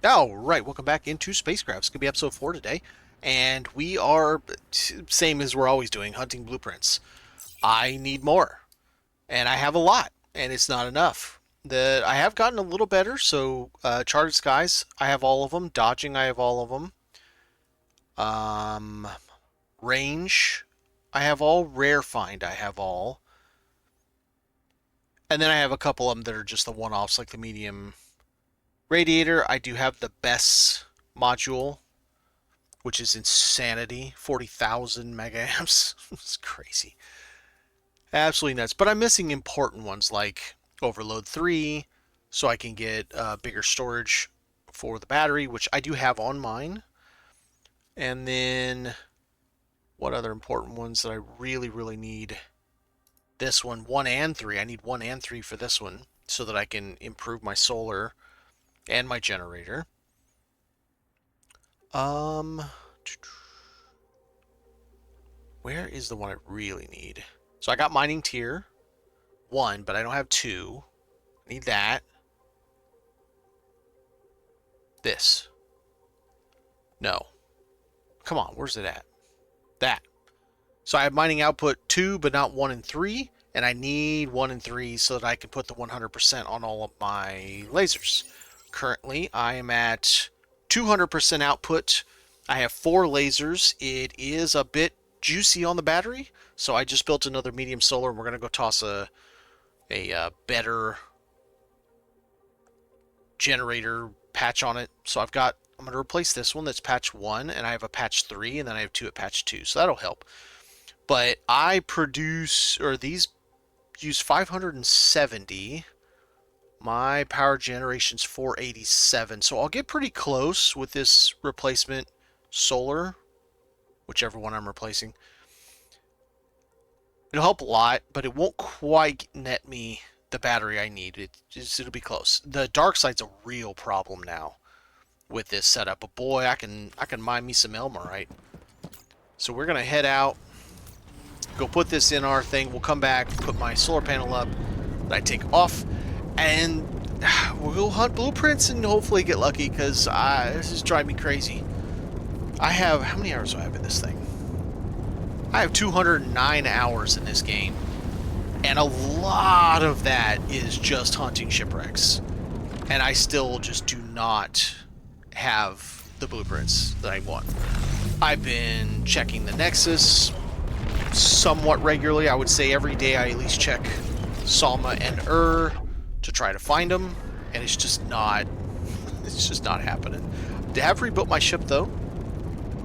All right, welcome back into SpaceCraft. It's going to be episode 4 today, and we are, same as we're always doing, hunting blueprints. I need more, and I have a lot, and it's not enough. I have gotten a little better, so Charted Skies, I have all of them. Dodging, I have all of them. Range, I have all. Rare Find, I have all. And then I have a couple of them that are just the one-offs, like the medium radiator. I do have the best module, which is insanity. 40,000 mega amps. It's crazy. Absolutely nuts. But I'm missing important ones like Overload 3, so I can get bigger storage for the battery, which I do have on mine. And then what other important ones that I really, really need? This one, 1 and 3. I need 1 and 3 for this one so that I can improve my solar and my generator. Where is the one I really need? So I got mining tier 1, but I don't have 2. I need that. This. No. Come on, where's it at? That. So I have mining output 2, but not 1 and 3. And I need 1 and 3 so that I can put the 100% on all of my lasers. Currently, I am at 200% output. I have 4 lasers. It is a bit juicy on the battery, so I just built another medium solar, and we're going to go toss a better generator patch on it. So I'm going to replace this one that's patch 1, and I have a patch 3, and then I have 2 at patch 2, so that'll help. But I produce, or these use 570. My power generation's 487, so I'll get pretty close with this replacement solar, whichever one I'm replacing. It'll help a lot, but it won't quite net me the battery I need. It'll be close. The dark side's a real problem now with this setup, but boy, I can mine me some Elmerite. So we're gonna head out, go put this in our thing. We'll come back, put my solar panel up that I take off, and we'll hunt blueprints and hopefully get lucky, because this is driving me crazy. I have, how many hours do I have in this thing? I have 209 hours in this game, and a lot of that is just hunting shipwrecks. And I still just do not have the blueprints that I want. I've been checking the Nexus somewhat regularly. I would say every day I at least check Salma and to try to find them, and it's just not happening. I have rebuilt my ship though.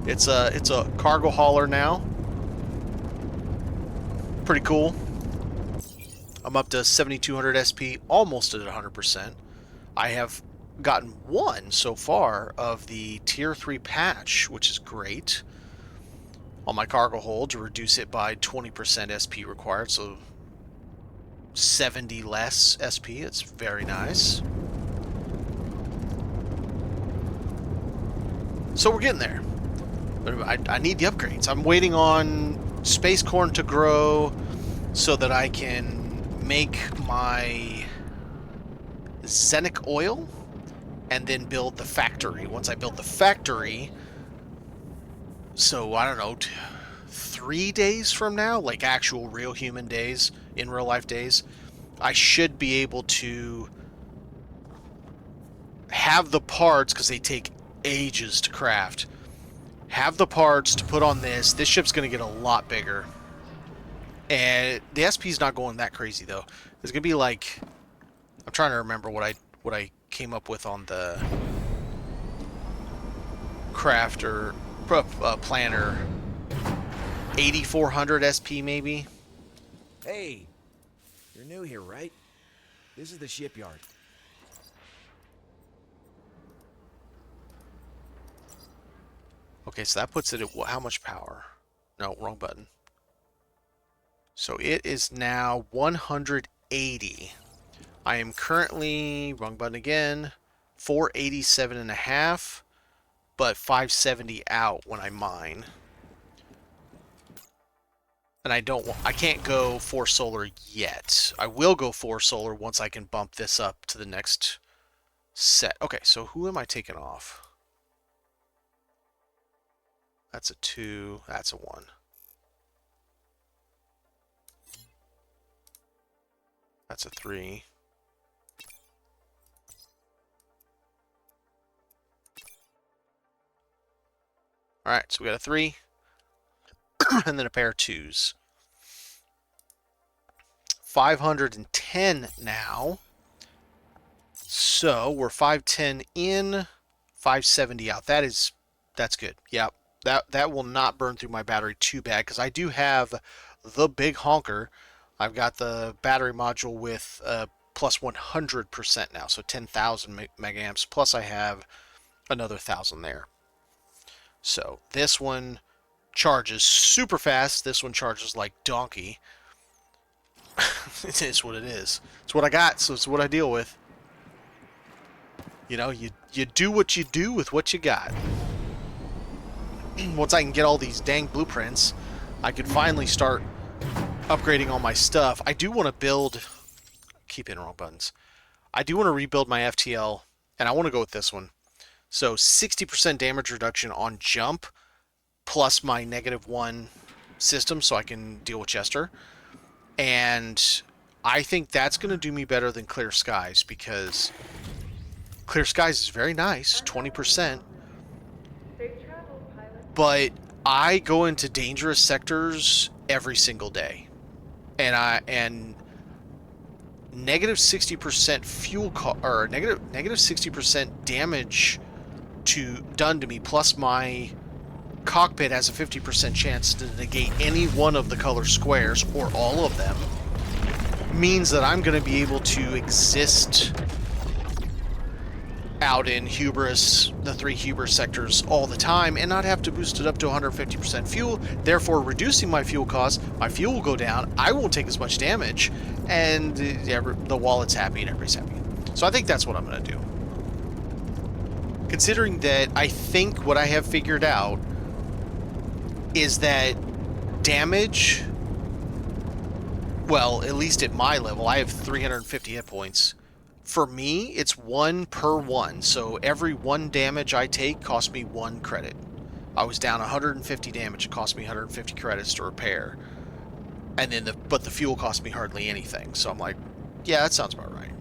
It's a cargo hauler now. Pretty cool. I'm up to 7200 SP, almost at 100%. I have gotten 1 so far of the tier 3 patch, which is great, on my cargo hold to reduce it by 20% SP required, so 70 less SP. It's very nice. So we're getting there. But I need the upgrades. I'm waiting on space corn to grow so that I can make my Xenic oil and then build the factory. Once I build the factory, so I don't know, 3 days from now, like actual real human days, in real life days, I should be able to have the parts, because they take ages to craft, have the parts to put on this. This ship's going to get a lot bigger. And the SP's not going that crazy though. There's going to be like, I'm trying to remember what I came up with on the crafter planner. 8400 SP maybe. Hey, you're new here, right? This is the shipyard. Okay, so that puts it at how much power? No, wrong button. So it is now 180. I am currently, wrong button again, 487 and a half, but 570 out when I mine. And I can't go 4 solar yet. I will go 4 solar once I can bump this up to the next set. Okay, so who am I taking off? That's a 2. That's a 1. That's a 3. Alright, so we got a 3. And then a pair of 2s. 510 now. So we're 510 in, 570 out. That's good. Yep. That will not burn through my battery too bad because I do have the big honker. I've got the battery module with plus 100% now, so 10,000 megaamps. Plus I have another 1,000 there. So this one charges super fast. This one charges like donkey. It is what it is. It's what I got, so it's what I deal with. You know, you do what you do with what you got. Once I can get all these dang blueprints, I can finally start upgrading all my stuff. I do want to build... Keep hitting wrong buttons. I do want to rebuild my FTL, and I want to go with this one. So 60% damage reduction on jump, plus my -1 system, so I can deal with Chester. And I think that's going to do me better than Clear Skies, because Clear Skies is very nice, 20%. But I go into dangerous sectors every single day. And negative 60% fuel or negative 60% damage done to me, plus my cockpit has a 50% chance to negate any one of the color squares or all of them, means that I'm going to be able to exist out in Hubris, the 3 Hubris sectors all the time, and not have to boost it up to 150% fuel, therefore reducing my fuel costs. My fuel will go down, I won't take as much damage, and the wallet's happy and everybody's happy. So I think that's what I'm going to do. Considering that I think what I have figured out is that damage, well, at least at my level, I have 350 hit points. For me, it's 1 per 1, so every 1 damage I take costs me 1 credit. I was down 150 damage, it cost me 150 credits to repair. And then but the fuel cost me hardly anything, so I'm like, yeah, that sounds about right.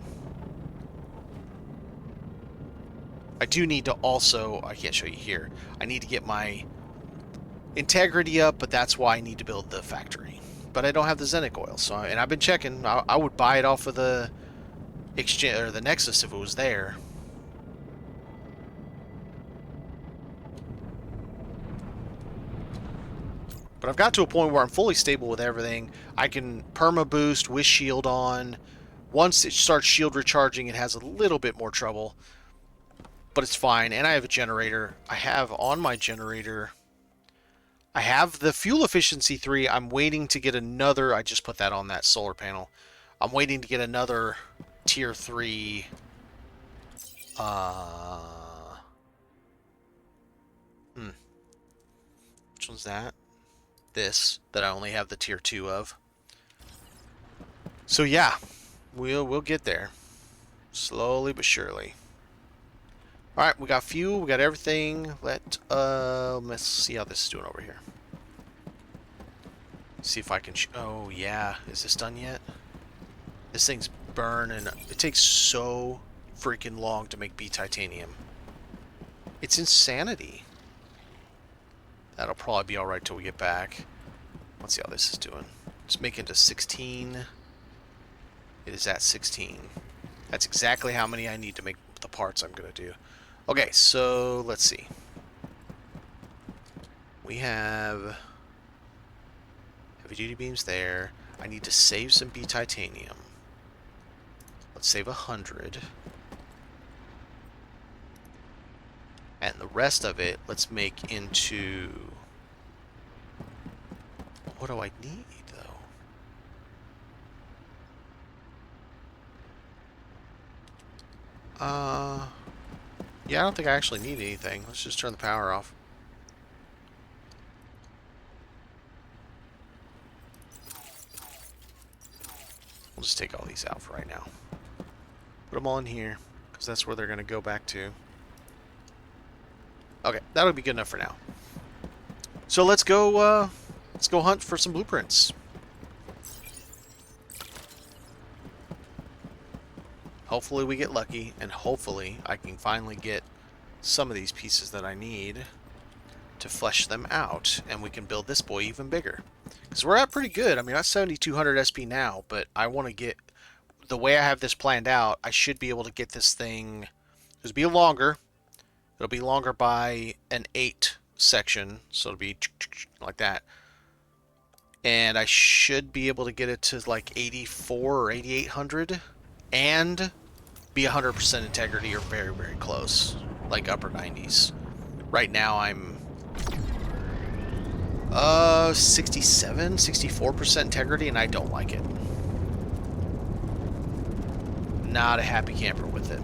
I do need to also, I can't show you here, I need to get my integrity up, but that's why I need to build the factory. But I don't have the Xenic oil, so and I've been checking. I would buy it off of the exchange or the Nexus if it was there. But I've got to a point where I'm fully stable with everything. I can perma boost with shield on. Once it starts shield recharging, it has a little bit more trouble, but it's fine. And I have a generator. I have on my generator, I have the fuel efficiency 3. I'm waiting to get another. I just put that on that solar panel. I'm waiting to get another tier 3. Which one's that? This, that I only have the tier 2 of. So yeah, we'll get there. Slowly but surely. Alright, we got fuel, we got everything. Let's see how this is doing over here. See if I can... oh, yeah. Is this done yet? This thing's burning. It takes so freaking long to make B titanium. It's insanity. That'll probably be alright till we get back. Let's see how this is doing. Let's make it to 16. It is at 16. That's exactly how many I need to make the parts I'm going to do. Okay, so let's see. We have heavy duty beams there. I need to save some B titanium. Let's save 100. And the rest of it, let's make into... what do I need, though? Yeah, I don't think I actually need anything. Let's just turn the power off. We'll just take all these out for right now. Put them all in here. because that's where they're going to go back to. Okay, that'll be good enough for now. So let's go hunt for some blueprints. Hopefully we get lucky, and hopefully I can finally get some of these pieces that I need to flesh them out, and we can build this boy even bigger. Because we're at pretty good. I mean, that's 7,200 SP now, but I want to get... The way I have this planned out, I should be able to get this thing... It'll be longer. It'll be longer by an 8 section, so it'll be like that. And I should be able to get it to like 84 or 8,800, and be 100% integrity or very, very close, like upper 90s. Right now I'm 67, 64% integrity, and I don't like it. Not a happy camper with it.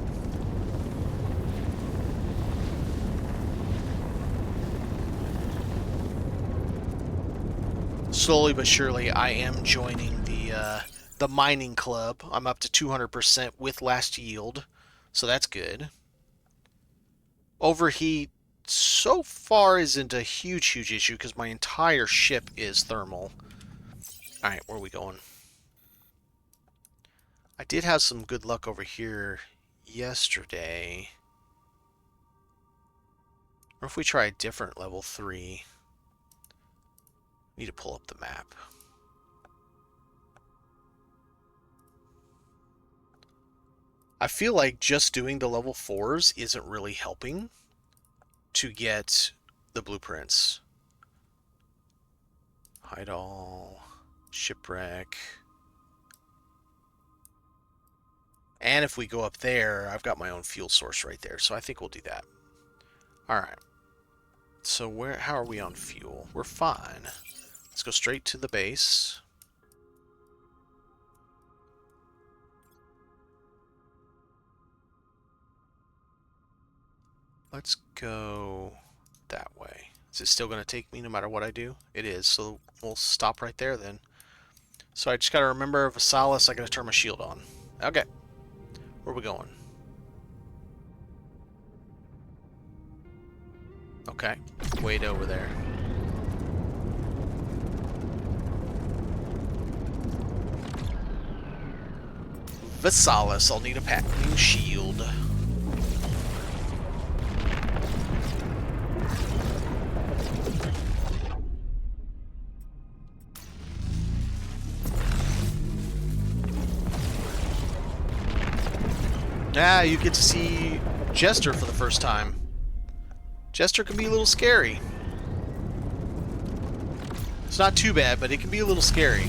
Slowly but surely, I am joining the mining club. I'm up to 200% with last yield, so that's good. Overheat so far isn't a huge issue because my entire ship is thermal. Alright, where are we going? I did have some good luck over here yesterday. Or if we try a different level 3. Need to pull up the map. I feel like just doing the level 4s isn't really helping to get the blueprints. Hide all, shipwreck. And if we go up there, I've got my own fuel source right there, so I think we'll do that. Alright. So how are we on fuel? We're fine. Let's go straight to the base. Let's go that way. Is it still going to take me no matter what I do? It is, so we'll stop right there then. So I just got to remember Vasalis, I got to turn my shield on. Okay. Where are we going? Okay. Wait over there. Vasalis, I'll need a new shield. Yeah, you get to see Jester for the first time. Jester can be a little scary. It's not too bad, but it can be a little scary.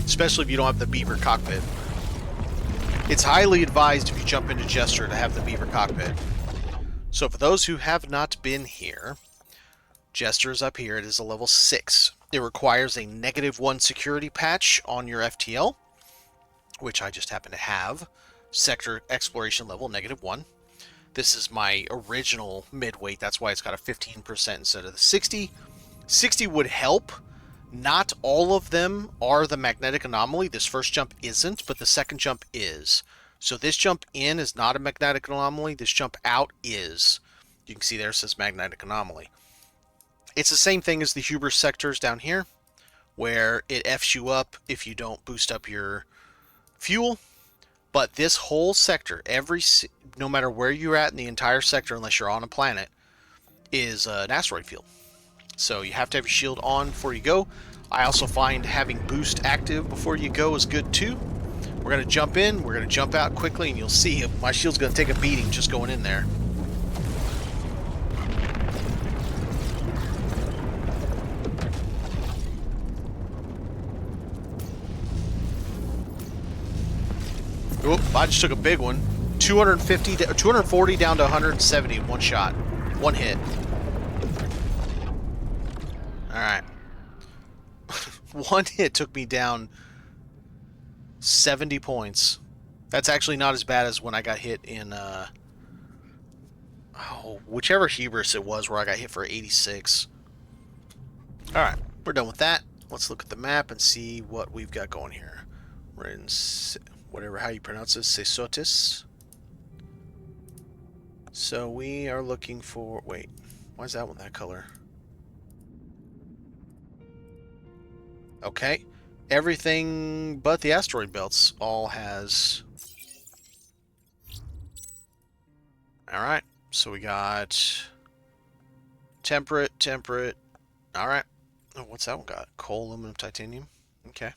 Especially if you don't have the beaver cockpit. It's highly advised if you jump into Jester to have the beaver cockpit. So for those who have not been here, Jester is up here. It is a level 6. It requires a -1 security patch on your FTL, which I just happen to have. Sector exploration level, -1. This is my original midweight. That's why it's got a 15% instead of the 60. 60 would help. Not all of them are the magnetic anomaly. This first jump isn't, but the second jump is. So this jump in is not a magnetic anomaly. This jump out is. You can see there it says magnetic anomaly. It's the same thing as the hubris sectors down here, where it Fs you up if you don't boost up your fuel. But this whole sector, no matter where you're at in the entire sector, unless you're on a planet, is an asteroid field. So you have to have your shield on before you go. I also find having boost active before you go is good too. We're going to jump in, we're going to jump out quickly, and you'll see my shield's going to take a beating just going in there. Oop, I just took a big one. 240 down to 170 in one shot. One hit. Alright. One hit took me down 70 points. That's actually not as bad as when I got hit in Oh, whichever hubris it was where I got hit for 86. Alright, we're done with that. Let's look at the map and see what we've got going here. We're in, whatever, how you pronounce this, Sesotis. So we are looking for, wait, why is that one that color? Okay, everything but the asteroid belts all has... Alright, so we got temperate, temperate. Alright. Oh, what's that one got? Coal, aluminum, titanium. Okay.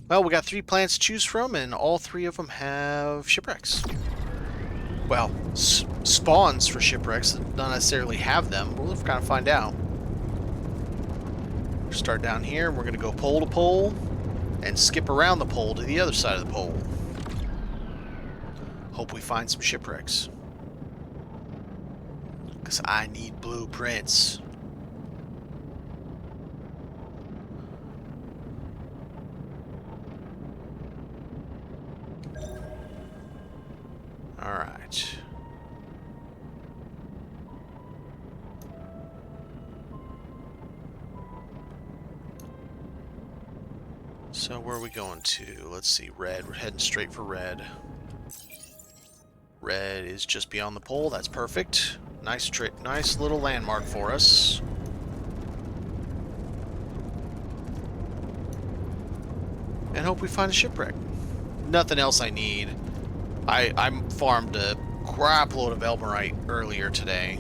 Well, we got 3 planets to choose from, and all 3 of them have shipwrecks. Well, spawns for shipwrecks that don't necessarily have them. We'll kind of find out. Start down here. We're going to go pole to pole and skip around the pole to the other side of the pole. Hope we find some shipwrecks. Because I need blueprints. Alright. So where are we going to? Let's see, red. We're heading straight for red. Red is just beyond the pole. That's perfect. Nice little landmark for us. And hope we find a shipwreck. Nothing else I need. I farmed a crap load of Elmerite earlier today.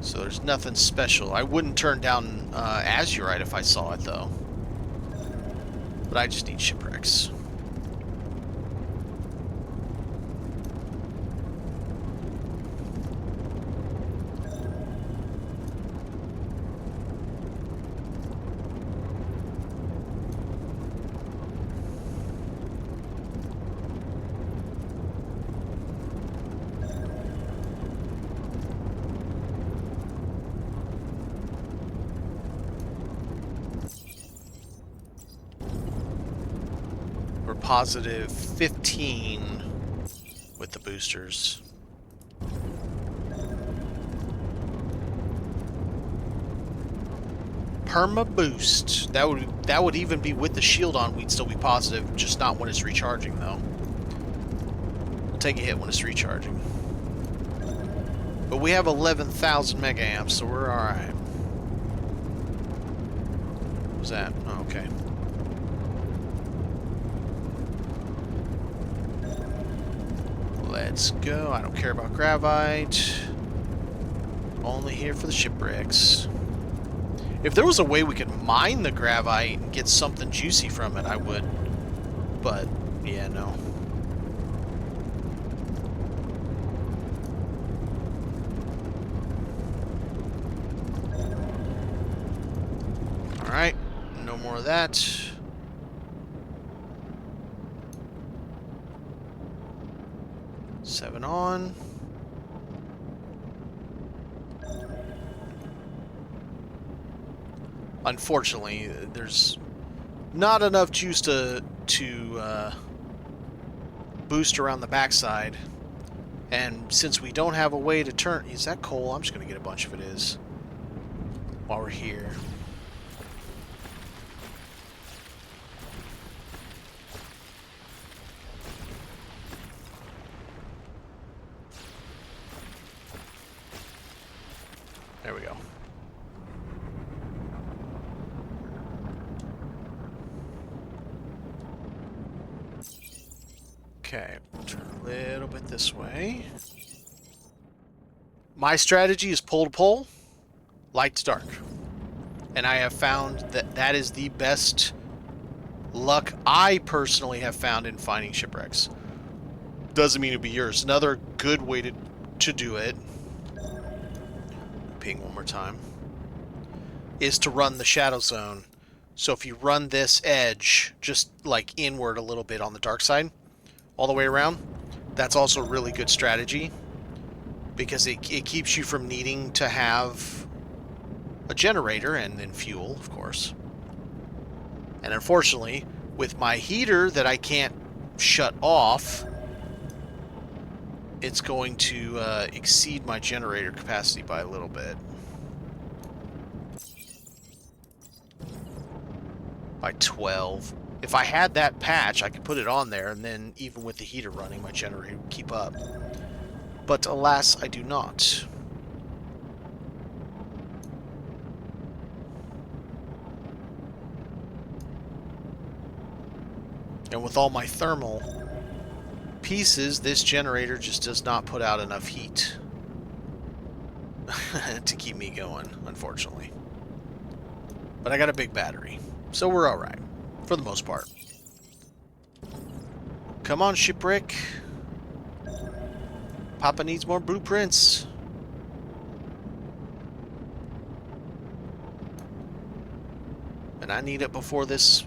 So there's nothing special. I wouldn't turn down Azurite if I saw it, though. But I just need shipwrecks. We're positive 15 with the boosters. Perma boost. That would even be with the shield on. We'd still be positive, just not when it's recharging though. We'll take a hit when it's recharging. But we have 11,000 mega amps, so we're all right. What was that? Oh, okay. Let's go. I don't care about gravite. Only here for the shipwrecks. If there was a way we could mine the gravite and get something juicy from it, I would. But, yeah, no. Alright. No more of that. Seven on. Unfortunately, there's not enough juice to boost around the backside. And since we don't have a way to turn... Is that coal? I'm just going to get a bunch of it is. While we're here. There we go. Okay, we'll turn a little bit this way. My strategy is pole to pole, light to dark. And I have found that that is the best luck I personally have found in finding shipwrecks. Doesn't mean it'll be yours. Another good way to do it, ping one more time, is to run the shadow zone. So if you run this edge just like inward a little bit on the dark side, all the way around, that's also a really good strategy because it keeps you from needing to have a generator and then fuel, of course. And unfortunately, with my heater that I can't shut off, it's going to exceed my generator capacity by a little bit. By 12. If I had that patch, I could put it on there, and then even with the heater running, my generator would keep up. But alas, I do not. And with all my thermal pieces, this generator just does not put out enough heat to keep me going, unfortunately. But I got a big battery, so we're alright, for the most part. Come on, Shipwreck. Papa needs more blueprints. And I need it before this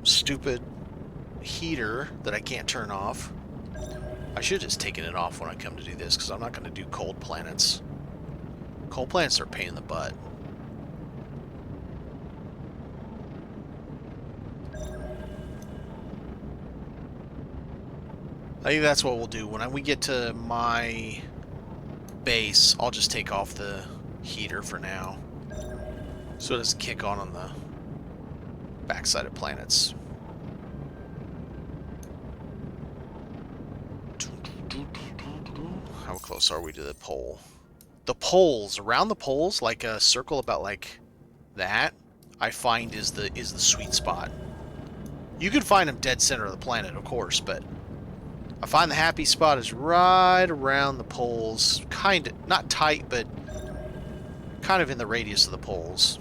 stupid heater that I can't turn off. I should have just taken it off when I come to do this, because I'm not going to do cold planets. Cold planets are a pain in the butt. I think that's what we'll do. When we get to my base, I'll just take off the heater for now, so it doesn't kick on the backside of planets. How close are we to the pole? The poles, around the poles, like a circle about like that, I find is the sweet spot. You can find them dead center of the planet, of course, but I find the happy spot is right around the poles, kind of, not tight, but kind of in the radius of the poles.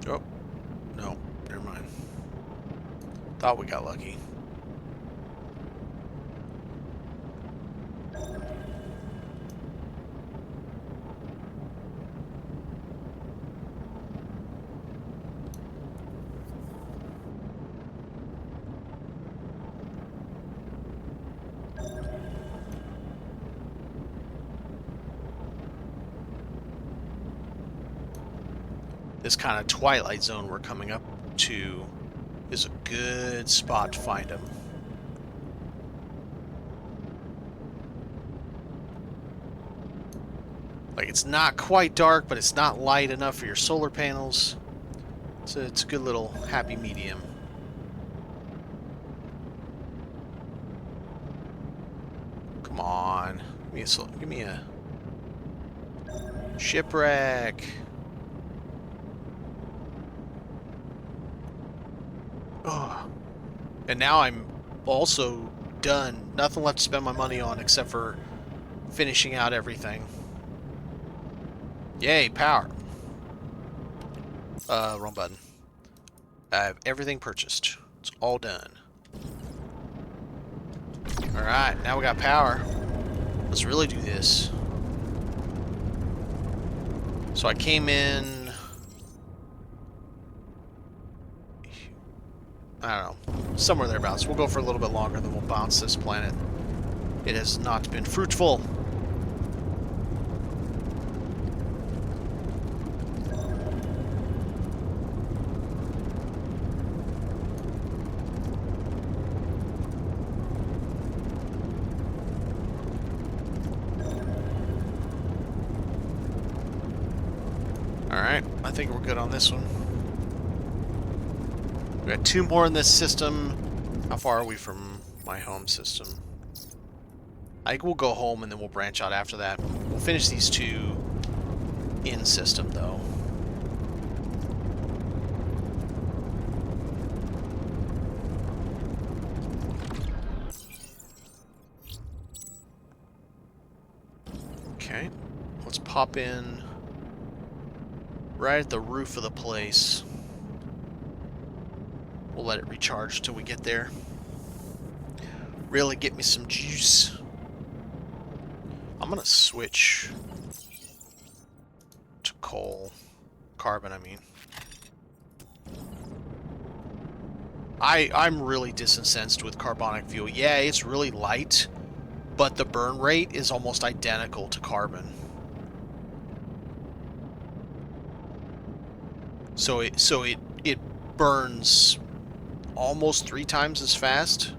Oh, no, never mind. Thought we got lucky. This kind of twilight zone we're coming up to is a good spot to find them. Like, it's not quite dark, but it's not light enough for your solar panels. So it's a good little happy medium. Come on. Give me a shipwreck. Oh. And now I'm also done. Nothing left to spend my money on except for finishing out everything. Yay, power. Wrong button. I have everything purchased. It's all done. Alright, now we got power. Let's really do this. So I came in... I don't know, somewhere thereabouts. We'll go for a little bit longer, then we'll bounce this planet. It has not been fruitful. Alright, I think we're good on this one. We got 2 more in this system. How far are we from my home system? I think we'll go home and then we'll branch out after that. We'll finish these 2 in system though. Okay, let's pop in right at the roof of the place. We'll let it recharge till we get there. Really get me some juice. I'm gonna switch to coal. Carbon, I mean. I'm really disincensed with carbonic fuel. Yeah, it's really light, but the burn rate is almost identical to carbon. So it burns almost 3 times as fast.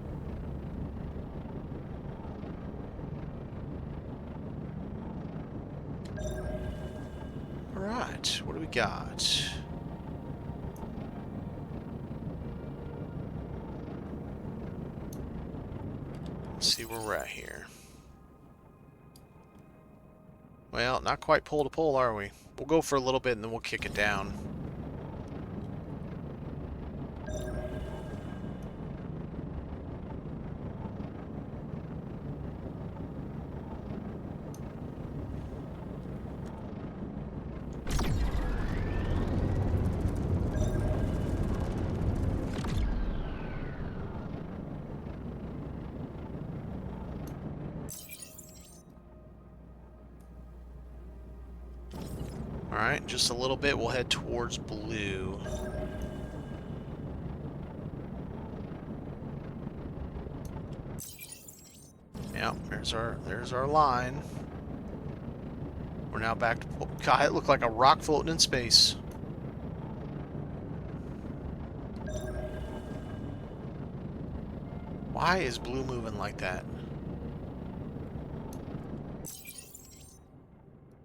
All right, what do we got? Let's see where we're at here. Well, not quite pole to pole, are we? We'll go for a little bit and then we'll kick it down. Alright, just a little bit, we'll head towards blue. Yep, there's our line. We're now back to... God, it looked like a rock floating in space. Why is blue moving like that?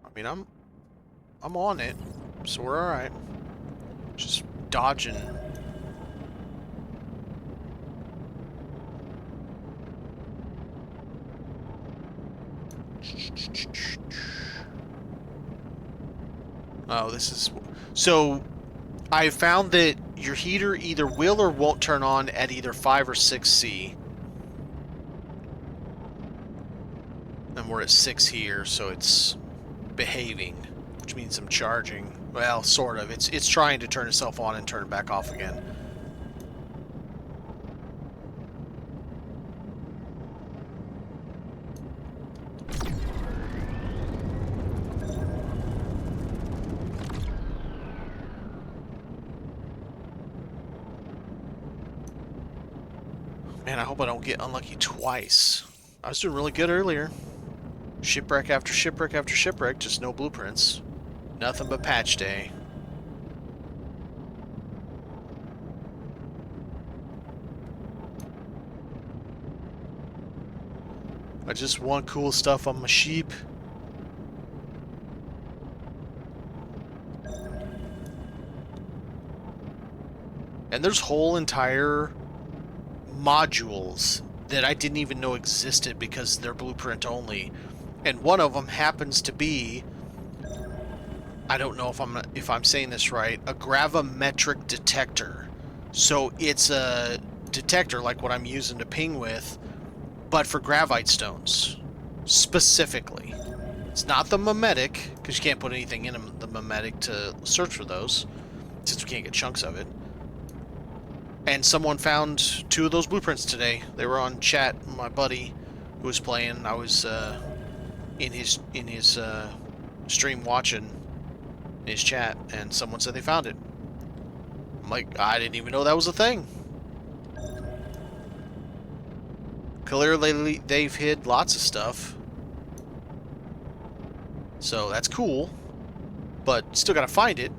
I mean, I'm on it, so we're alright. Just dodging. Oh, this is... So, I found that your heater either will or won't turn on at either 5 or 6C. And we're at 6 here, so it's behaving, which means I'm charging. Well, sort of. It's trying to turn itself on and turn it back off again. Man, I hope I don't get unlucky twice. I was doing really good earlier. Shipwreck after shipwreck after shipwreck, just no blueprints. Nothing but patch day. I just want cool stuff on my sheep. And there's whole entire modules that I didn't even know existed because they're blueprint only. And one of them happens to be, I don't know if I'm saying this right, a gravimetric detector. So it's a detector like what I'm using to ping with, but for gravite stones specifically. It's not the mimetic, because you can't put anything in the mimetic to search for those, since we can't get chunks of it. And someone found 2 of those blueprints today. They were on chat. My buddy who was playing, I was in his stream watching his chat, and someone said they found it. I'm like, I didn't even know that was a thing. Clearly, they've hid lots of stuff. So that's cool, but still gotta find it.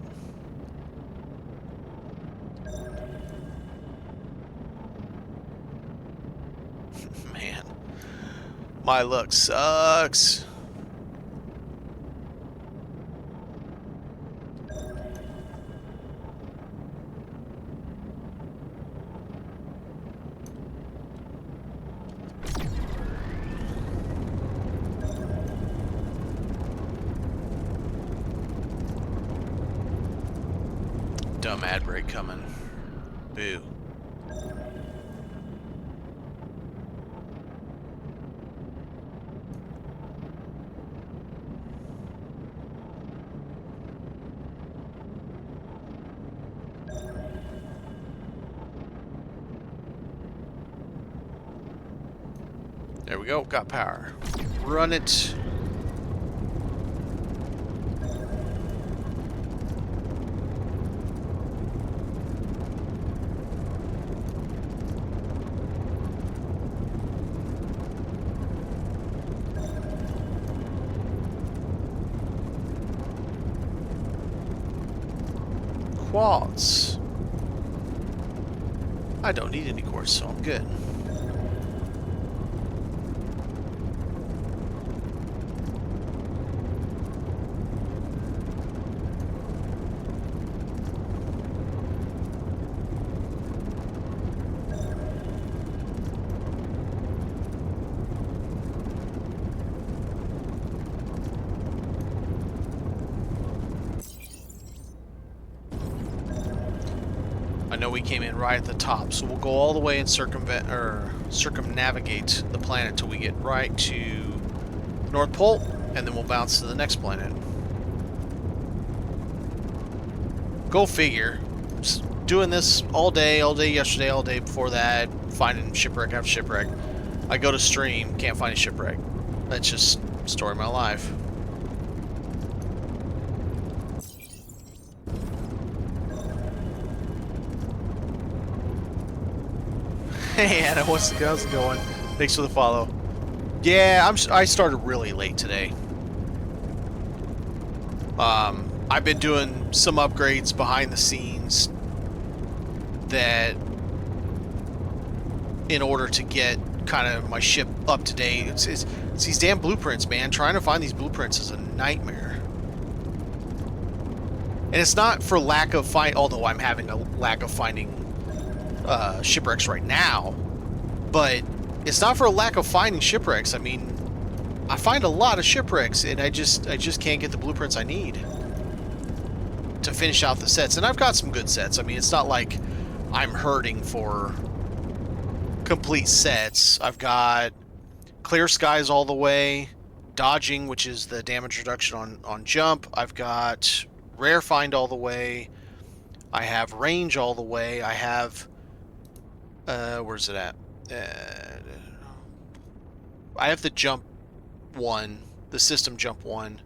Man, my luck sucks. Dumb ad break coming. Boo. There we go, got power. Run it. quartz. I don't need any quartz, so I'm good. I know we came in right at the top, so we'll go all the way and circumnavigate the planet till we get right to the North Pole, and then we'll bounce to the next planet. Go figure. Just doing this all day yesterday, all day before that, finding shipwreck after shipwreck. I go to stream, can't find a shipwreck. That's just the story of my life. Hey Anna, how's it going? Thanks for the follow. Yeah, I started really late today. I've been doing some upgrades behind the scenes that, in order to get kind of my ship up to date, it's these damn blueprints, man. Trying to find these blueprints is a nightmare. And it's not for lack of although I'm having a lack of finding shipwrecks right now, but it's not for a lack of finding shipwrecks. I mean, I find a lot of shipwrecks, and I just can't get the blueprints I need to finish out the sets. And I've got some good sets. I mean, it's not like I'm hurting for complete sets. I've got clear skies all the way, dodging, which is the damage reduction on jump. I've got rare find all the way. I have range all the way. I have where's it at? I have the jump one, the system jump one,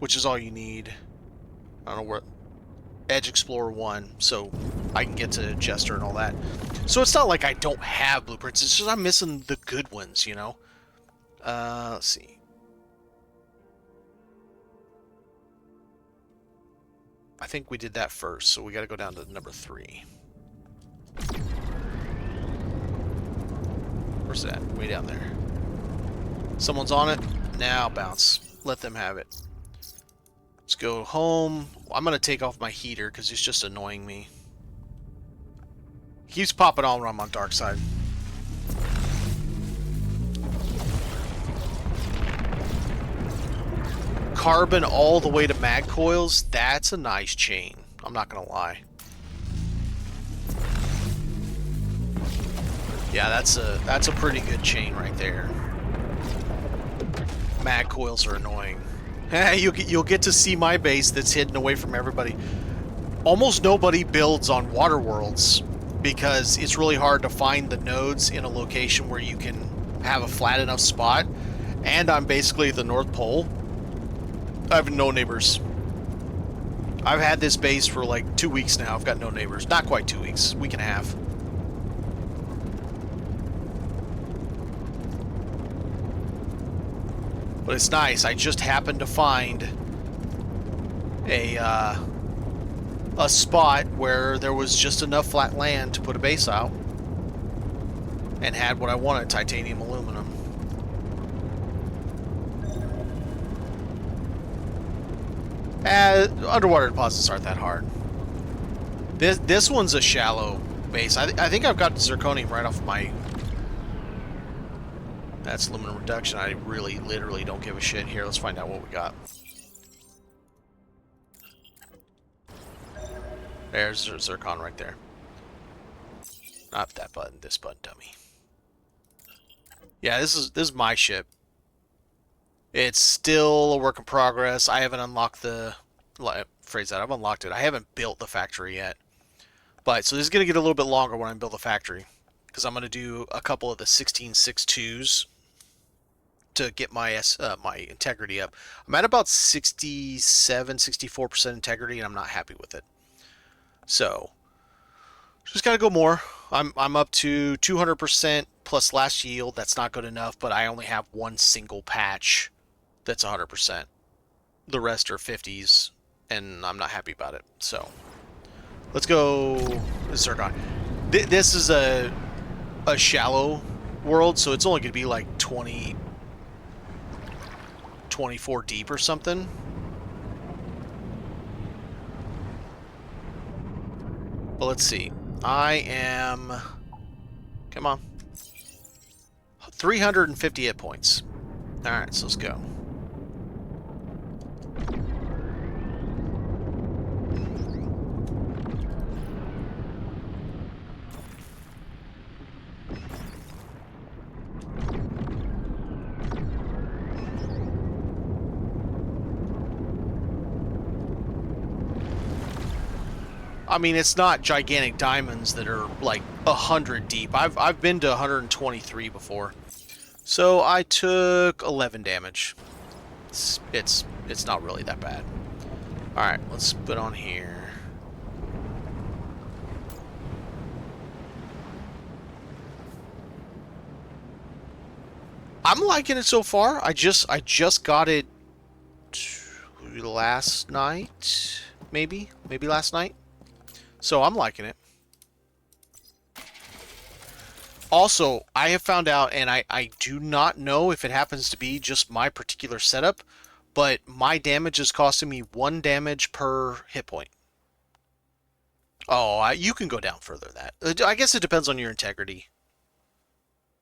which is all you need. I don't know where. Edge Explorer 1, so I can get to Jester and all that. So it's not like I don't have blueprints, it's just I'm missing the good ones, you know? Let's see. I think we did that first, so we gotta go down to number 3. Where's that? Way down there. Someone's on it. Now bounce. Let them have it. Let's go home. I'm going to take off my heater because it's just annoying me. He keeps popping all around my dark side. Carbon all the way to mag coils. That's a nice chain. I'm not going to lie. Yeah, that's a pretty good chain right there. Mag coils are annoying. You'll get to see my base that's hidden away from everybody. Almost nobody builds on water worlds because it's really hard to find the nodes in a location where you can have a flat enough spot. And I'm basically the North Pole. I have no neighbors. I've had this base for like 2 weeks now. I've got no neighbors. Not quite 2 weeks. Week and a half. But it's nice. I just happened to find a spot where there was just enough flat land to put a base out, and had what I wanted: titanium, aluminum. Underwater deposits aren't that hard. This one's a shallow base. I think I've got zirconium right off my. That's aluminum reduction. I really, literally don't give a shit. Here, let's find out what we got. There's zircon right there. Not that button. This button, dummy. Yeah, this is my ship. It's still a work in progress. I haven't unlocked the. Phrase that. I've unlocked it. I haven't built the factory yet. But so this is gonna get a little bit longer when I build the factory, because I'm gonna do a couple of the 16.62s to get my my integrity up. I'm at about 64% integrity, and I'm not happy with it. So just gotta go more. I'm up to 200% plus last yield. That's not good enough, but I only have one single patch that's 100%. The rest are 50s, and I'm not happy about it. So let's go Zircon. This is a shallow world, so it's only going to be like 24 deep or something. But let's see. I am... Come on. 350 hit points. Alright, so let's go. I mean, it's not gigantic diamonds that are like 100 deep. I've been to 123 before. So I took 11 damage. It's not really that bad. All right, let's put on here. I'm liking it so far. I just got it last night, maybe last night. So I'm liking it. Also, I have found out, and I do not know if it happens to be just my particular setup, but my damage is costing me 1 damage per hit point. Oh, you can go down further than that. I guess it depends on your integrity.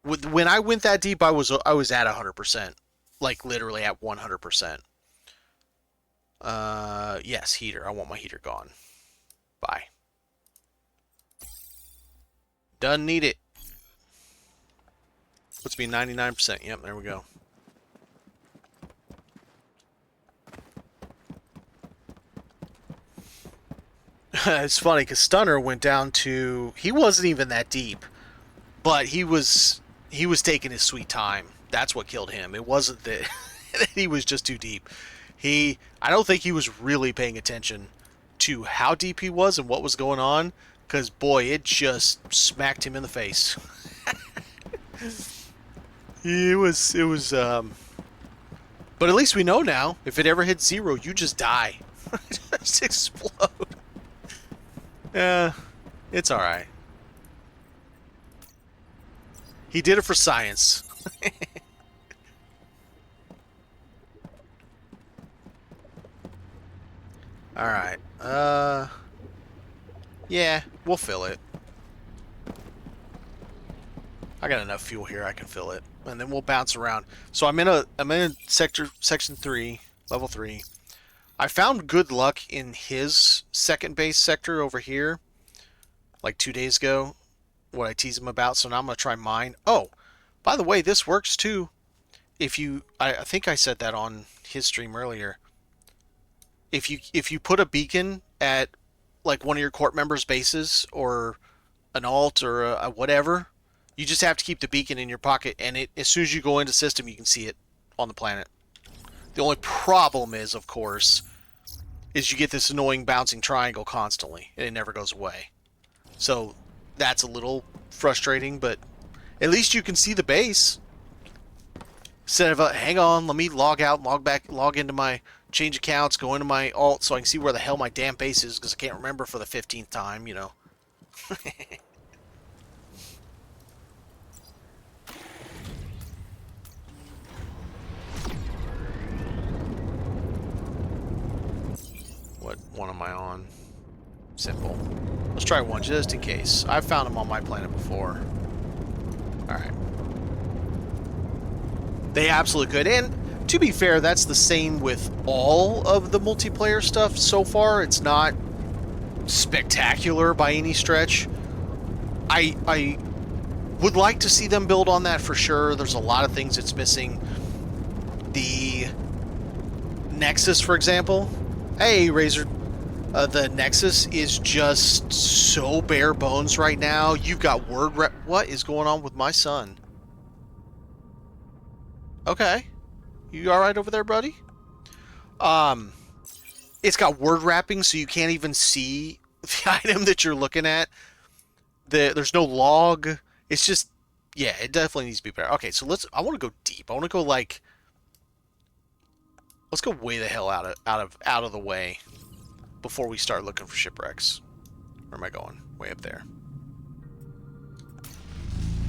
When I went that deep, I was at 100%, like literally at 100%. Yes, heater. I want my heater gone. Bye. Doesn't need it. Puts me 99%. Yep, there we go. It's funny because Stunner went down to... He wasn't even that deep, but he was taking his sweet time. That's what killed him. It wasn't that he was just too deep. I don't think he was really paying attention to how deep he was and what was going on, because boy, it just smacked him in the face. It was but at least we know now, if it ever hits 0, you just die. Just explode. Yeah, it's alright. He did it for science. Alright. Yeah, we'll fill it. I got enough fuel here, I can fill it. And then we'll bounce around. So I'm in section 3, level 3. I found good luck in his second base sector over here, like 2 days ago, what I teased him about. So now I'm gonna try mine. Oh, by the way, this works too. If you, I think I said that on his stream earlier. If you put a beacon at like one of your court members' bases or an alt or a whatever, you just have to keep the beacon in your pocket, and as soon as you go into system, you can see it on the planet. The only problem is, of course, is you get this annoying bouncing triangle constantly, and it never goes away. So that's a little frustrating, but at least you can see the base. Instead of, hang on, let me log out, log back, log into my change accounts, go into my alt so I can see where the hell my damn base is, because I can't remember for the 15th time, you know. What one am I on? Simple. Let's try one just in case. I've found them on my planet before. Alright. They absolutely could. And to be fair, that's the same with all of the multiplayer stuff so far. It's not spectacular by any stretch. I would like to see them build on that for sure. There's a lot of things it's missing. The Nexus, for example. Hey, Razor. The Nexus is just so bare bones right now. You've got word rep. What is going on with my son? Okay. You alright over there, buddy? It's got word wrapping, so you can't even see the item that you're looking at. There's no log. It's just, yeah, it definitely needs to be better. Okay, so I want to go deep. I want to go, like, let's go way the hell out of the way. before we start looking for shipwrecks. Where am I going? Way up there.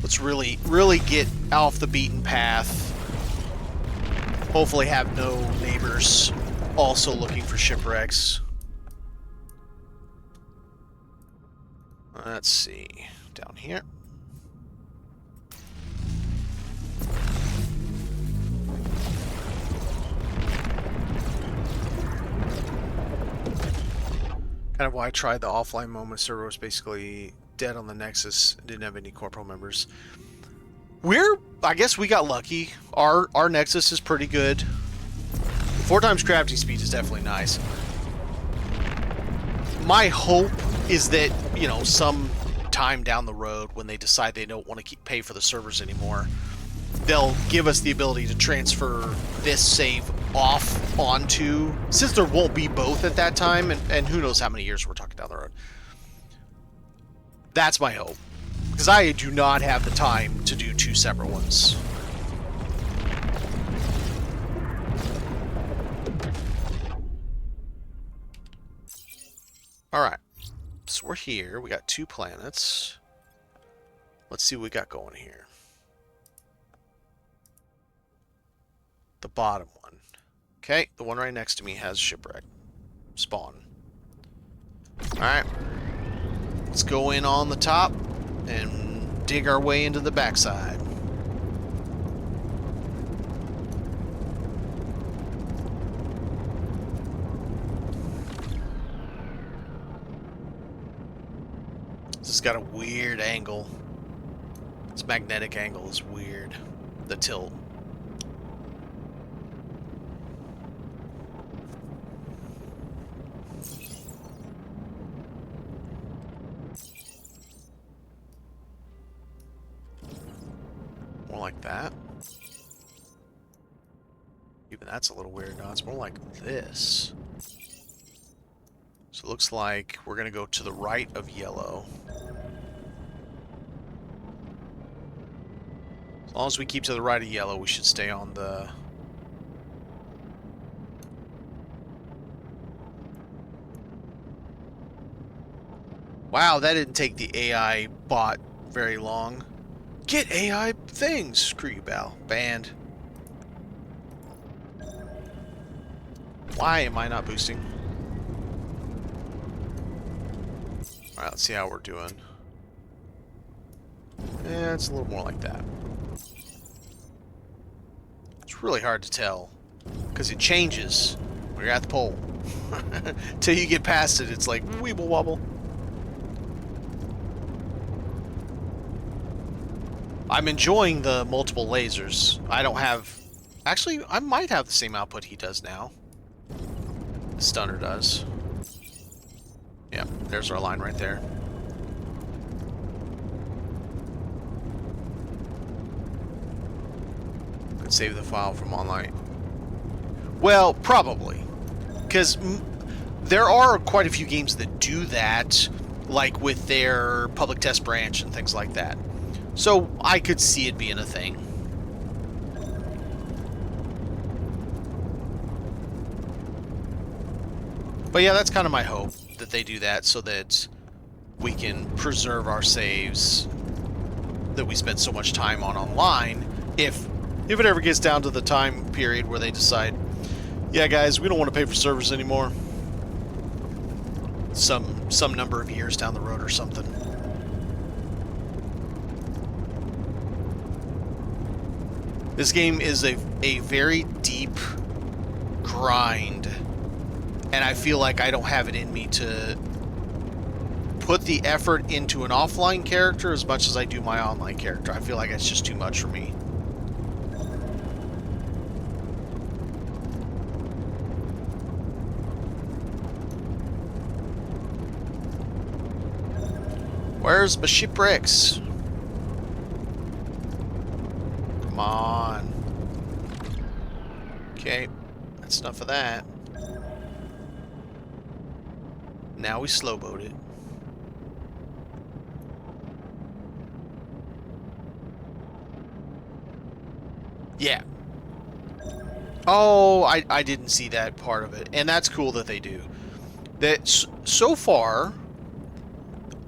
Let's really get off the beaten path. Hopefully have no neighbors also looking for shipwrecks. Let's see. Down here. Kind of why I tried the offline moment. Server was basically dead on the Nexus. Didn't have any corporal members. I guess we got lucky. Our Nexus is pretty good. 4 times crafting speed is definitely nice. My hope is that, you know, some time down the road when they decide they don't want to pay for the servers anymore, they'll give us the ability to transfer this save off onto, since there won't be both at that time, and who knows how many years we're talking down the road. That's my hope. Because I do not have the time to do 2 separate ones. Alright. So we're here. We got 2 planets. Let's see what we got going here. The bottom one. Okay, the one right next to me has shipwreck. Spawn. Alright. Let's go in on the top and dig our way into the backside. This has got a weird angle. This magnetic angle is weird. The tilt. More like that. Even that's a little weird. No, it's more like this. So it looks like we're going to go to the right of yellow. As long as we keep to the right of yellow, we should stay on the... Wow, that didn't take the AI bot very long. Get AI things! Screw you, Bal. Banned. Why am I not boosting? Alright, let's see how we're doing. Yeah, it's a little more like that. It's really hard to tell, because it changes when you're at the pole. Till you get past it, it's like, weeble wobble. I'm enjoying the multiple lasers. I don't have... Actually, I might have the same output he does now. The stunner does. Yeah, there's our line right there. Could save the file from online. Well, probably. Because there are quite a few games that do that, like with their public test branch and things like that. So I could see it being a thing. But yeah, that's kind of my hope, that they do that so that we can preserve our saves that we spent so much time on online, if it ever gets down to the time period where they decide, yeah guys, we don't want to pay for servers anymore. Some number of years down the road or something. This game is a very deep grind, and I feel like I don't have it in me to put the effort into an offline character as much as I do my online character. I feel like it's just too much for me. Where's my shipwrecks? Come on. Okay, that's enough of that. Now we slow boat it. Yeah. Oh, I didn't see that part of it. And that's cool that they do. that so far,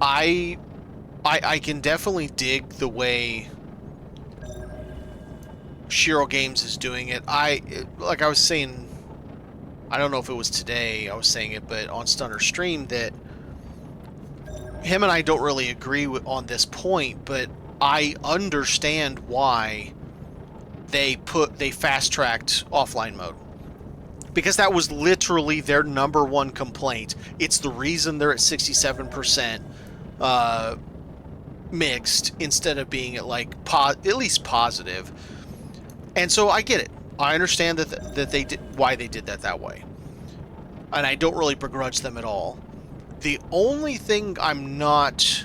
I can definitely dig the way Shiro Games is doing it. Like I was saying, I don't know if it was today I was saying it, but on Stunner Stream, that him and I don't really agree on this point, but I understand why they fast-tracked offline mode. Because that was literally their number one complaint. It's the reason they're at 67% mixed instead of being at like at least positive. And so I get it. I understand that they did why they did that way, and I don't really begrudge them at all. The only thing I'm not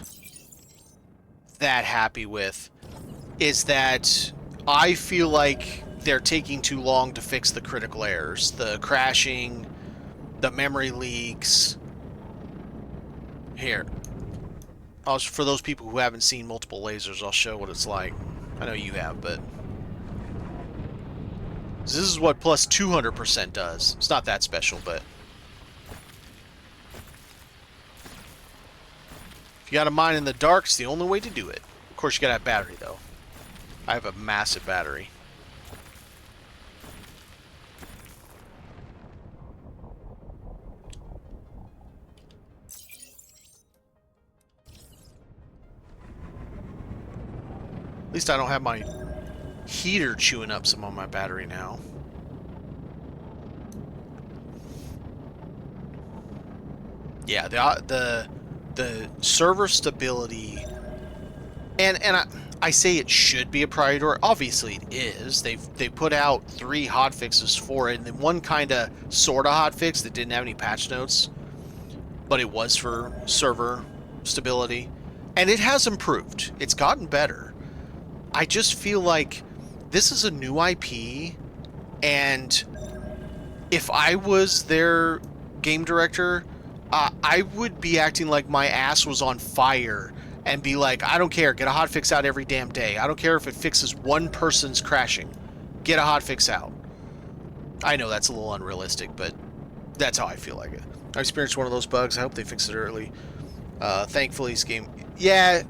that happy with is that I feel like they're taking too long to fix the critical errors, the crashing, the memory leaks. Here, for those people who haven't seen multiple lasers, I'll show what it's like. I know you have, but this is what plus 200% does. It's not that special, but if you got a mine in the dark, it's the only way to do it. Of course, you gotta have battery, though. I have a massive battery. At least I don't have my heater chewing up some of my battery now. Yeah, the server stability, and I say it should be a priority. Obviously, it is. They put out 3 hotfixes for it, and then one kind of sorta hotfix that didn't have any patch notes, but it was for server stability, and it has improved. It's gotten better. I just feel like this is a new IP, and if I was their game director, I would be acting like my ass was on fire and be like, I don't care, get a hotfix out every damn day. I don't care if it fixes one person's crashing. Get a hotfix out. I know that's a little unrealistic, but that's how I feel like it. I experienced one of those bugs. I hope they fix it early. Thankfully, this game... Yeah,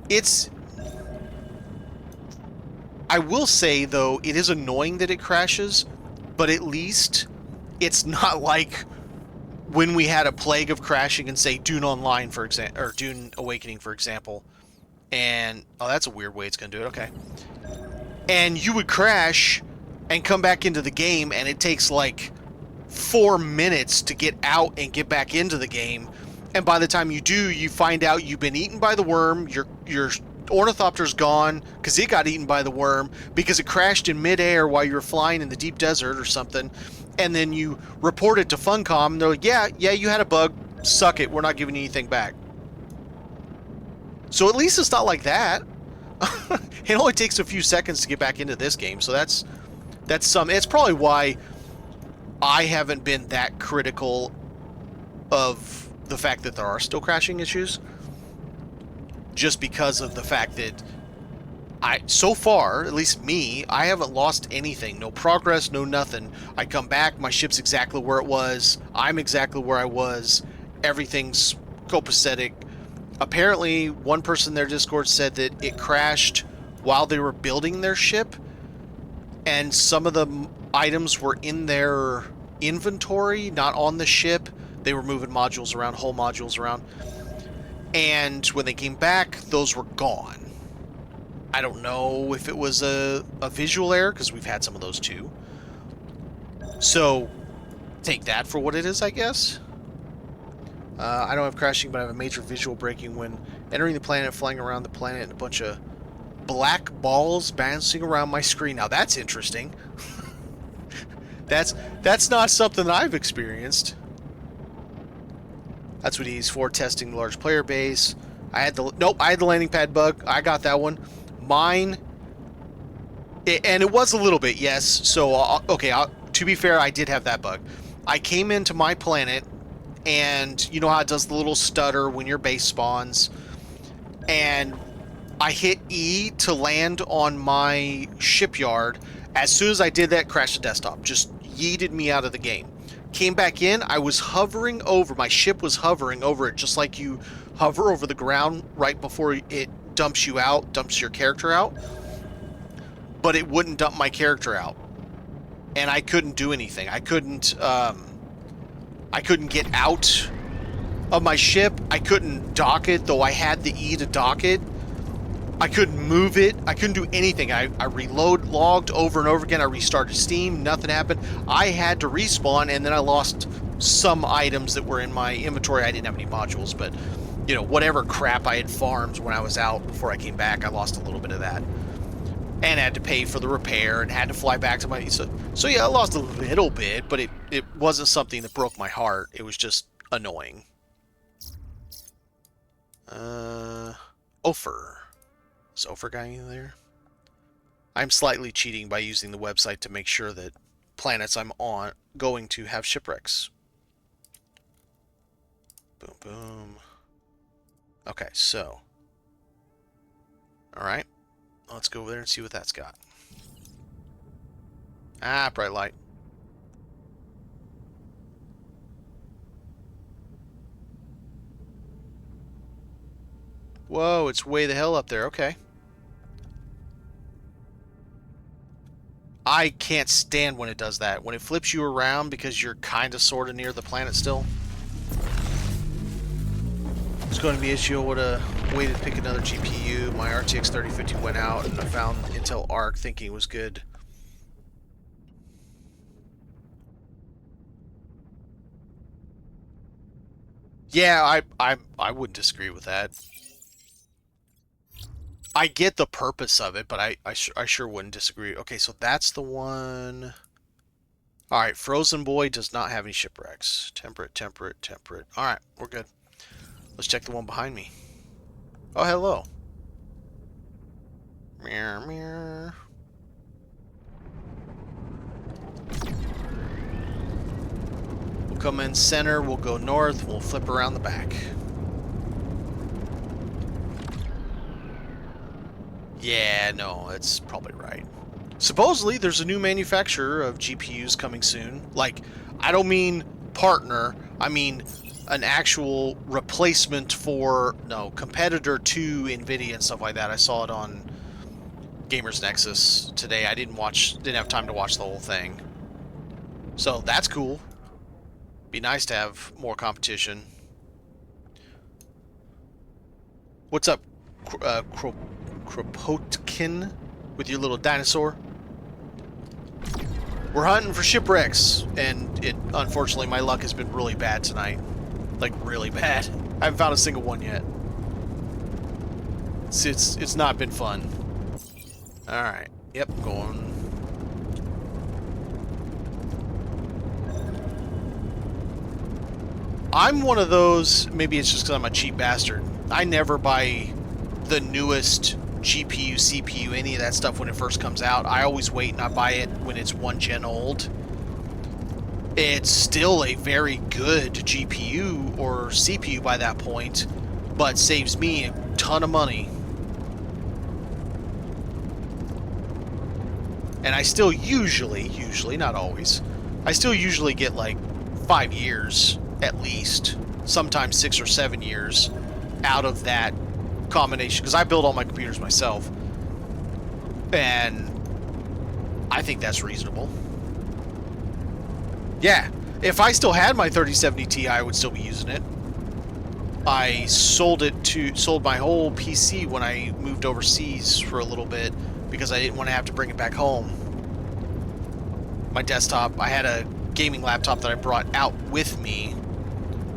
it's... I will say, though, it is annoying that it crashes, but at least it's not like when we had a plague of crashing and say Dune Online, for example, or Dune Awakening, for example, and... Oh, that's a weird way it's going to do it. Okay. And you would crash and come back into the game, and it takes, like, 4 minutes to get out and get back into the game, and by the time you do, you find out you've been eaten by the worm, your ornithopter's gone because it got eaten by the worm because it crashed in midair while you were flying in the deep desert or something, and then you report it to Funcom, and they're like, yeah, you had a bug, suck it, we're not giving you anything back. So at least it's not like that. It only takes a few seconds to get back into this game, so that's it's probably why I haven't been that critical of the fact that there are still crashing issues, just because of the fact that so far, at least me, I haven't lost anything. No progress, no nothing. I come back, my ship's exactly where it was, I'm exactly where I was, everything's copacetic. Apparently, one person in their Discord said that it crashed while they were building their ship, and some of the items were in their inventory, not on the ship. They were moving modules around, whole modules around. And when they came back, those were gone. I don't know if it was a visual error, because we've had some of those too. So, take that for what it is, I guess. I don't have crashing, but I have a major visual breaking when entering the planet, flying around the planet, and a bunch of black balls bouncing around my screen. Now that's interesting. That's not something that I've experienced. That's what he's for, testing the large player base. I had the landing pad bug. I got that one. Mine, and it was a little bit, yes. So, okay, to be fair, I did have that bug. I came into my planet, and you know how it does the little stutter when your base spawns, and I hit E to land on my shipyard. As soon as I did that, crashed the desktop. Just yeeted me out of the game. Came back in, I was hovering over, my ship was hovering over it, just like you hover over the ground right before it dumps you out, dumps your character out. But it wouldn't dump my character out. And I couldn't do anything. I couldn't get out of my ship. I couldn't dock it, though I had the E to dock it. I couldn't move it. I couldn't do anything. I logged over and over again. I restarted Steam. Nothing happened. I had to respawn, and then I lost some items that were in my inventory. I didn't have any modules, but, you know, whatever crap I had farmed when I was out before I came back, I lost a little bit of that. And had to pay for the repair and had to fly back to my... So yeah, I lost a little bit, but it wasn't something that broke my heart. It was just annoying. Ophir. Is Ophir guy in there? I'm slightly cheating by using the website to make sure that planets I'm going to have shipwrecks. Boom, boom. Okay, so. Alright. Let's go over there and see what that's got. Ah, bright light. Whoa, it's way the hell up there. Okay. I can't stand when it does that. When it flips you around because you're kind of sort of near the planet still. It's going to be an issue. I would have waited to pick another GPU. My RTX 3050 went out and I found Intel Arc thinking it was good. Yeah, I wouldn't disagree with that. I get the purpose of it, but I sure wouldn't disagree. Okay, so that's the one. Alright, Frozen Boy does not have any shipwrecks. Temperate, temperate, temperate. Alright, we're good. Let's check the one behind me. Oh, hello. Mirror, mirror. We'll come in center, we'll go north, we'll flip around the back. Yeah, no, that's probably right. Supposedly, there's a new manufacturer of GPUs coming soon. Like, I don't mean partner, I mean an actual replacement for, no, competitor to NVIDIA and stuff like that. I saw it on Gamers Nexus today. I didn't have time to watch the whole thing. So, that's cool. Be nice to have more competition. What's up, Kropotkin, with your little dinosaur? We're hunting for shipwrecks, and unfortunately my luck has been really bad tonight. Like, really bad. I haven't found a single one yet. It's not been fun. Alright. Yep, going. I'm one of those, maybe it's just because I'm a cheap bastard. I never buy the newest GPU, CPU, any of that stuff when it first comes out. I always wait and I buy it when it's 1 gen old. It's still a very good GPU or CPU by that point, but saves me a ton of money. And I still usually, not always, I still usually get like 5 years at least, sometimes 6 or 7 years out of that combination, because I build all my computers myself, and I think that's reasonable. Yeah, if I still had my 3070 Ti, I would still be using it. I sold my whole PC when I moved overseas for a little bit because I didn't want to have to bring it back home. My desktop, I had a gaming laptop that I brought out with me,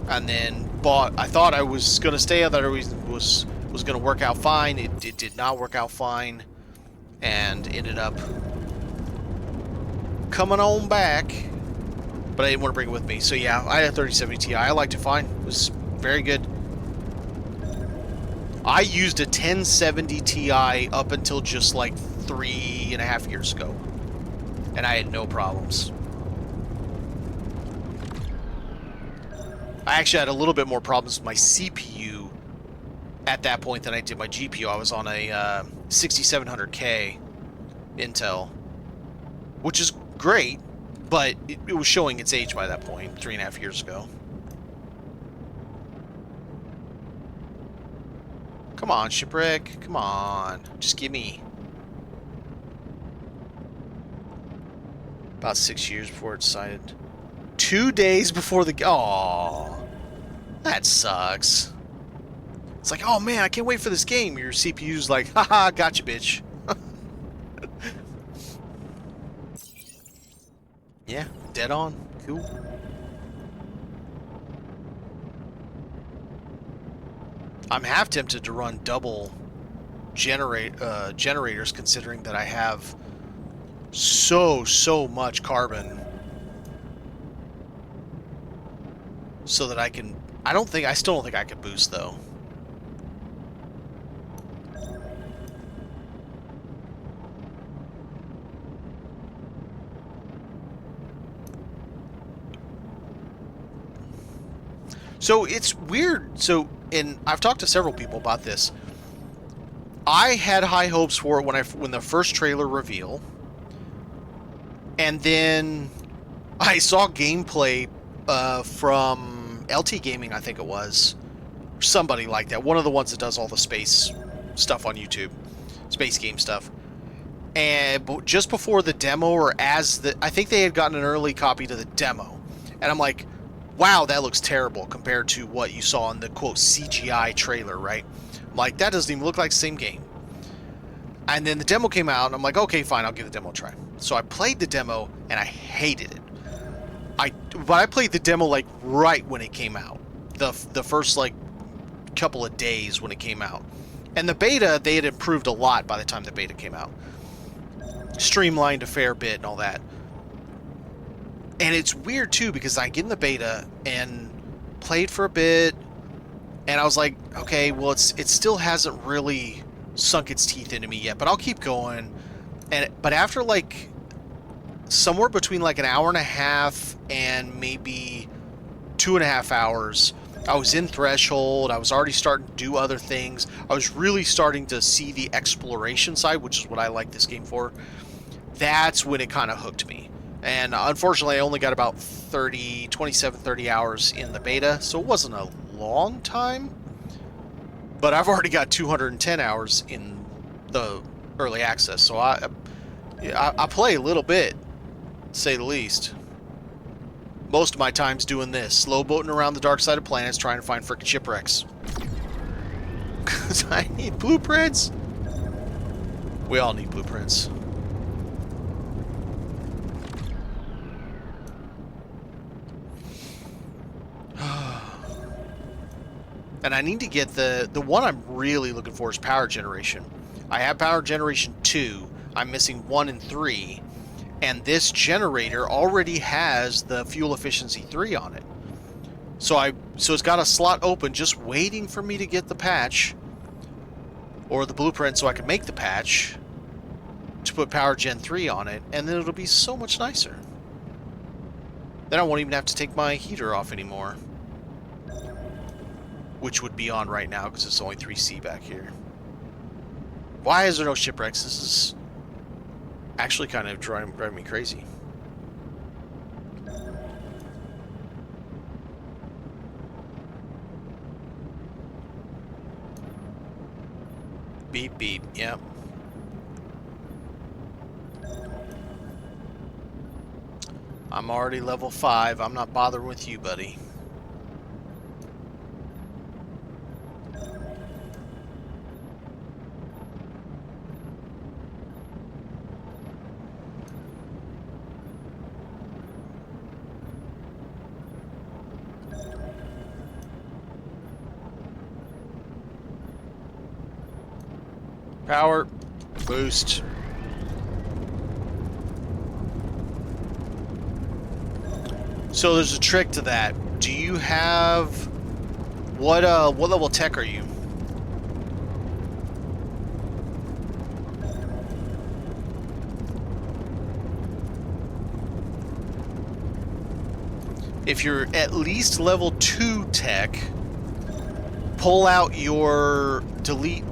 and then I thought I was going to stay, I thought it was going to work out fine. It did not work out fine, and ended up coming on back, but I didn't want to bring it with me. So yeah, I had a 3070 Ti. I liked it fine. It was very good. I used a 1070 Ti up until just like 3.5 years ago, and I had no problems. I actually had a little bit more problems with my CPU at that point than I did my GPU. I was on a 6700K Intel, which is great, But it was showing its age by that point, 3.5 years ago. Come on, Shipwreck. Come on. Just give me. About 6 years before it decided. 2 days before the... Aww. That sucks. It's like, oh man, I can't wait for this game. Your CPU's like, haha, gotcha, bitch. Yeah, dead on. Cool. I'm half tempted to run double generators, considering that I have so much carbon, so that I can. I still don't think I could boost though. So it's weird. So, and I've talked to several people about this. I had high hopes for it when the first trailer reveal, and then I saw gameplay from LT Gaming, I think it was, somebody like that, one of the ones that does all the space stuff on YouTube, space game stuff. And just before the demo, or I think they had gotten an early copy to the demo, and I'm like, wow, that looks terrible compared to what you saw in the quote CGI trailer, right? I'm like, that doesn't even look like the same game. And then the demo came out, and I'm like, okay, fine, I'll give the demo a try. So I played the demo, and I hated it. But I played the demo like right when it came out, the first like couple of days when it came out. And the beta, they had improved a lot by the time the beta came out, streamlined a fair bit and all that. And it's weird too, because I get in the beta and played for a bit, and I was like, okay, well, it still hasn't really sunk its teeth into me yet, but I'll keep going. But after like somewhere between like an hour and a half and maybe 2.5 hours, I was in Threshold. I was already starting to do other things. I was really starting to see the exploration side, which is what I like this game for. That's when it kind of hooked me. And unfortunately, I only got about 27, 30 hours in the beta, so it wasn't a long time. But I've already got 210 hours in the early access, so I play a little bit, to say the least. Most of my time's doing this, slow boating around the dark side of planets, trying to find frickin' shipwrecks. Because I need blueprints. We all need blueprints. And I need to get the one I'm really looking for is power generation. I have power generation 2. I'm missing 1 and 3. And this generator already has the fuel efficiency 3 on it. So it's got a slot open just waiting for me to get the patch or the blueprint so I can make the patch to put power gen 3 on it, and then it'll be so much nicer. Then I won't even have to take my heater off anymore, which would be on right now because it's only 3C back here. Why is there no shipwrecks? This is actually kind of driving me crazy. Beep, beep, yep. I'm already level 5. I'm not bothering with you, buddy. Power, boost. So there's a trick to that. Do you have what level tech are you? If you're at least level 2 tech, pull out your delete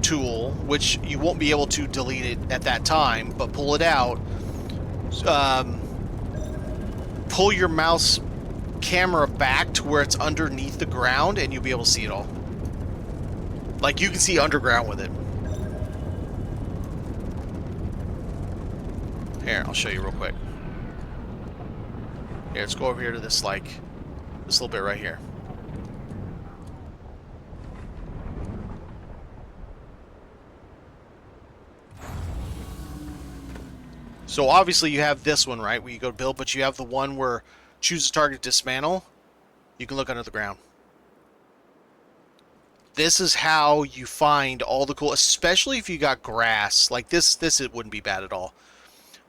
tool, which you won't be able to delete it at that time, but pull it out, pull your mouse camera back to where it's underneath the ground, and you'll be able to see it all. Like, you can see underground with it. Here, I'll show you real quick. Here, let's go over here to this, like, this little bit right here. So obviously you have this one, right, where you go to build, but you have the one where choose a target, dismantle. You can look under the ground. This is how you find all the cool, especially if you got grass. Like this it wouldn't be bad at all.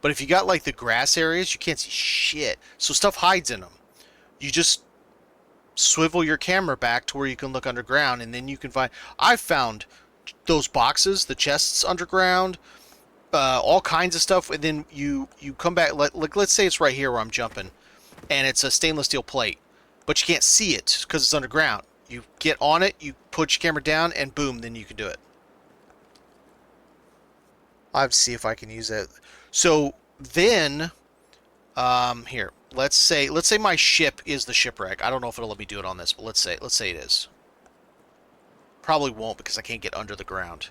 But if you got like the grass areas, you can't see shit. So stuff hides in them. You just swivel your camera back to where you can look underground, and then you can find... I've found those boxes, the chests underground, all kinds of stuff, and then you come back, like let's say it's right here where I'm jumping, and it's a stainless steel plate, but you can't see it because it's underground. You get on it, you put your camera down, and boom, then you can do it. I'll have to see if I can use it. So then, here, let's say my ship is the shipwreck. I don't know if it'll let me do it on this, but let's say it is. Probably won't because I can't get under the ground.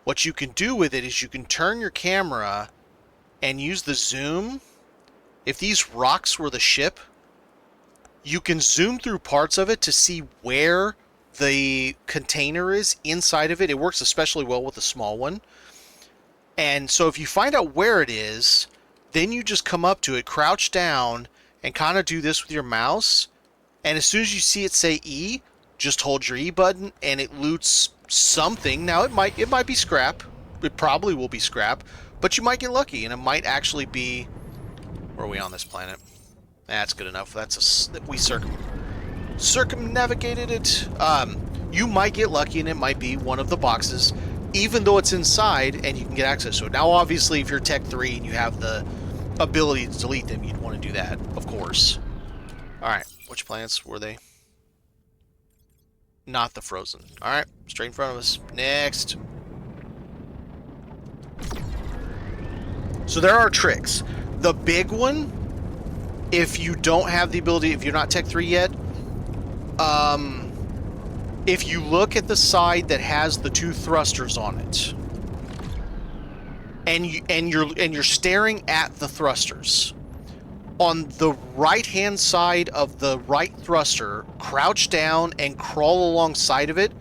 What you can do with it is you can turn your camera and use the zoom. If these rocks were the ship, you can zoom through parts of it to see where the container is inside of it. It works especially well with the small one. And so if you find out where it is, then you just come up to it, crouch down, and kind of do this with your mouse. And as soon as you see it say E, just hold your E button, and it loots something. Now it might be scrap. It probably will be scrap, but you might get lucky, and it might actually be... Where are we on this planet? That's good enough. We circumnavigated it. You might get lucky, and it might be one of the boxes, even though it's inside, and you can get access to it. Now, obviously, if you're Tech 3 and you have the ability to delete them, you'd want to do that, of course. All right, which planets were they? Not the frozen. Alright, straight in front of us. Next. So there are tricks. The big one, if you don't have the ability, if you're not Tech 3 yet, if you look at the side that has the two thrusters on it, and you're staring at the thrusters, on the right-hand side of the right thruster, crouch down and crawl alongside of it.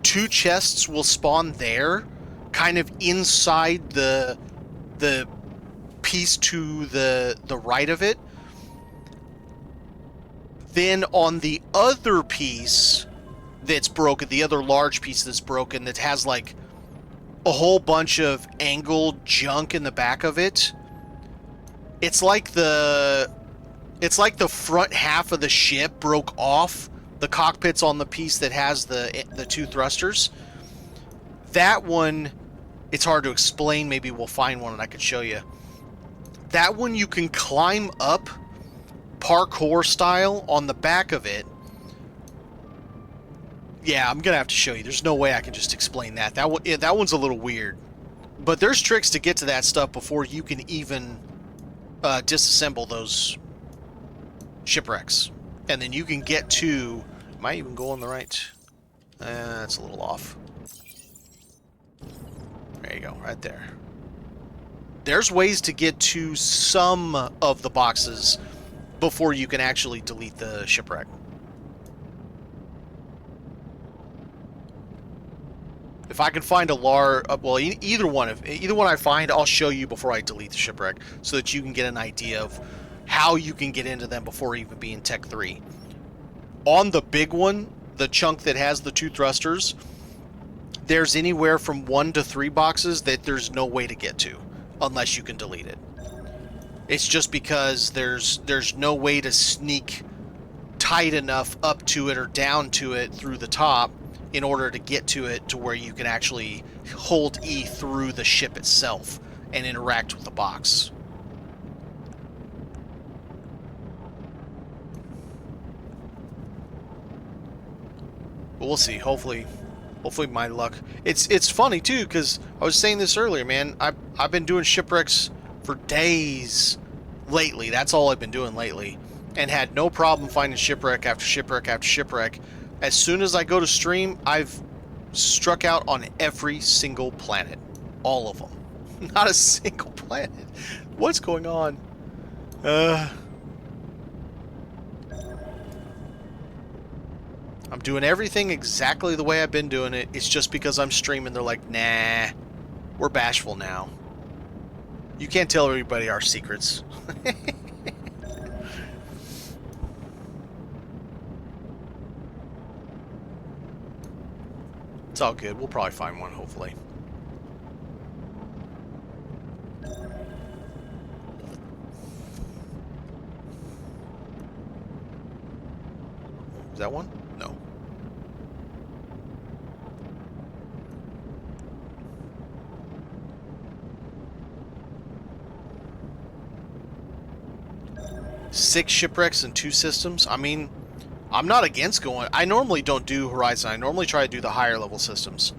Two chests will spawn there, kind of inside the piece to the right of it. Then on the other piece that's broken, the other large piece that's broken, that has like a whole bunch of angled junk in the back of it, it's like the front half of the ship broke off. The cockpit's on the piece that has the two thrusters. That one, it's hard to explain. Maybe we'll find one and I could show you. That one you can climb up parkour style on the back of it. Yeah, I'm gonna have to show you. There's no way I can just explain that. That one, yeah, that one's a little weird. But there's tricks to get to that stuff before you can even disassemble those shipwrecks, and then you can get to... Might even go on the right. That's a little off. There you go, right there. There's ways to get to some of the boxes before you can actually delete the shipwreck. If I can find a well, either one I find, I'll show you before I delete the shipwreck, so that you can get an idea of how you can get into them before even being Tech 3. On the big one, the chunk that has the two thrusters, there's anywhere from 1 to 3 boxes that there's no way to get to, unless you can delete it. It's just because there's no way to sneak tight enough up to it or down to it through the top in order to get to it to where you can actually hold E through the ship itself and interact with the box. But we'll see. Hopefully my luck. It's funny too, because I was saying this earlier, man. I've been doing shipwrecks for days, lately. That's all I've been doing lately. And had no problem finding shipwreck after shipwreck after shipwreck. As soon as I go to stream, I've struck out on every single planet. All of them. Not a single planet. What's going on? I'm doing everything exactly the way I've been doing it. It's just because I'm streaming, they're like, nah, we're bashful now. You can't tell everybody our secrets. It's all good. We'll probably find one, hopefully. Is that one? No. Six shipwrecks and 2 systems. I mean, I'm not against going. I normally don't do Horizon. I normally try to do the higher level systems.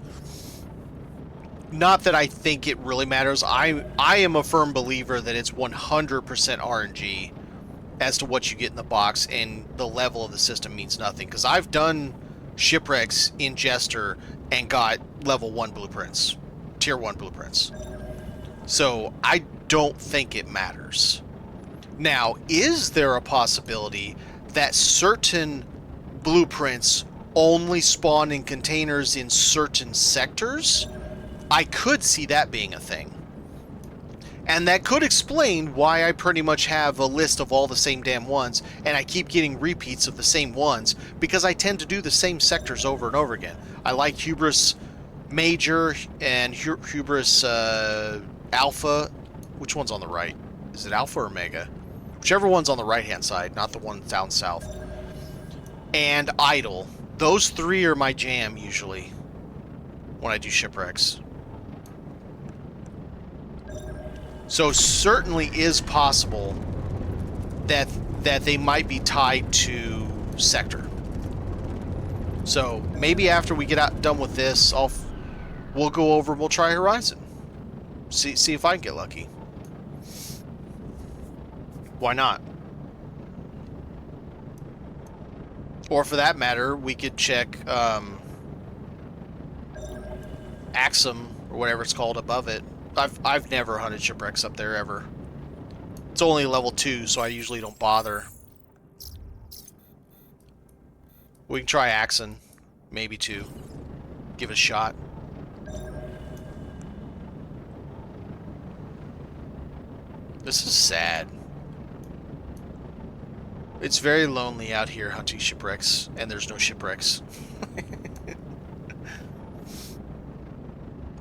Not that I think it really matters. I am a firm believer that it's 100% RNG as to what you get in the box, and the level of the system means nothing. Because I've done shipwrecks in Jester and got level 1 blueprints, tier 1 blueprints. So I don't think it matters. Now, is there a possibility that certain blueprints only spawn in containers in certain sectors? I could see that being a thing. And that could explain why I pretty much have a list of all the same damn ones, and I keep getting repeats of the same ones, because I tend to do the same sectors over and over again. I like Hubris Major and Hubris Alpha. Which one's on the right? Is it Alpha or Mega? Whichever one's on the right-hand side, not the one down south. And Idle. Those 3 are my jam, usually, when I do shipwrecks. So certainly is possible that they might be tied to sector. So maybe after we get done with this, we'll go over and we'll try Horizon. See if I can get lucky. Why not? Or for that matter, we could check Axum or whatever it's called above it. I've never hunted shipwrecks up there ever. It's only level 2, so I usually don't bother. We can try Axon, maybe 2. Give it a shot. This is sad. It's very lonely out here hunting shipwrecks, and there's no shipwrecks.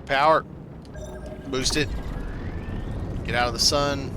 Power. Boost it. Get out of the sun.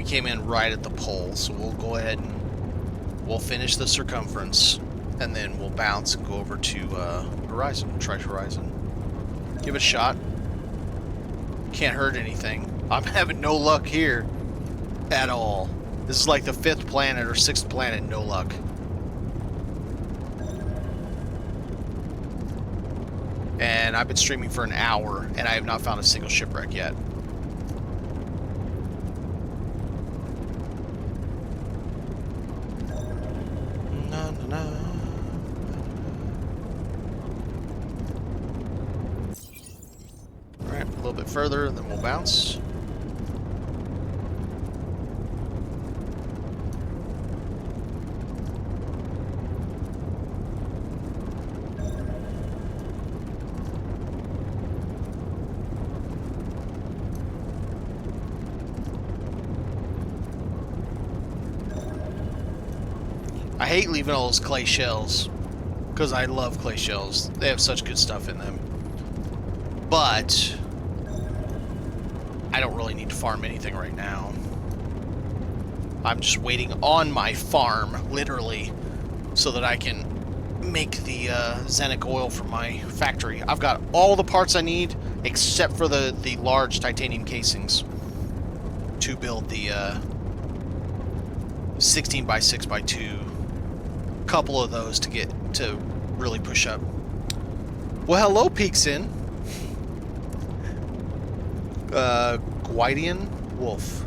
Came in right at the pole, so we'll go ahead and we'll finish the circumference, and then we'll bounce and go over to Horizon. Try Horizon. Give it a shot. Can't hurt anything. I'm having no luck here at all. This is like the 5th planet or 6th planet, no luck. And I've been streaming for an hour, and I have not found a single shipwreck yet. Alright, a little bit further and then we'll bounce. I hate leaving all those clay shells, because I love clay shells. They have such good stuff in them. But I don't really need to farm anything right now. I'm just waiting on my farm, literally, so that I can make the Xenic oil from my factory. I've got all the parts I need, except for the large titanium casings to build the 16 by 6 by 2. Couple of those to get to really push up. Well, hello, Peeksin. Guidian Wolf.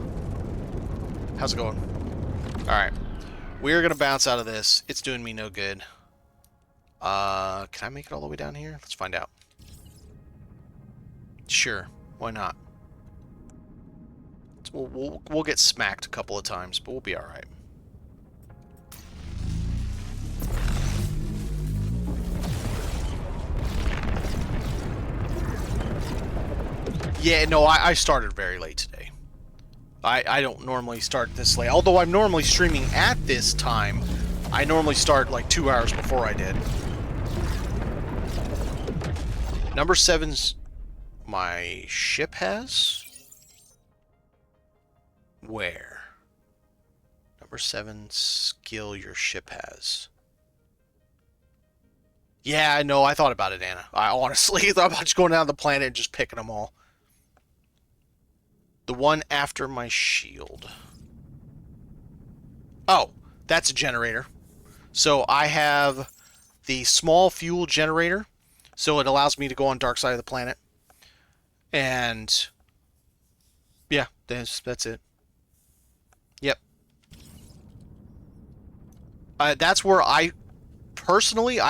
How's it going? Alright. We're gonna bounce out of this. It's doing me no good. Can I make it all the way down here? Let's find out. Sure. Why not? We'll get smacked a couple of times, but we'll be alright. Yeah, no, I started very late today. I don't normally start this late. Although I'm normally streaming at this time, I normally start like 2 hours before I did. Number 7's my ship has? Where? Number 7 skill your ship has. Yeah, I know. I thought about it, Anna. I honestly thought about just going down the planet and just picking them all. The one after my shield. Oh, that's a generator. So I have the small fuel generator. So it allows me to go on dark side of the planet. And yeah, that's it. Yep. That's where I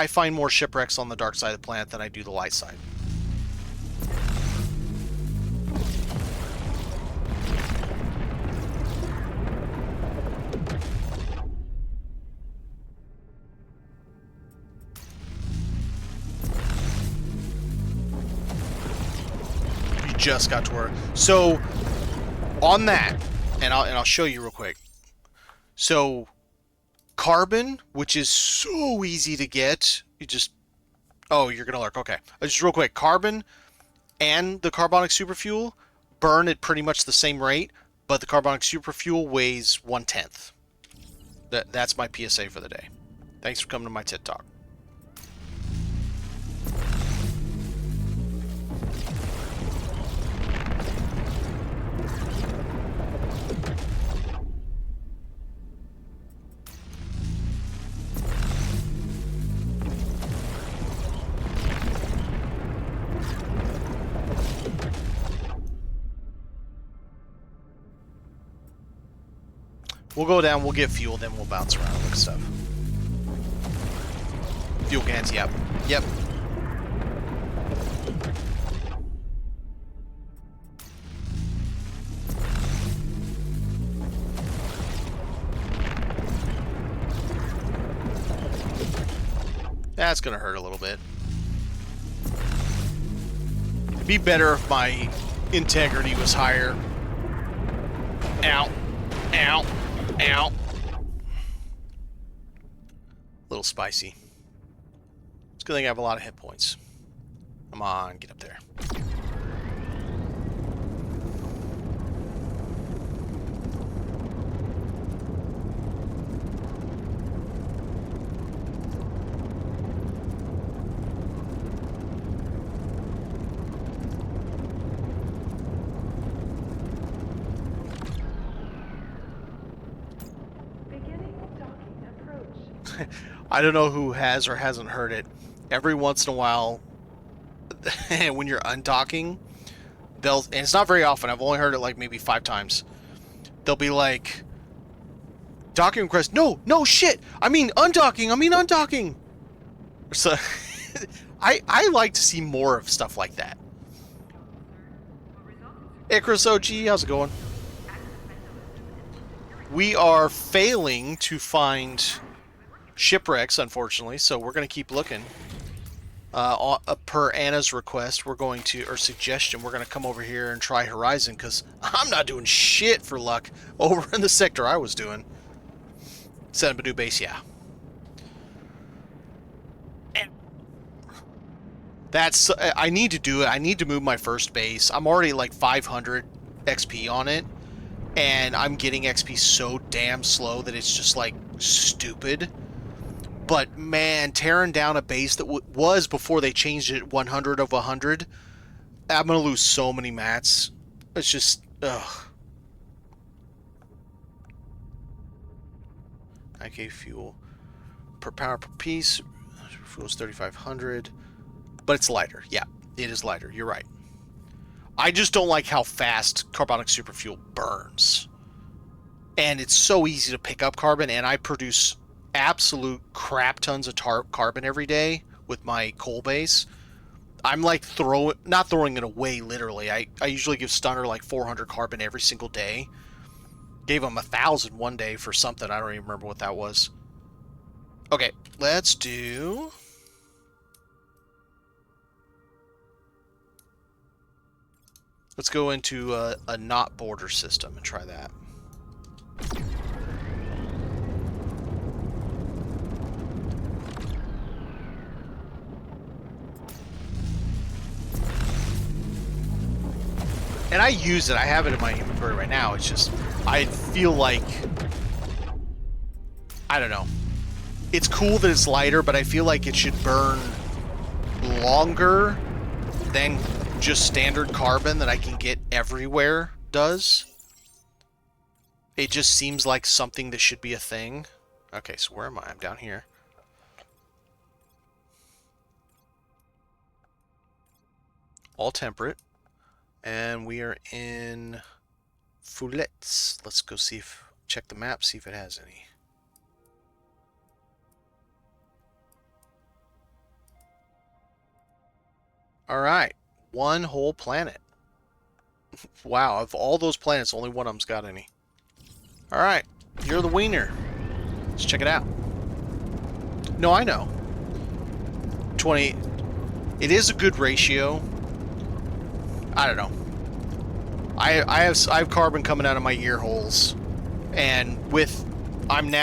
find more shipwrecks on the dark side of the planet than I do the light side. Just got to work. So on that, and I'll show you real quick. So carbon, which is so easy to get, you just you're gonna lurk. Okay, just real quick, carbon and the carbonic superfuel burn at pretty much the same rate, but the carbonic superfuel weighs 1/10. That's my PSA for the day. Thanks for coming to my TED Talk. We'll go down, we'll get fuel, then we'll bounce around and look at stuff. Fuel cans, yep. Yep. That's gonna hurt a little bit. It'd be better if my integrity was higher. Ow. Ow. Ow. A little spicy. It's a good thing I have a lot of hit points. Come on, get up there. I don't know who has or hasn't heard it. Every once in a while, when you're undocking, and it's not very often, I've only heard it like maybe 5 times. They'll be like, docking request, no, shit, I mean undocking. So, I like to see more of stuff like that. Icarus OG, how's it going? We are failing to find shipwrecks, unfortunately, so we're going to keep looking. Per Anna's request, we're going to, or suggestion, we're going to come over here and try Horizon, because I'm not doing shit for luck over in the sector I was doing. Set up a new base, yeah. That's I need to do it. I need to move my first base. I'm already like 500 XP on it, and I'm getting XP so damn slow that it's just like stupid. But man, tearing down a base that was before they changed it 100 of 100, I'm gonna lose so many mats. It's just ugh. IK fuel per power per piece. Fuel's 3,500. But it's lighter. Yeah, it is lighter. You're right. I just don't like how fast carbonic superfuel burns. And it's so easy to pick up carbon, and I produce absolute crap tons of carbon every day with my coal base. I'm like not throwing it away literally. I usually give Stunner like 400 carbon every single day. Gave him 1,000 one day for something. I don't even remember what that was. Okay, let's do... Let's go into a not border system and try that. And I use it. I have it in my inventory right now. It's just, I feel like, I don't know. It's cool that it's lighter, but I feel like it should burn longer than just standard carbon that I can get everywhere does. It just seems like something that should be a thing. Okay, so where am I? I'm down here. All temperate. And we are in Foulets. Let's go see if, check the map, see if it has any. Alright, one whole planet. Wow, of all those planets, only one of them's got any. Alright, you're the wiener. Let's check it out. No, I know. 20. It is a good ratio. I don't know. I have carbon coming out of my ear holes, and with I'm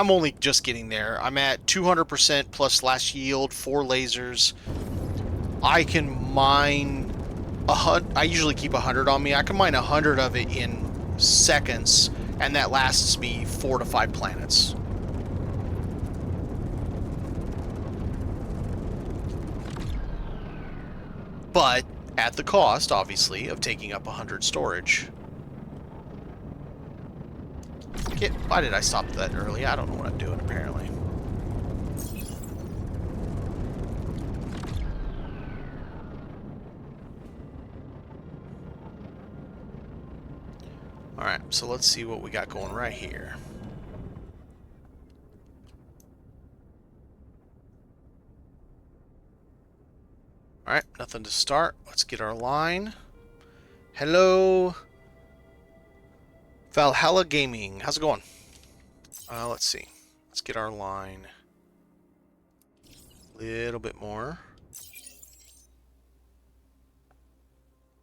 only just getting there. I'm at 200% plus slash yield, 4 lasers. I can mine I usually keep 100 on me. I can mine 100 of it in seconds, and that lasts me 4 to 5 planets. But at the cost, obviously, of taking up 100 storage. Why did I stop that early? I don't know what I'm doing, apparently. Alright, so let's see what we got going right here. Alright, nothing to start. Let's get our line. Hello, Valhalla Gaming. How's it going? Let's see. Let's get our line a little bit more.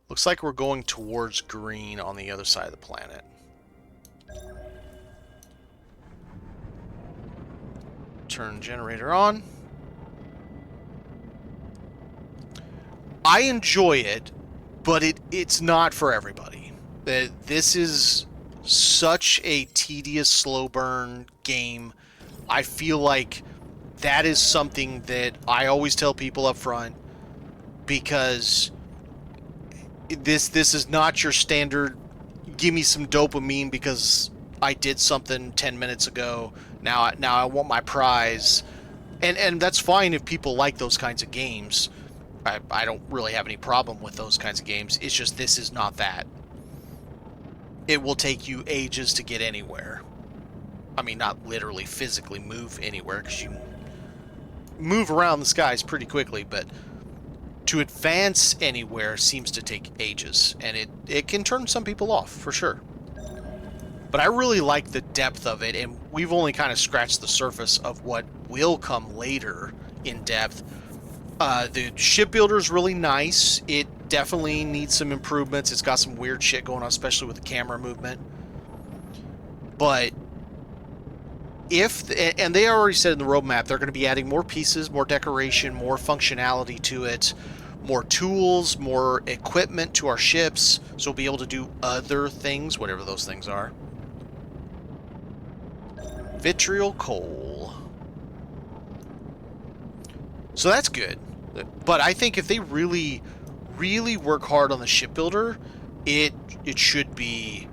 Looks like we're going towards green on the other side of the planet. Turn generator on. I enjoy it, but it's not for everybody. This is such a tedious, slow burn game. I feel like that is something that I always tell people up front, because this is not your standard give me some dopamine because I did something 10 minutes ago. Now I want my prize. And that's fine if people like those kinds of games. I don't really have any problem with those kinds of games. It's just this is not that. It will take you ages to get anywhere. I mean, not literally physically move anywhere, because you move around the skies pretty quickly, but to advance anywhere seems to take ages, and it can turn some people off, for sure. But I really like the depth of it, and we've only kind of scratched the surface of what will come later in depth. The shipbuilder is really nice. It definitely needs some improvements. It's got some weird shit going on, especially with the camera movement. But and they already said in the roadmap, they're going to be adding more pieces, more decoration, more functionality to it, more tools, more equipment to our ships, so we'll be able to do other things, whatever those things are. Vitriol coal. So that's good. But I think if they really, really work hard on the shipbuilder, it should be...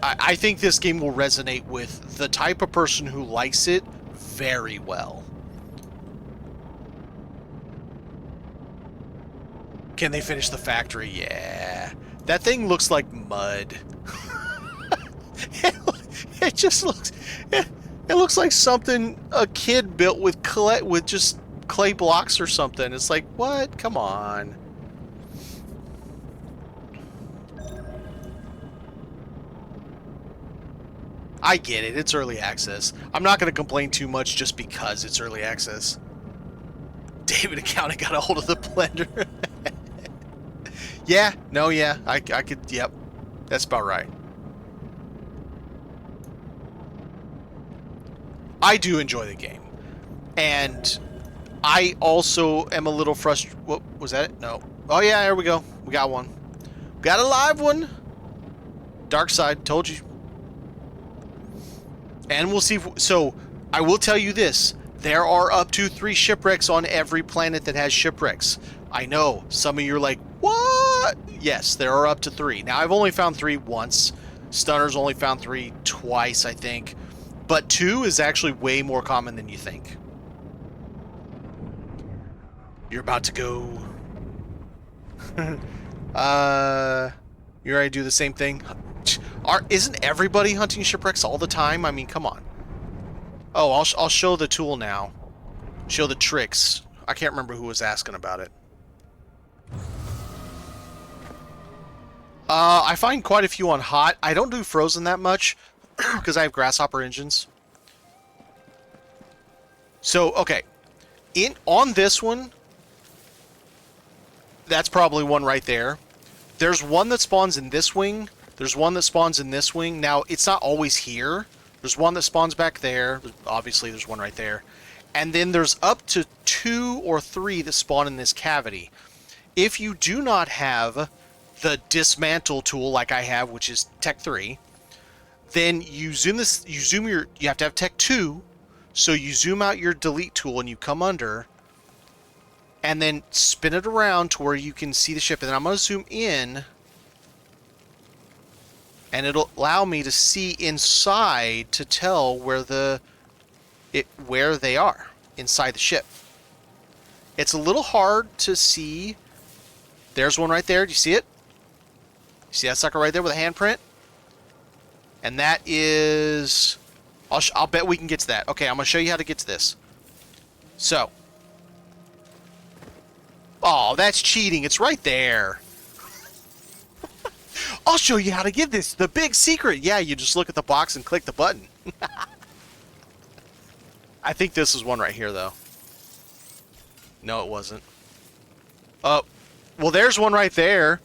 I think this game will resonate with the type of person who likes it very well. Can they finish the factory? Yeah. That thing looks like mud. It just looks... It looks like something a kid built with just clay blocks or something. It's like, what? Come on. I get it. It's early access. I'm not going to complain too much just because it's early access. David Accounting got a hold of the blender. Yeah. No, yeah. I could... Yep. That's about right. I do enjoy the game. And I also am a little frustrated. What was that? No. Oh, yeah. There we go. We got one. We got a live one. Dark side. Told you. And we'll see if... So, I will tell you this. There are up to 3 shipwrecks on every planet that has shipwrecks. I know. Some of you are like, what? Yes, there are up to 3. Now, I've only found 3 once. Stunner's only found 3 twice, I think. But 2 is actually way more common than you think. You're about to go... You already do the same thing? Isn't everybody hunting shipwrecks all the time? I mean, come on. Oh, I'll show the tool now. Show the tricks. I can't remember who was asking about it. I find quite a few on hot. I don't do frozen that much because I have grasshopper engines. So, okay. On this one, that's probably one right there. There's one that spawns in this wing. There's one that spawns in this wing. Now, it's not always here. There's one that spawns back there. Obviously, there's one right there. And then there's up to 2 or 3 that spawn in this cavity. If you do not have the dismantle tool like I have, which is Tech 3, then you you have to have Tech 2, so you zoom out your delete tool and you come under, and then spin it around to where you can see the ship. And then I'm going to zoom in, and it'll allow me to see inside to tell where where they are inside the ship. It's a little hard to see. There's one right there. Do you see it? You see that sucker right there with a handprint? And that is... I'll bet we can get to that. Okay, I'm going to show you how to get to this. So. Oh, that's cheating. It's right there. I'll show you how to get this. The big secret. Yeah, you just look at the box and click the button. I think this is one right here, though. No, it wasn't. Oh, well, there's one right there.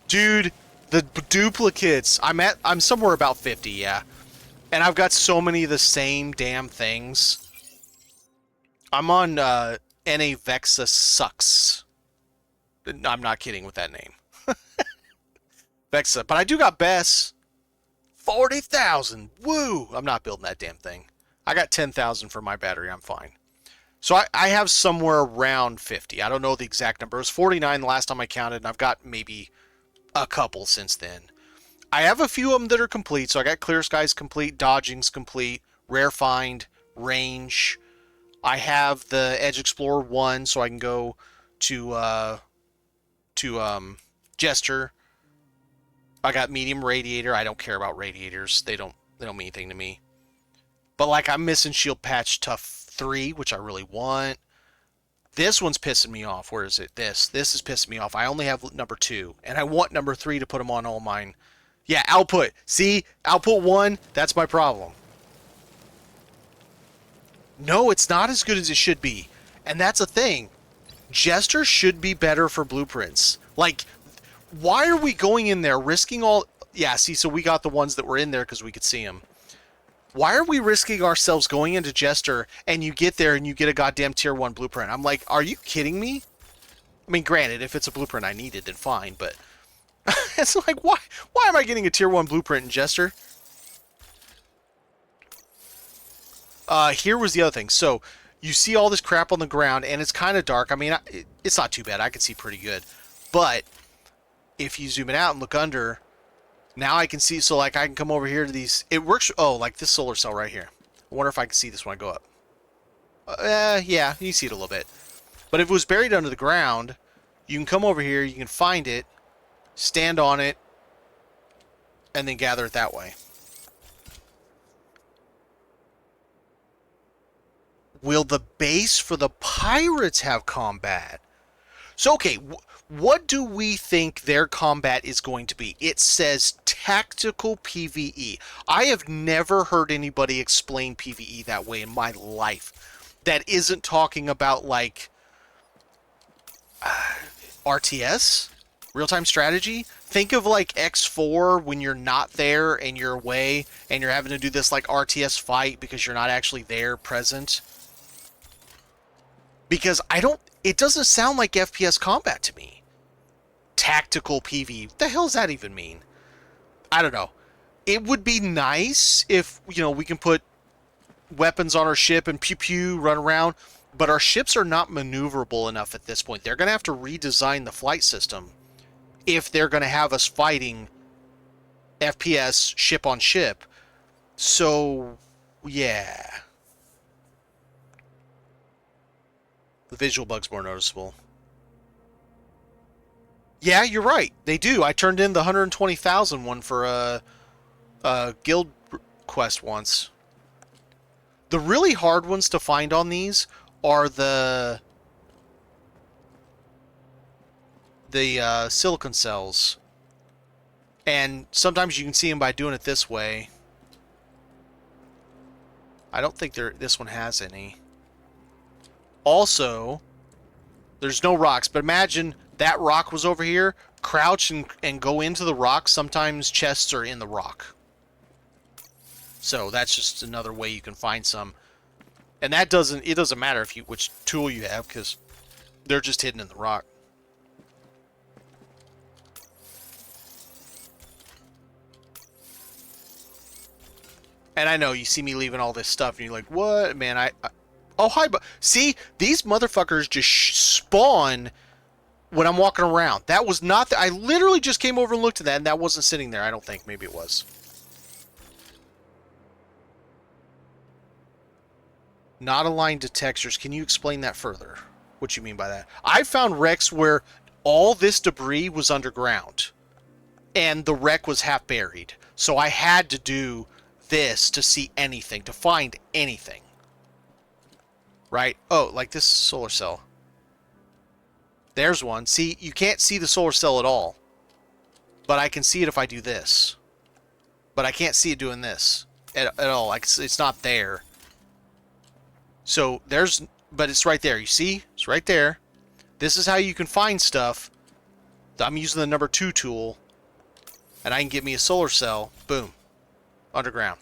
Dude, the duplicates. I'm somewhere about 50, yeah. And I've got so many of the same damn things. I'm on NA Vexa Sucks. I'm not kidding with that name. Vexa. But I do got Bess. 40,000. Woo! I'm not building that damn thing. I got 10,000 for my battery. I'm fine. So I have somewhere around 50. I don't know the exact number. It was 49 the last time I counted, and I've got maybe a couple since then. I have a few of them that are complete. So I got Clear Skies complete, Dodging's complete, Rare Find, Range. I have the Edge Explorer 1, so I can go to Jester. I got Medium Radiator. I don't care about radiators. They don't mean anything to me. But like I'm missing Shield Patch Tough 3, which I really want. This one's pissing me off. Where is it? This is pissing me off. I only have number 2, and I want number 3 to put them on all mine. Yeah, output. See? Output 1, that's my problem. No, it's not as good as it should be. And that's a thing. Jester should be better for blueprints. Like, Why are we going in there, risking all... Yeah, see, so we got the ones that were in there because we could see them. Why are we risking ourselves going into Jester, and you get there and you get a goddamn Tier 1 blueprint? I'm like, are you kidding me? I mean, granted, if it's a blueprint I needed, then fine, but... it's like, why am I getting a Tier 1 blueprint in Jester? Here was the other thing. So, you see all this crap on the ground, and it's kind of dark. I mean, it's not too bad. I can see pretty good. But, if you zoom it out and look under, now I can see, so like I can come over here to these, it works, oh, like this solar cell right here. I wonder if I can see this when I go up. Yeah, you see it a little bit. But if it was buried under the ground, you can come over here, you can find it, stand on it, and then gather it that way. Will the base for the pirates have combat? So, okay, what do we think their combat is going to be? It says tactical PvE. I have never heard anybody explain PvE that way in my life. That isn't talking about, like, RTS? Real-time strategy? Think of, like, X4 when you're not there and you're away and you're having to do this, like, RTS fight because you're not actually there, present. Because it doesn't sound like FPS combat to me. Tactical PvE. What the hell does that even mean? I don't know. It would be nice if, you know, we can put weapons on our ship and pew pew run around, but our ships are not maneuverable enough at this point. They're going to have to redesign the flight system if they're going to have us fighting FPS ship on ship. So, yeah. The visual bug's more noticeable. Yeah, you're right. They do. I turned in the 120,000 one for a guild quest once. The really hard ones to find on these are the silicon cells. And sometimes you can see them by doing it this way. I don't think this one has any. Also, there's no rocks, but imagine that rock was over here, crouch and go into the rock. Sometimes chests are in the rock. So that's just another way you can find some. And it doesn't matter which tool you have, because they're just hidden in the rock. And I know you see me leaving all this stuff and you're like, what? Man, oh, hi, but see, these motherfuckers just spawn when I'm walking around. That was not... I literally just came over and looked at that, and that wasn't sitting there, I don't think. Maybe it was. Not aligned to textures. Can you explain that further? What you mean by that? I found wrecks where all this debris was underground, and the wreck was half buried. So I had to do this to see anything, to find anything. Right? Oh, like this solar cell. There's one. See, you can't see the solar cell at all. But I can see it if I do this. But I can't see it doing this at all. Like, it's not there. So, but it's right there. You see? It's right there. This is how you can find stuff. I'm using the number 2 tool. And I can get me a solar cell. Boom. Underground.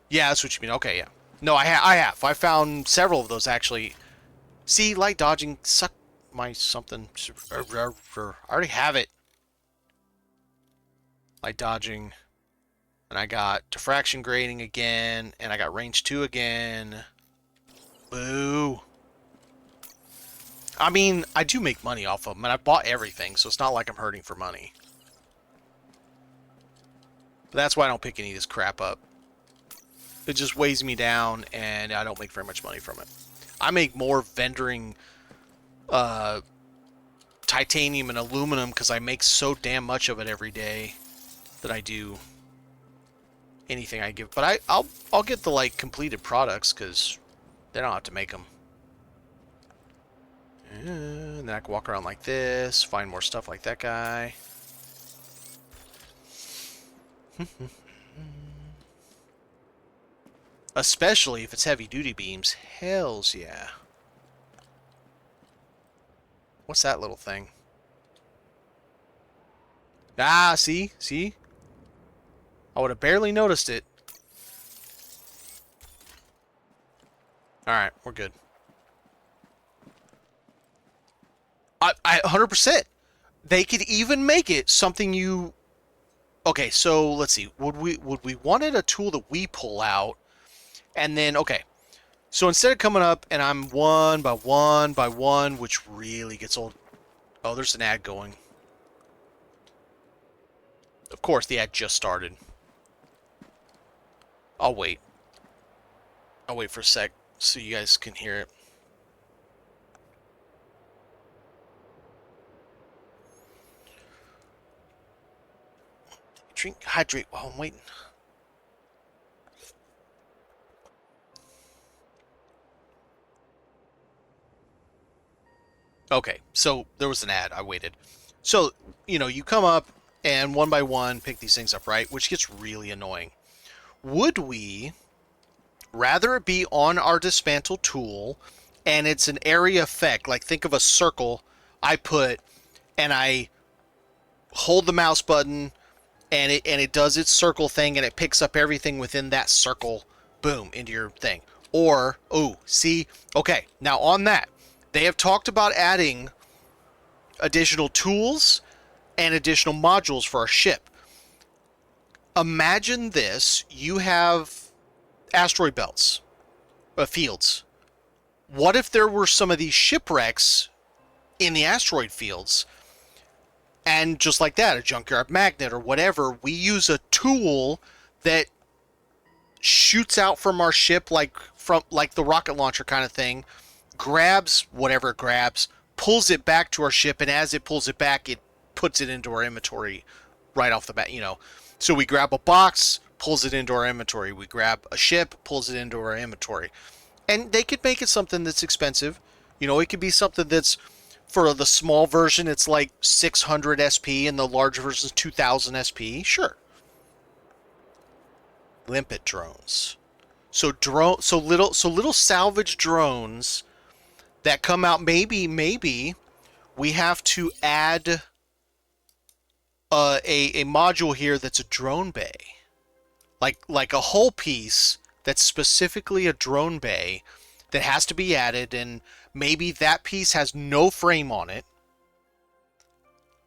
Yeah, that's what you mean. Okay, yeah. No, I have. I found several of those, actually. See, light dodging, suck my something. I already have it. Light dodging. And I got diffraction grading again. And I got range 2 again. Boo. I mean, I do make money off of them. And I bought everything, so it's not like I'm hurting for money. But that's why I don't pick any of this crap up. It just weighs me down, and I don't make very much money from it. I make more vendoring titanium and aluminum because I make so damn much of it every day that I do anything I give. But I'll get the, like, completed products because they don't have to make them. And then I can walk around like this, find more stuff like that guy. Especially if it's heavy-duty beams. Hells yeah. What's that little thing? Ah, see? See? I would have barely noticed it. Alright, we're good. I 100%. They could even make it something you... Okay, so let's see. Would we wanted a tool that we pull out, and then, okay. So instead of coming up and I'm one by one, which really gets old. Oh, there's an ad going. Of course, the ad just started. I'll wait. I'll wait for a sec so you guys can hear it. Drink, hydrate while I'm waiting. Okay, so there was an ad. I waited. So, you know, you come up and one by one pick these things up, right? Which gets really annoying. Would we rather it be on our dismantle tool and it's an area effect? Like, think of a circle I put and I hold the mouse button and it does its circle thing and it picks up everything within that circle, boom, into your thing. Or, oh, see, okay, now on that, they have talked about adding additional tools and additional modules for our ship. Imagine this, you have asteroid belts, fields. What if there were some of these shipwrecks in the asteroid fields? And just like that, a junkyard magnet or whatever, we use a tool that shoots out from our ship like the rocket launcher kind of thing, grabs whatever it grabs, pulls it back to our ship, and as it pulls it back, it puts it into our inventory right off the bat, you know. So we grab a box, pulls it into our inventory. We grab a ship, pulls it into our inventory. And they could make it something that's expensive. You know, it could be something that's, for the small version, it's like 600 SP, and the large version is 2000 SP. Sure. Limpet drones. So little salvage drones that come out. Maybe we have to add a module here that's a drone bay, like a whole piece that's specifically a drone bay that has to be added, and maybe that piece has no frame on it,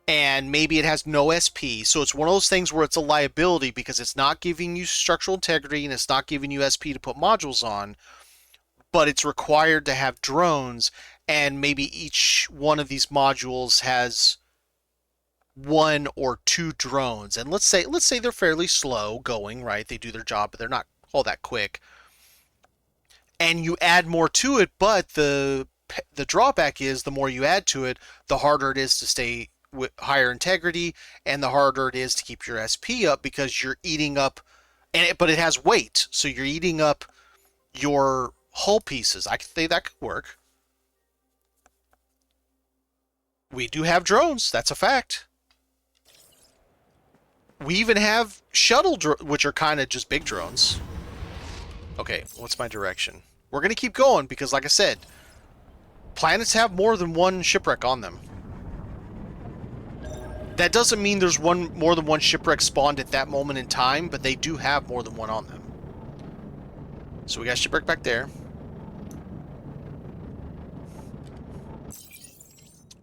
and maybe it has no SP. So it's one of those things where it's a liability because it's not giving you structural integrity and it's not giving you SP to put modules on, but it's required to have drones, and maybe each one of these modules has one or two drones. And let's say they're fairly slow going, right? They do their job, but they're not all that quick. And you add more to it, but the drawback is the more you add to it, the harder it is to stay with higher integrity, and the harder it is to keep your SP up because you're eating up, but it has weight, so you're eating up your hull pieces. I could say that could work. We do have drones, that's a fact. We even have shuttle which are kind of just big drones. Okay, what's my direction? We're going to keep going because, like I said, planets have more than one shipwreck on them. That doesn't mean there's more than one shipwreck spawned at that moment in time, but they do have more than one on them. So we got shipwreck back there.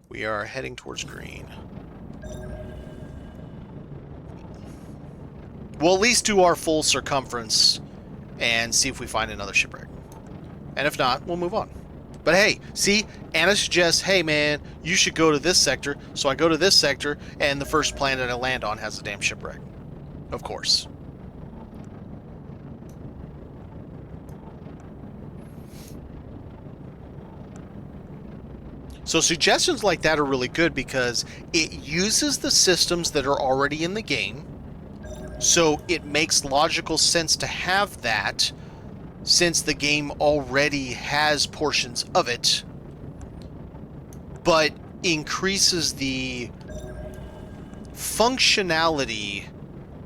We are heading towards green. We'll at least do our full circumference and see if we find another shipwreck. And if not, we'll move on. But hey, see, Anna suggests, hey man, you should go to this sector. So I go to this sector, and the first planet I land on has a damn shipwreck. Of course. So suggestions like that are really good because it uses the systems that are already in the game. So it makes logical sense to have that, since the game already has portions of it, but increases the functionality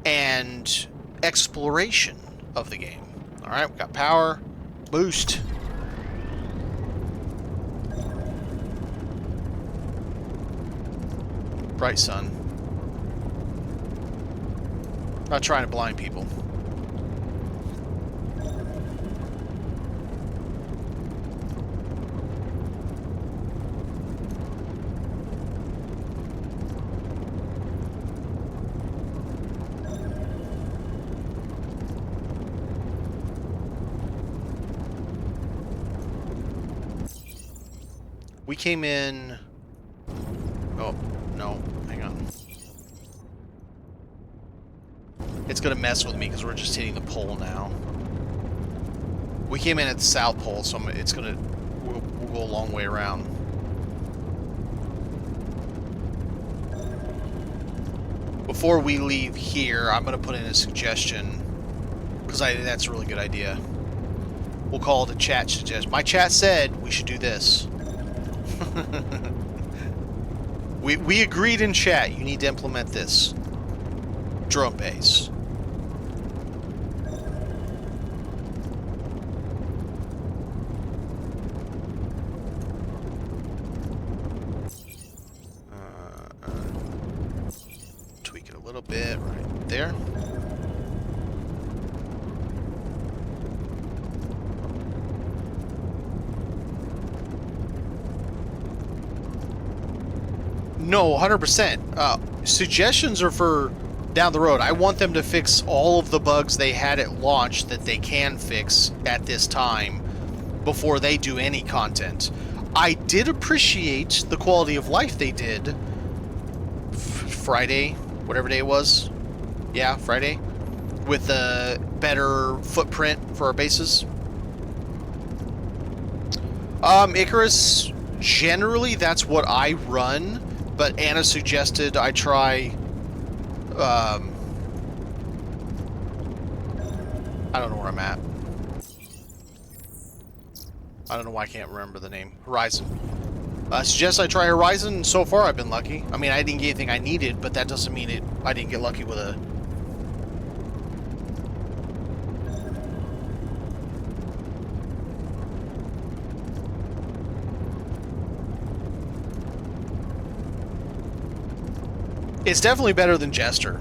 and exploration of the game. Alright, we got power, boost. bright sun. Not trying to blind people. We came in... Oh, no. Hang on. It's going to mess with me because we're just hitting the pole now. We came in at the South Pole, so it's going to... We'll go a long way around. Before we leave here, I'm going to put in a suggestion, because I think that's a really good idea. We'll call it a chat suggestion. My chat said we should do this. we agreed in chat. You need to implement this. Drone base. Tweak it a little bit right there. No, 100%. Suggestions are for down the road. I want them to fix all of the bugs they had at launch that they can fix at this time before they do any content. I did appreciate the quality of life they did Friday, whatever day it was. Yeah, Friday. With a better footprint for our bases. Icarus, generally that's what I run. But Anna suggested I try, I don't know where I'm at. I don't know why I can't remember the name. Horizon. Suggest I try Horizon, and so far I've been lucky. I mean, I didn't get anything I needed, but that doesn't mean I didn't get lucky with a... It's definitely better than Jester.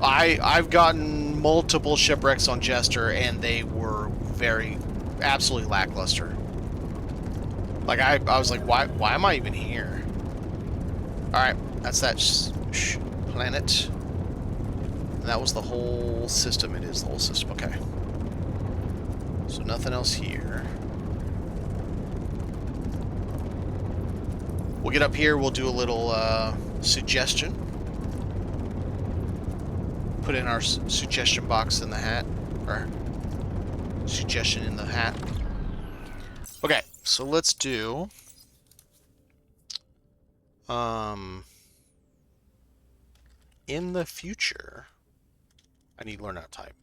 I've gotten multiple shipwrecks on Jester, and they were absolutely lackluster. Like, I was like, why am I even here? Alright, that's that planet. And that was the whole system. It is the whole system, okay. So nothing else here. We'll get up here, we'll do a little, suggestion. Put in our suggestion box in the hat, or suggestion in the hat. Okay, so let's do in the future. I need to learn how to type.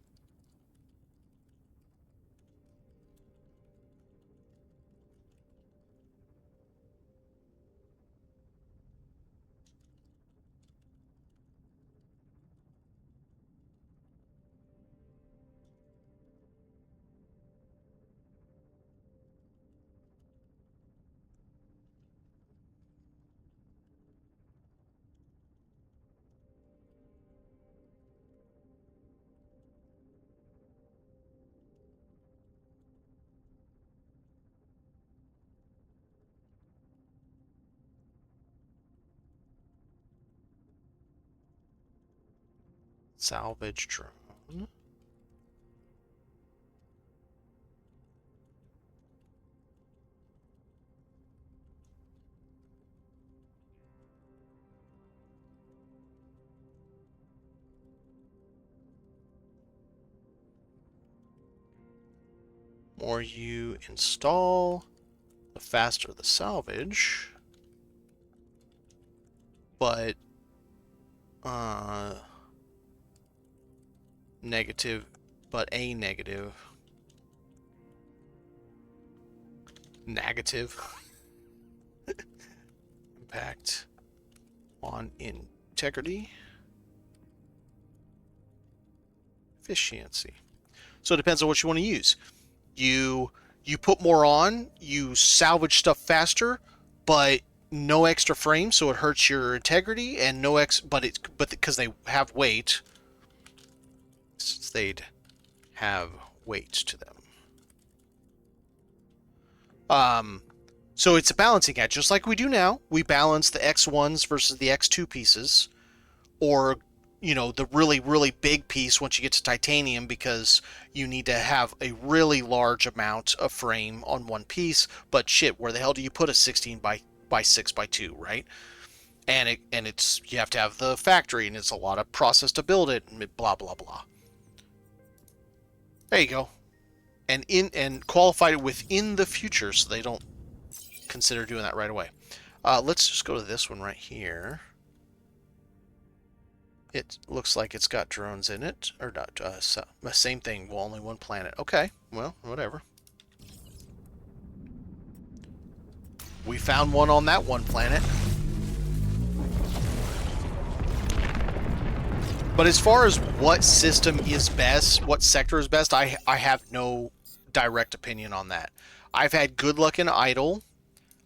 Salvage drone. More you install, the faster the salvage. But negative, but a negative. Negative. Impact on integrity. Efficiency. So it depends on what you want to use. You put more on, you salvage stuff faster, but no extra frames, so it hurts your integrity, and but because they have weight, they'd have weight to them. So it's a balancing act, just like we do now. We balance the X1s versus the X2 pieces, or the really, really big piece once you get to titanium, because you need to have a really large amount of frame on one piece. But shit, where the hell do you put a 16 by 6 by 2, right? And it's you have to have the factory, and it's a lot of process to build it, and blah blah blah. There you go. And qualified it within the future, so they don't consider doing that right away. Let's just go to this one right here. It looks like it's got drones in it, or not. Same thing. Well, only one planet. Okay. Well, whatever. We found one on that one planet. But as far as what system is best, what sector is best, I have no direct opinion on that. I've had good luck in Idle.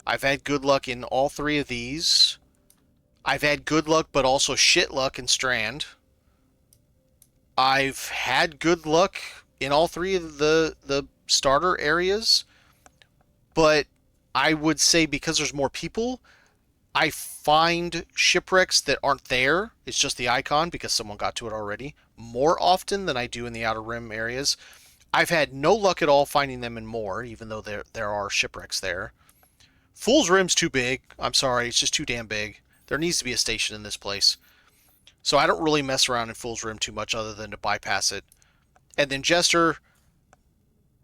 I've had good luck in all three of these. I've had good luck, but also shit luck in Strand. I've had good luck in all three of the starter areas. But I would say because there's more people, I find shipwrecks that aren't there, it's just the icon because someone got to it already, more often than I do in the Outer Rim areas. I've had no luck at all finding them in more, even though there are shipwrecks there. Fool's Rim's too big. I'm sorry, it's just too damn big. There needs to be a station in this place. So I don't really mess around in Fool's Rim too much other than to bypass it. And then Jester,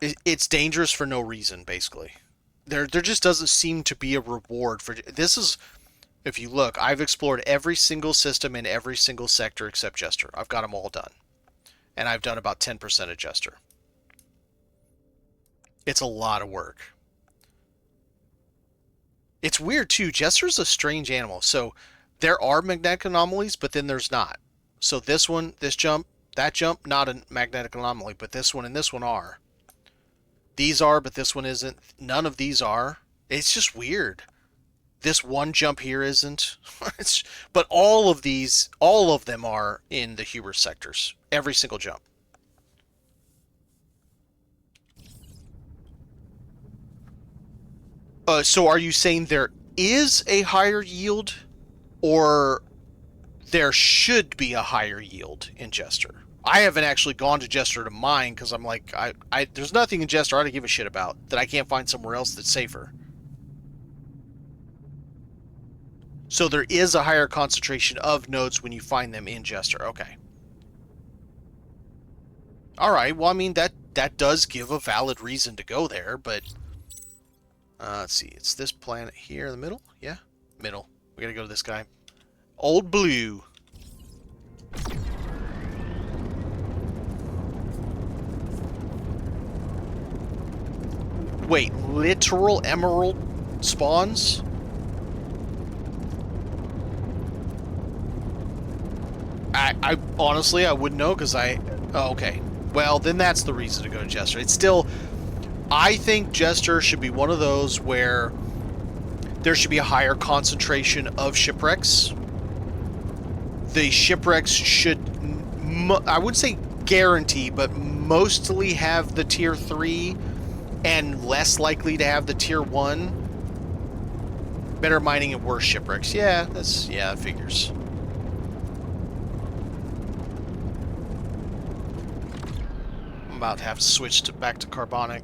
it's dangerous for no reason, basically. There just doesn't seem to be a reward for... This is... If you look, I've explored every single system in every single sector except Jester. I've got them all done. And I've done about 10% of Jester. It's a lot of work. It's weird, too. Jester's a strange animal. So, there are magnetic anomalies, but then there's not. So, this one, this jump, that jump, not a magnetic anomaly, but this one and this one are. These are, but this one isn't. None of these are. It's just weird. This one jump here isn't. But all of them are in the Hubris sectors. Every single jump. So are you saying there is a higher yield, or there should be a higher yield in Jester? I haven't actually gone to Jester to mine because I'm like, there's nothing in Jester I don't give a shit about that I can't find somewhere else that's safer. So there is a higher concentration of nodes when you find them in Jester. Okay. Alright, well, I mean, that does give a valid reason to go there, but... let's see, it's this planet here in the middle? Yeah, middle. We gotta go to this guy. Old Blue. Wait, literal emerald spawns? I honestly, I wouldn't know because oh, okay. Well, then that's the reason to go to Jester. It's still... I think Jester should be one of those where there should be a higher concentration of shipwrecks. The shipwrecks should, I wouldn't say guarantee, but mostly have the tier 3 and less likely to have the tier 1. Better mining and worse shipwrecks. Yeah, that figures. I'm about to have to switch back to carbonic.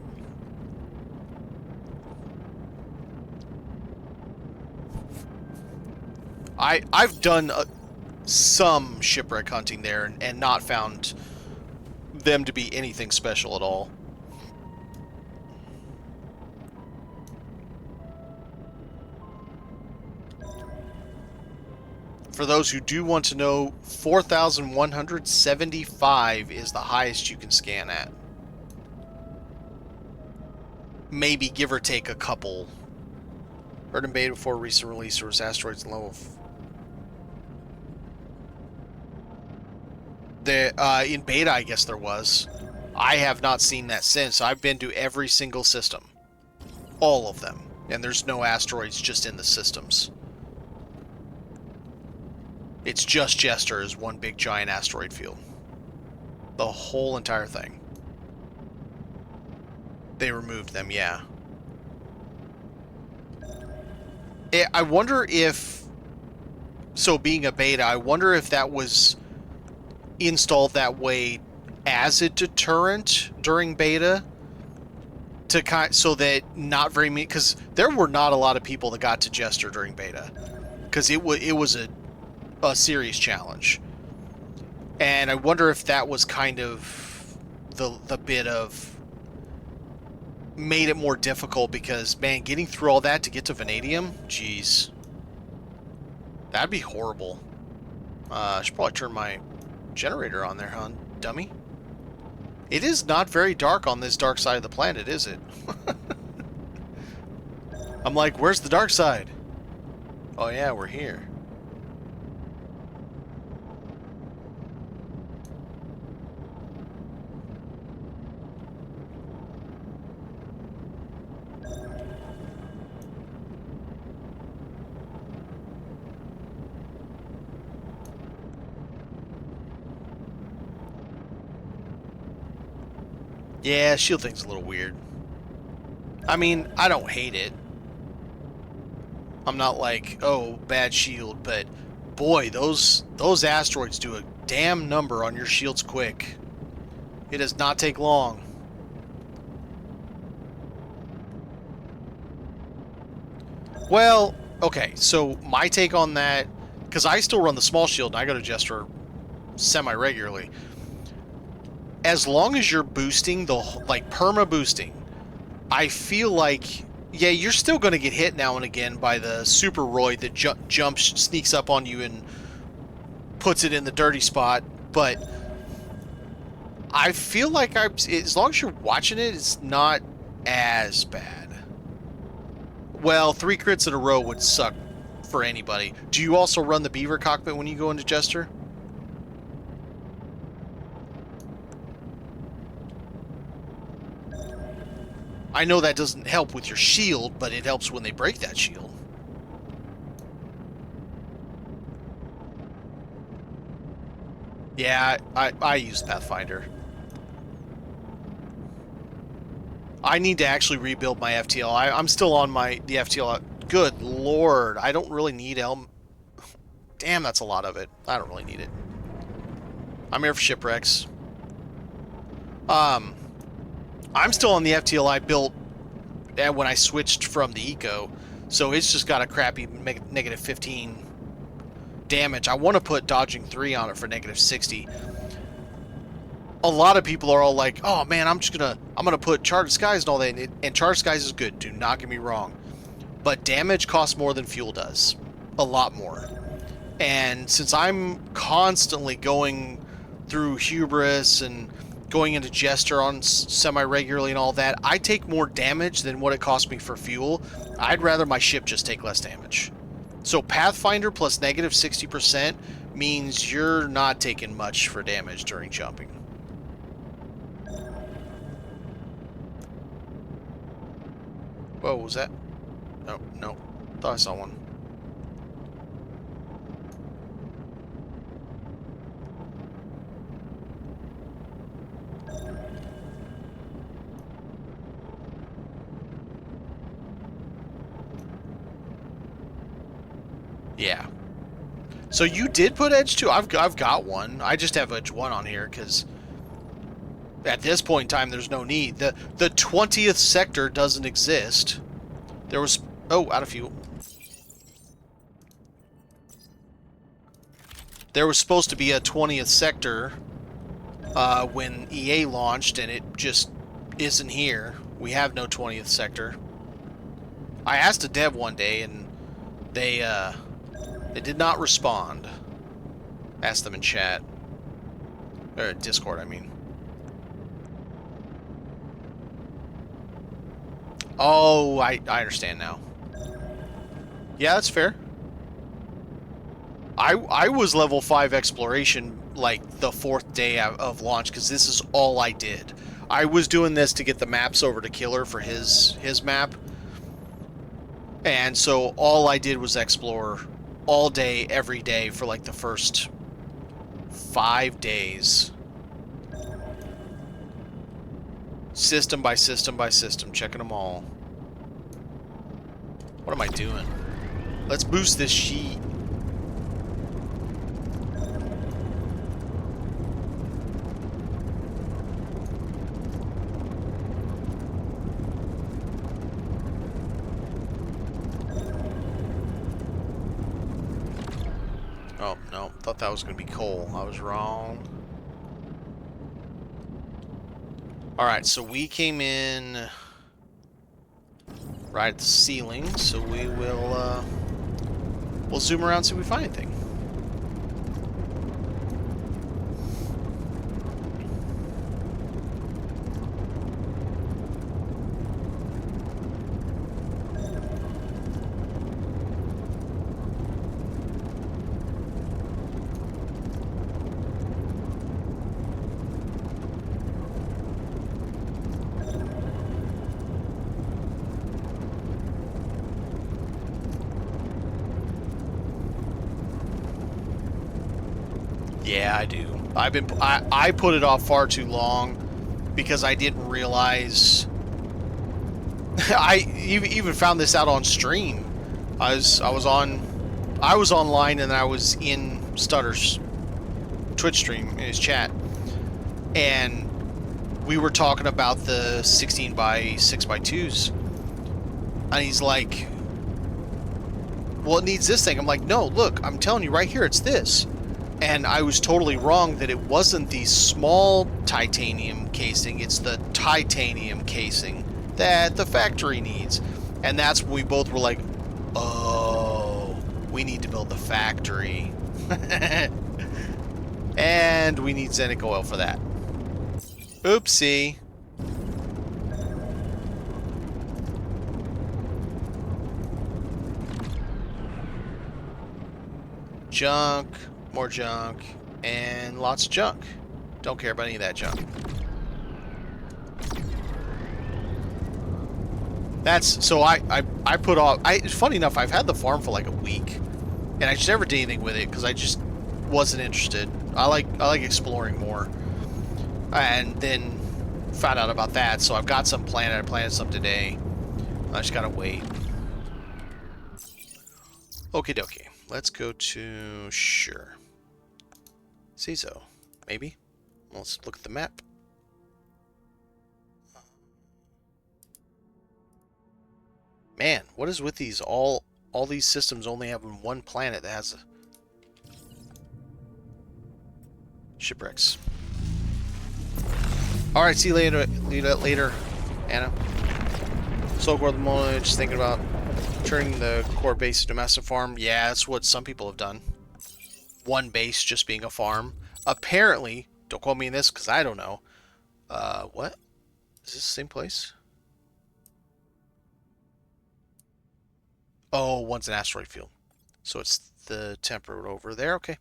I've done some shipwreck hunting there and not found them to be anything special at all. For those who do want to know, 4,175 is the highest you can scan at. Maybe give or take a couple. Heard in beta before recent release, there was asteroids and level. In beta, I guess there was. I have not seen that since. I've been to every single system. All of them. And there's no asteroids just in the systems. It's just Jester is one big giant asteroid field. The whole entire thing. They removed them, yeah. I wonder if... So being a beta, I wonder if that was installed that way as a deterrent during beta, to so that not very many, because there were not a lot of people that got to Jester during beta, because it was a serious challenge, and I wonder if that was kind of the bit of made it more difficult, because man, getting through all that to get to vanadium, jeez, that'd be horrible. I should probably turn my generator on there, huh, dummy? It is not very dark on this dark side of the planet, is it? I'm like, where's the dark side? Oh yeah, we're here. Yeah, shield thing's a little weird. I mean, I don't hate it. I'm not like, oh, bad shield, but boy, those asteroids do a damn number on your shields quick. It does not take long. Well, okay, so my take on that, because I still run the small shield and I go to Jester semi-regularly. As long as you're boosting, like perma boosting, I feel like, yeah, you're still going to get hit now and again by the super roid that jumps, sneaks up on you and puts it in the dirty spot, but I feel like as long as you're watching it, it's not as bad. Well, 3 crits in a row would suck for anybody. Do you also run the Beaver cockpit when you go into Jester? I know that doesn't help with your shield, but it helps when they break that shield. Yeah, I use Pathfinder. I need to actually rebuild my FTL. I'm still on the FTL. Good lord, I don't really need Elm. Damn, that's a lot of it. I don't really need it. I'm here for Shipwrecks. I'm still on the FTL I built when I switched from the Eco, so it's just got a crappy negative 15 damage. I want to put dodging 3 on it for negative 60. A lot of people are all like, "Oh man, I'm gonna put Charged Skies and all that," and Charged Skies is good. Do not get me wrong, but damage costs more than fuel does, a lot more. And since I'm constantly going through Hubris and going into Jester on semi-regularly and all that, I take more damage than what it costs me for fuel. I'd rather my ship just take less damage. So Pathfinder plus negative 60% means you're not taking much for damage during jumping. Whoa, was that? Oh, no. Thought I saw one. Yeah. So you did put Edge 2? I've got one. I just have Edge 1 on here because at this point in time there's no need. The 20th sector doesn't exist. There was... Oh, out of fuel. There was supposed to be a 20th sector when EA launched, and it just isn't here. We have no 20th sector. I asked a dev one day, and they did not respond. Asked them in chat. Or Discord, I mean. Oh, I understand now. Yeah, that's fair. I was level 5 exploration like the 4th day of launch because this is all I did. I was doing this to get the maps over to Killer for his map. And so all I did was explore all day, every day for like the first 5 days. System by system by system, checking them all. What am I doing? Let's boost this sheet. Oh, no. Thought that was going to be coal. I was wrong. Alright, so we came in right at the ceiling, so we will, we'll zoom around and see if we find anything. Yeah, I do. I put it off far too long because I didn't realize. I even found this out on stream. I was online and I was in Stutter's Twitch stream in his chat, and we were talking about the 16 by 6 by 2s, and he's like, "Well, it needs this thing." I'm like, "No, look, I'm telling you right here, it's this." And I was totally wrong that it wasn't the small titanium casing, it's the titanium casing that the factory needs. And that's when we both were like, oh, we need to build the factory. And we need Xenic oil for that. Oopsie. Junk. More junk, and lots of junk. Don't care about any of that junk. That's so I put off. It's funny enough, I've had the farm for like a week, and I just never did anything with it because I just wasn't interested. I like exploring more, and then found out about that. So I've got some planted. I planted some today. I just gotta wait. Okie dokie. Let's go to sure. CISO, maybe? Let's look at the map. Man, what is with these? All these systems only having one planet that has a... Shipwrecks. Alright, see you later, Anna. So, Guatemala, just thinking about turning the core base into a massive farm. Yeah, that's what some people have done. One base just being a farm. Apparently, don't quote me on this because I don't know. What? Is this the same place? Oh, one's an asteroid field. So it's the temperate over there. Okay.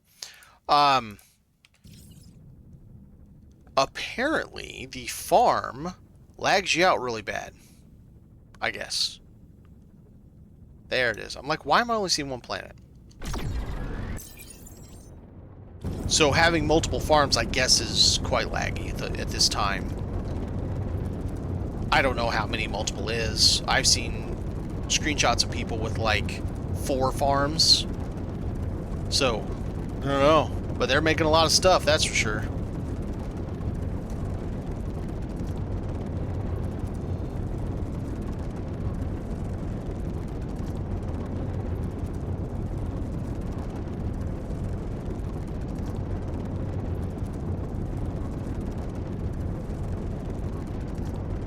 Apparently, the farm lags you out really bad. I guess. There it is. I'm like, why am I only seeing one planet? So having multiple farms, I guess, is quite laggy at this time. I don't know how many multiple is. I've seen screenshots of people with like 4 farms. So, I don't know. But they're making a lot of stuff, that's for sure.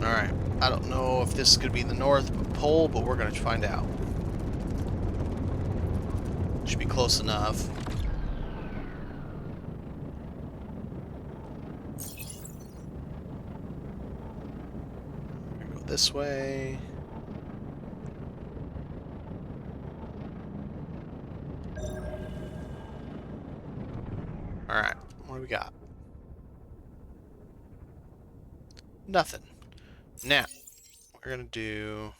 Alright, I don't know if this is going to be the North Pole, but we're going to find out. Should be close enough. We're going to go this way. Alright, what do we got? Nothing. Now, we're going to do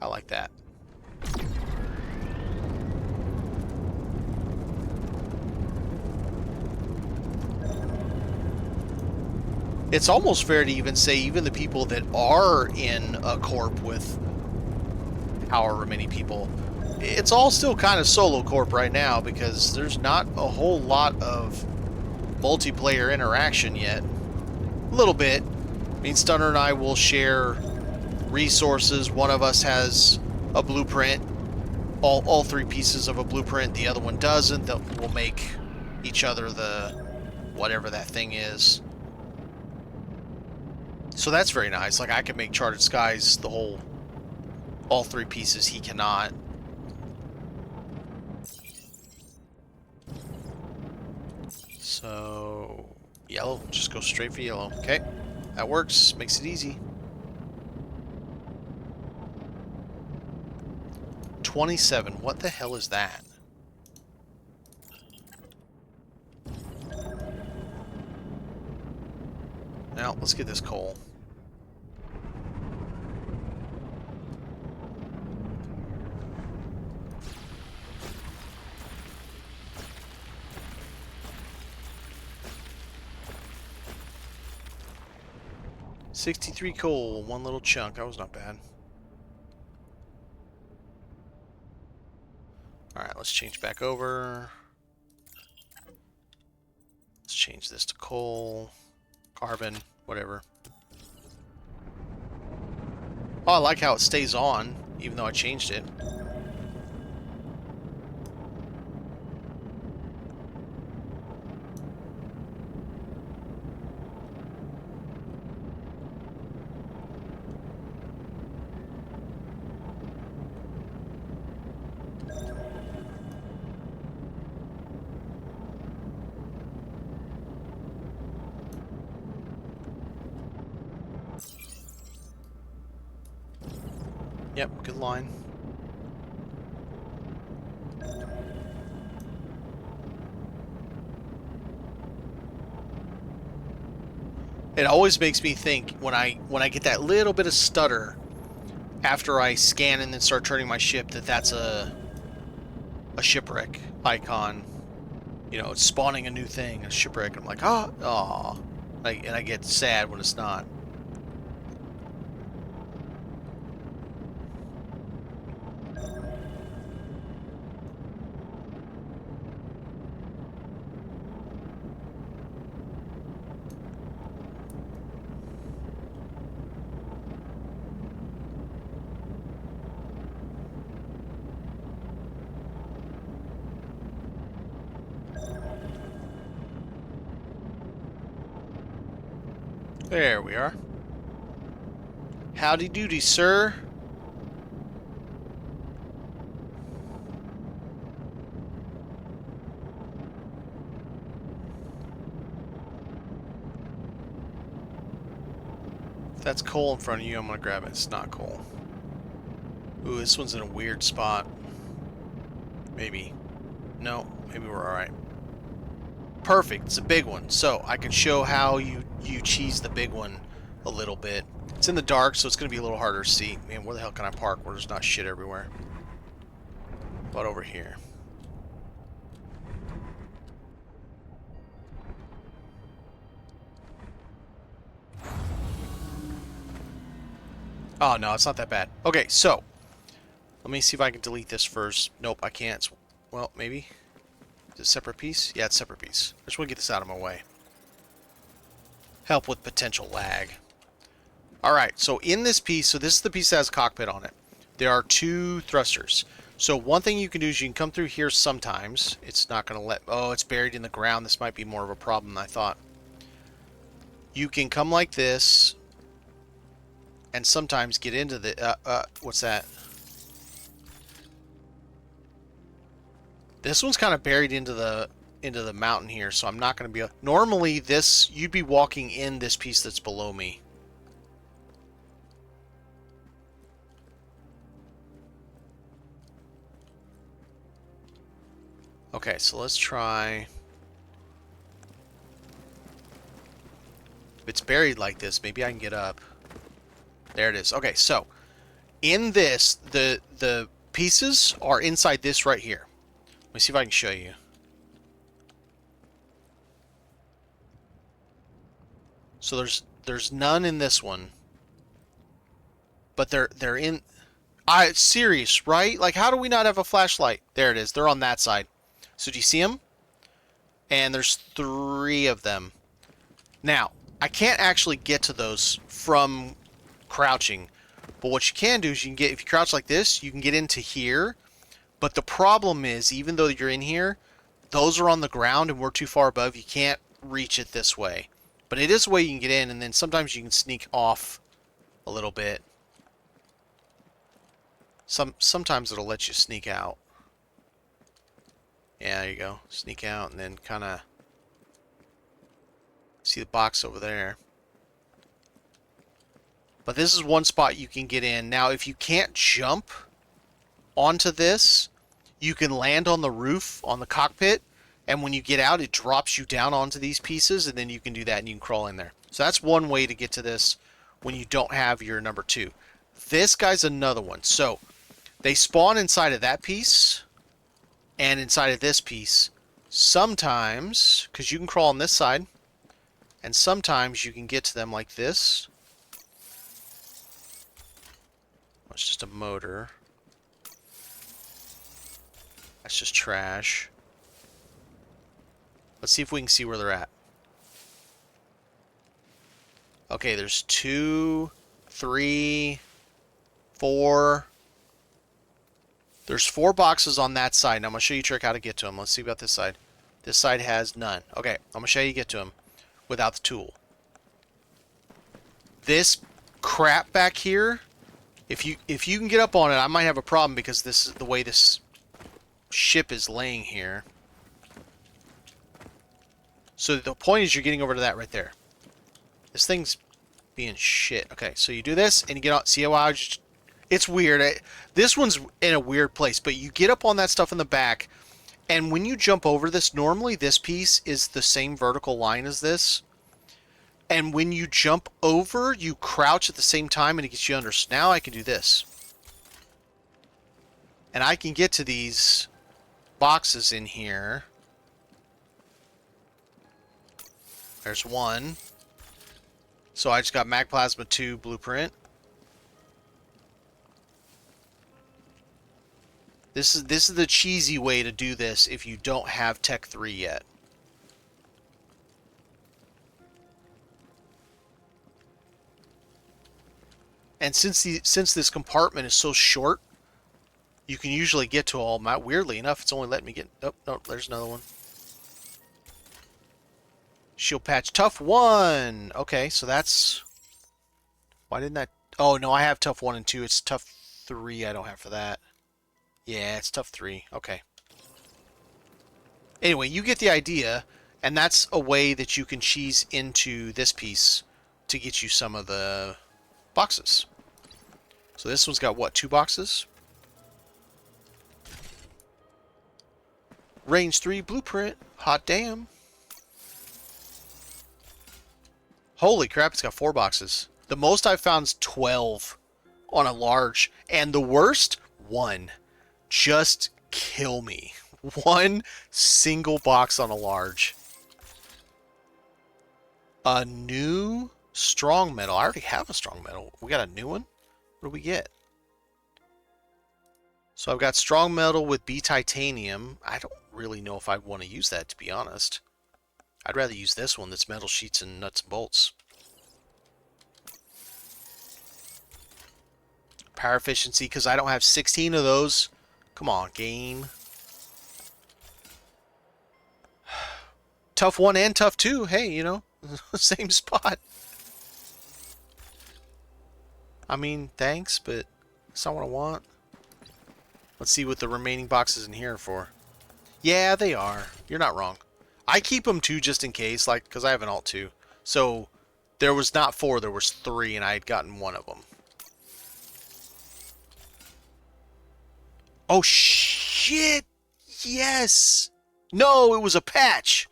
I like that. It's almost fair to even say even the people that are in a corp with however many people, it's all still kind of solo corp right now because there's not a whole lot of multiplayer interaction yet. A little bit. I mean, Stunner and I will share resources. One of us has a blueprint, all three pieces of a blueprint. The other one doesn't. We'll make each other the whatever that thing is. So that's very nice. Like, I can make Charted Skies all three pieces. He cannot. So, yellow. Just go straight for yellow. Okay. That works. Makes it easy. 27. What the hell is that? Now, let's get this coal. $63 coal, one little chunk. That was not bad. Alright, let's change back over. Let's change this to coal, carbon, whatever. Oh, I like how it stays on, even though I changed it. Yep, good line. It always makes me think when I get that little bit of stutter after I scan and then start turning my ship that's a shipwreck icon. You know, it's spawning a new thing, a shipwreck. I'm like, ah, and I get sad when it's not. There we are. Howdy doody, sir. If that's coal in front of you, I'm gonna grab it. It's not coal. Ooh, this one's in a weird spot. Maybe. No, maybe we're alright. Perfect. It's a big one. So I can show how you cheese the big one a little bit. It's in the dark, so it's going to be a little harder to see. Man, where the hell can I park where there's not shit everywhere? But over here. Oh, no, it's not that bad. Okay, so. Let me see if I can delete this first. Nope, I can't. Well, maybe. Is it a separate piece? Yeah, it's a separate piece. I just want to get this out of my way. Help with potential lag. Alright, so in this piece, so this is the piece that has cockpit on it. There are two thrusters. So one thing you can do is you can come through here sometimes. It's not going to let... Oh, it's buried in the ground. This might be more of a problem than I thought. You can come like this and sometimes get into the... what's that? This one's kind of buried into the mountain here, so I'm not going to be... Normally, this... You'd be walking in this piece that's below me. Okay, so let's try... If it's buried like this, maybe I can get up. There it is. Okay, so In this, the pieces are inside this right here. Let me see if I can show you. So there's none in this one, but they're in. Serious, right? Like, how do we not have a flashlight? There it is. They're on that side. So do you see them? And there's 3 of them. Now, I can't actually get to those from crouching, but what you can do is you can get, if you crouch like this, you can get into here. But the problem is, even though you're in here, those are on the ground and we're too far above. You can't reach it this way. But it is a way you can get in, and then sometimes you can sneak off a little bit. Sometimes it'll let you sneak out. Yeah, there you go. Sneak out and then kind of see the box over there. But this is one spot you can get in. Now, if you can't jump onto this, you can land on the roof, on the cockpit, and when you get out, it drops you down onto these pieces, and then you can do that and you can crawl in there. So that's one way to get to this when you don't have your number 2. This guy's another one. So they spawn inside of that piece and inside of this piece. Sometimes, because you can crawl on this side, and sometimes you can get to them like this. It's just a motor. That's just trash. Let's see if we can see where they're at. Okay, there's 2, 3, 4. There's 4 boxes on that side. Now I'm going to show you a trick how to get to them. Let's see about this side. This side has none. Okay, I'm going to show you how to get to them without the tool. This crap back here, if you can get up on it, I might have a problem because this is the way this ship is laying here. So the point is you're getting over to that right there. This thing's being shit. Okay, so you do this and you get on. See how I just... It's weird. This one's in a weird place, but you get up on that stuff in the back, and when you jump over this, normally this piece is the same vertical line as this. And when you jump over, you crouch at the same time and it gets you under. So now I can do this. And I can get to these boxes in here. There's one. So I just got Mag Plasma 2 blueprint. This is the cheesy way to do this if you don't have Tech 3 yet. And since this compartment is so short, you can usually get to all my. Weirdly enough, it's only letting me get. Oh no, there's another one. Shield patch tough 1. Okay, so that's. Why didn't that? Oh no, I have tough 1 and 2. It's tough 3. I don't have for that. Yeah, it's tough 3. Okay. Anyway, you get the idea, and that's a way that you can cheese into this piece to get you some of the boxes. So this one's got what, 2 boxes? Range 3 blueprint. Hot damn. Holy crap, it's got 4 boxes. The most I've found is 12 on a large. And the worst, 1. Just kill me. 1 single box on a large. A new strong metal. I already have a strong metal. We got a new one? What do we get? So I've got strong metal with B titanium. I don't really know if I'd want to use that, to be honest. I'd rather use this one that's metal sheets and nuts and bolts. Power efficiency, because I don't have 16 of those. Come on, game. Tough 1 and tough 2. Hey, you know, same spot. I mean, thanks, but that's not what I want. Let's see what the remaining boxes in here are for. Yeah, they are. You're not wrong. I keep them too just in case, like, because I have an alt 2. So there was not 4, there was 3, and I had gotten 1 of them. Oh, shit! Yes! No, it was a patch!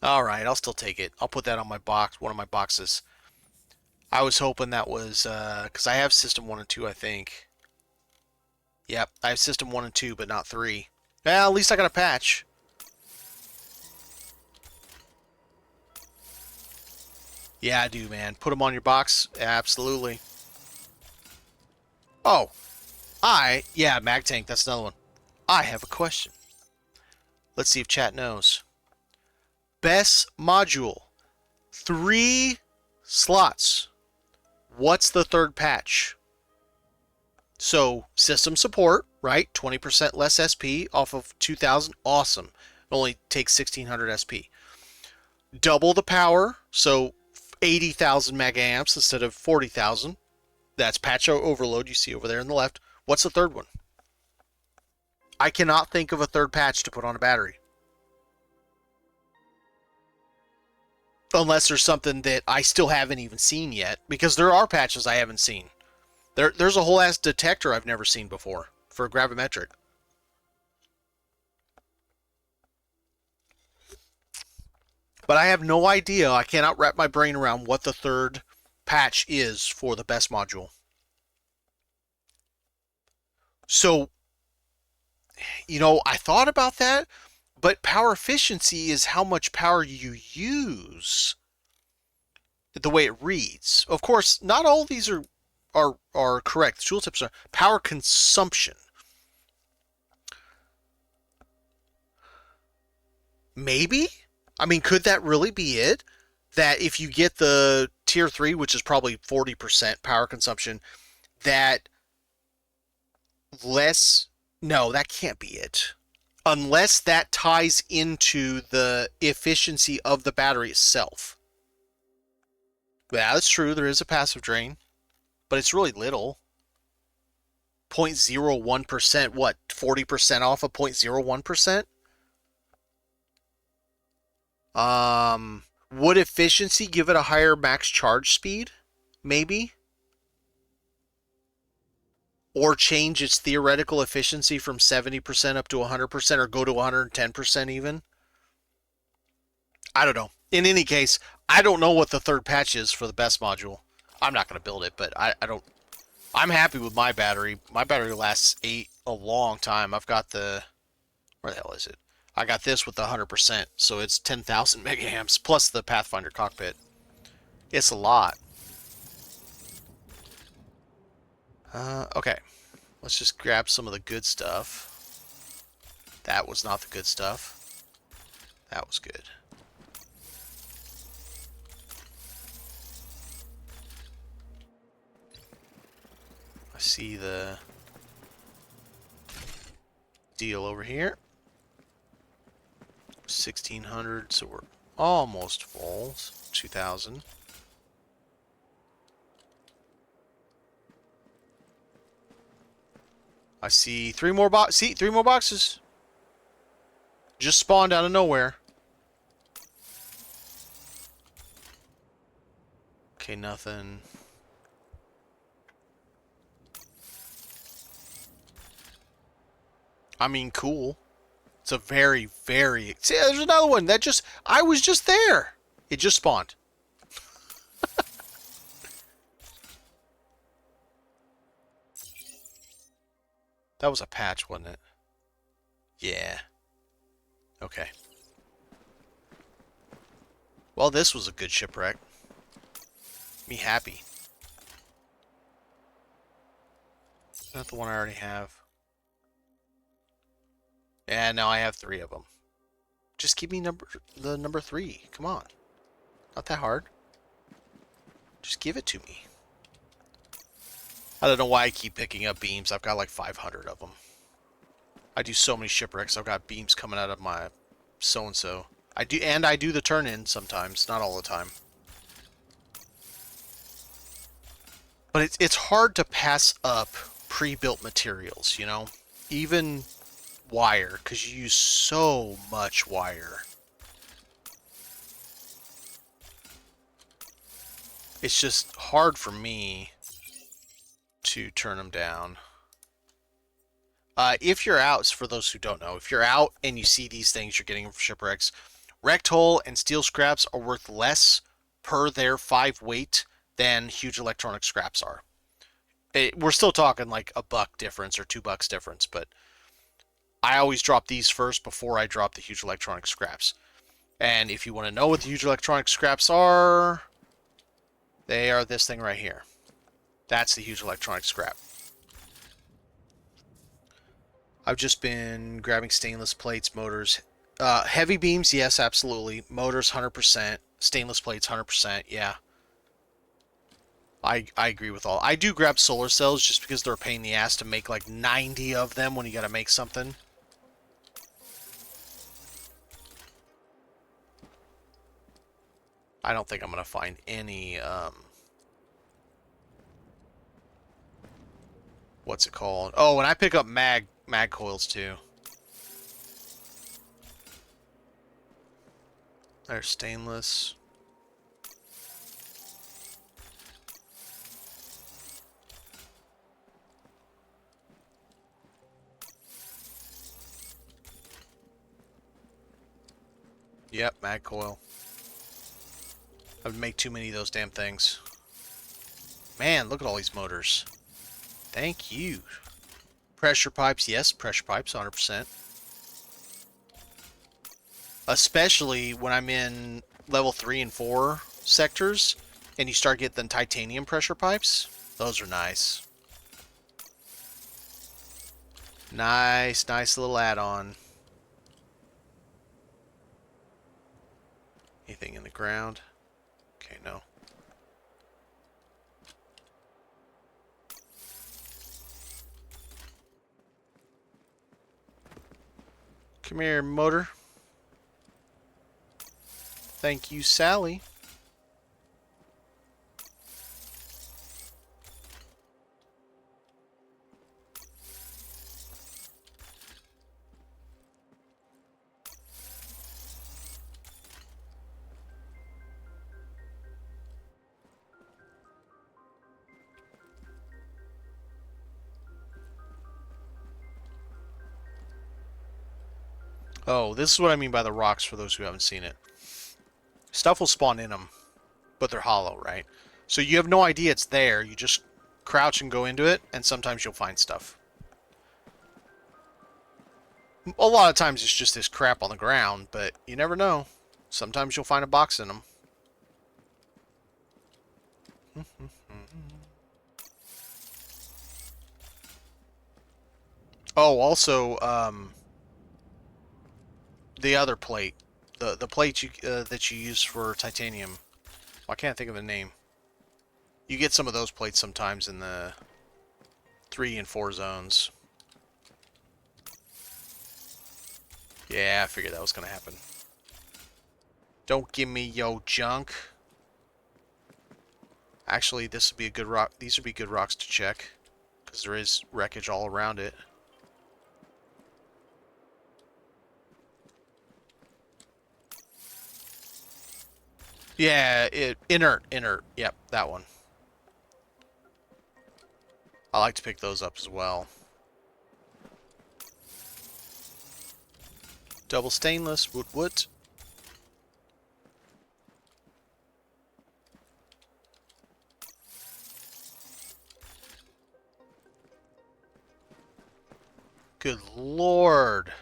Alright, I'll still take it. I'll put that on my box, one of my boxes. I was hoping that was, because I have System 1 and 2, I think. Yep, I have system 1 and 2, but not 3. Well, at least I got a patch. Yeah, I do, man. Put them on your box? Absolutely. Oh, yeah, Mag Tank, that's another one. I have a question. Let's see if chat knows. Best module. 3 slots. What's the third patch? So, system support, right? 20% less SP off of 2,000. Awesome. It only takes 1,600 SP. Double the power, so 80,000 mega amps instead of 40,000. That's patch overload you see over there on the left. What's the third one? I cannot think of a third patch to put on a battery. Unless there's something that I still haven't even seen yet. Because there are patches I haven't seen. There's a whole ass detector I've never seen before for gravimetric. But I have no idea. I cannot wrap my brain around what the third patch is for the best module. So, I thought about that, but power efficiency is how much power you use. The way it reads. Of course, not all of these are correct. The tooltips are power consumption. Maybe? I mean, could that really be it? That if you get the tier 3, which is probably 40% power consumption, that less... No, that can't be it. Unless that ties into the efficiency of the battery itself. Yeah, that's true. There is a passive drain. But it's really little. 0.01%. What? 40% off of 0.01%? Would efficiency give it a higher max charge speed? Maybe? Or change its theoretical efficiency from 70% up to 100% or go to 110% even? I don't know. In any case, I don't know what the third patch is for the best module. I'm not going to build it, but I don't... I'm happy with my battery. My battery lasts a long time. I've got the... Where the hell is it? I got this with the 100%, so it's 10,000 mega amps plus the Pathfinder cockpit. It's a lot. Okay. Let's just grab some of the good stuff. That was not the good stuff. That was good. I see the deal over here. 1,600, so we're almost full. 2,000. I see 3 more boxes. See, 3 more boxes. Just spawned out of nowhere. Okay, nothing. I mean, cool. It's a very, very... See, there's another one that just... I was just there. It just spawned. That was a patch, wasn't it? Yeah. Okay. Well, this was a good shipwreck. Me happy. Not the one I already have. Yeah, now I have 3 of them. Just give me the number 3. Come on. Not that hard. Just give it to me. I don't know why I keep picking up beams. I've got like 500 of them. I do so many shipwrecks. I've got beams coming out of my so-and-so. I do the turn-in sometimes. Not all the time. But it's hard to pass up pre-built materials, you know? Even wire, because you use so much wire. It's just hard for me to turn them down. If you're out, for those who don't know, if you're out and you see these things, you're getting them from shipwrecks. Wrecked hull and steel scraps are worth less per their 5 weight than huge electronic scraps are. We're still talking like a buck difference or $2 difference, but I always drop these first before I drop the huge electronic scraps. And if you want to know what the huge electronic scraps are, they are this thing right here. That's the huge electronic scrap. I've just been grabbing stainless plates, motors. Heavy beams, yes, absolutely. Motors, 100%. Stainless plates, 100%, yeah. I agree with all. I do grab solar cells just because they're a pain in the ass to make like 90 of them when you gotta make something. I don't think I'm gonna find any, what's it called? Oh, and I pick up mag coils too. There's stainless. Yep, mag coil. I would make too many of those damn things. Man, look at all these motors. Thank you. Pressure pipes, yes, pressure pipes, 100%. Especially when I'm in level 3 and 4 sectors, and you start getting the titanium pressure pipes. Those are nice. Nice little add-on. Anything in the ground? Okay, no. Come here, motor. Thank you, Sally. Oh, this is what I mean by the rocks for those who haven't seen it. Stuff will spawn in them, but they're hollow, right? So you have no idea it's there. You just crouch and go into it, and sometimes you'll find stuff. A lot of times it's just this crap on the ground, but you never know. Sometimes you'll find a box in them. Oh, also, the other plate. The plate that you use for titanium. Well, I can't think of the name. You get some of those plates sometimes in the 3 and 4 zones. Yeah, I figured that was going to happen. Don't give me yo junk. Actually, this would be a good rock. These would be good rocks to check, because there is wreckage all around it. Yeah, inert. Yep, that one. I like to pick those up as well. Double stainless, wood. Good lord.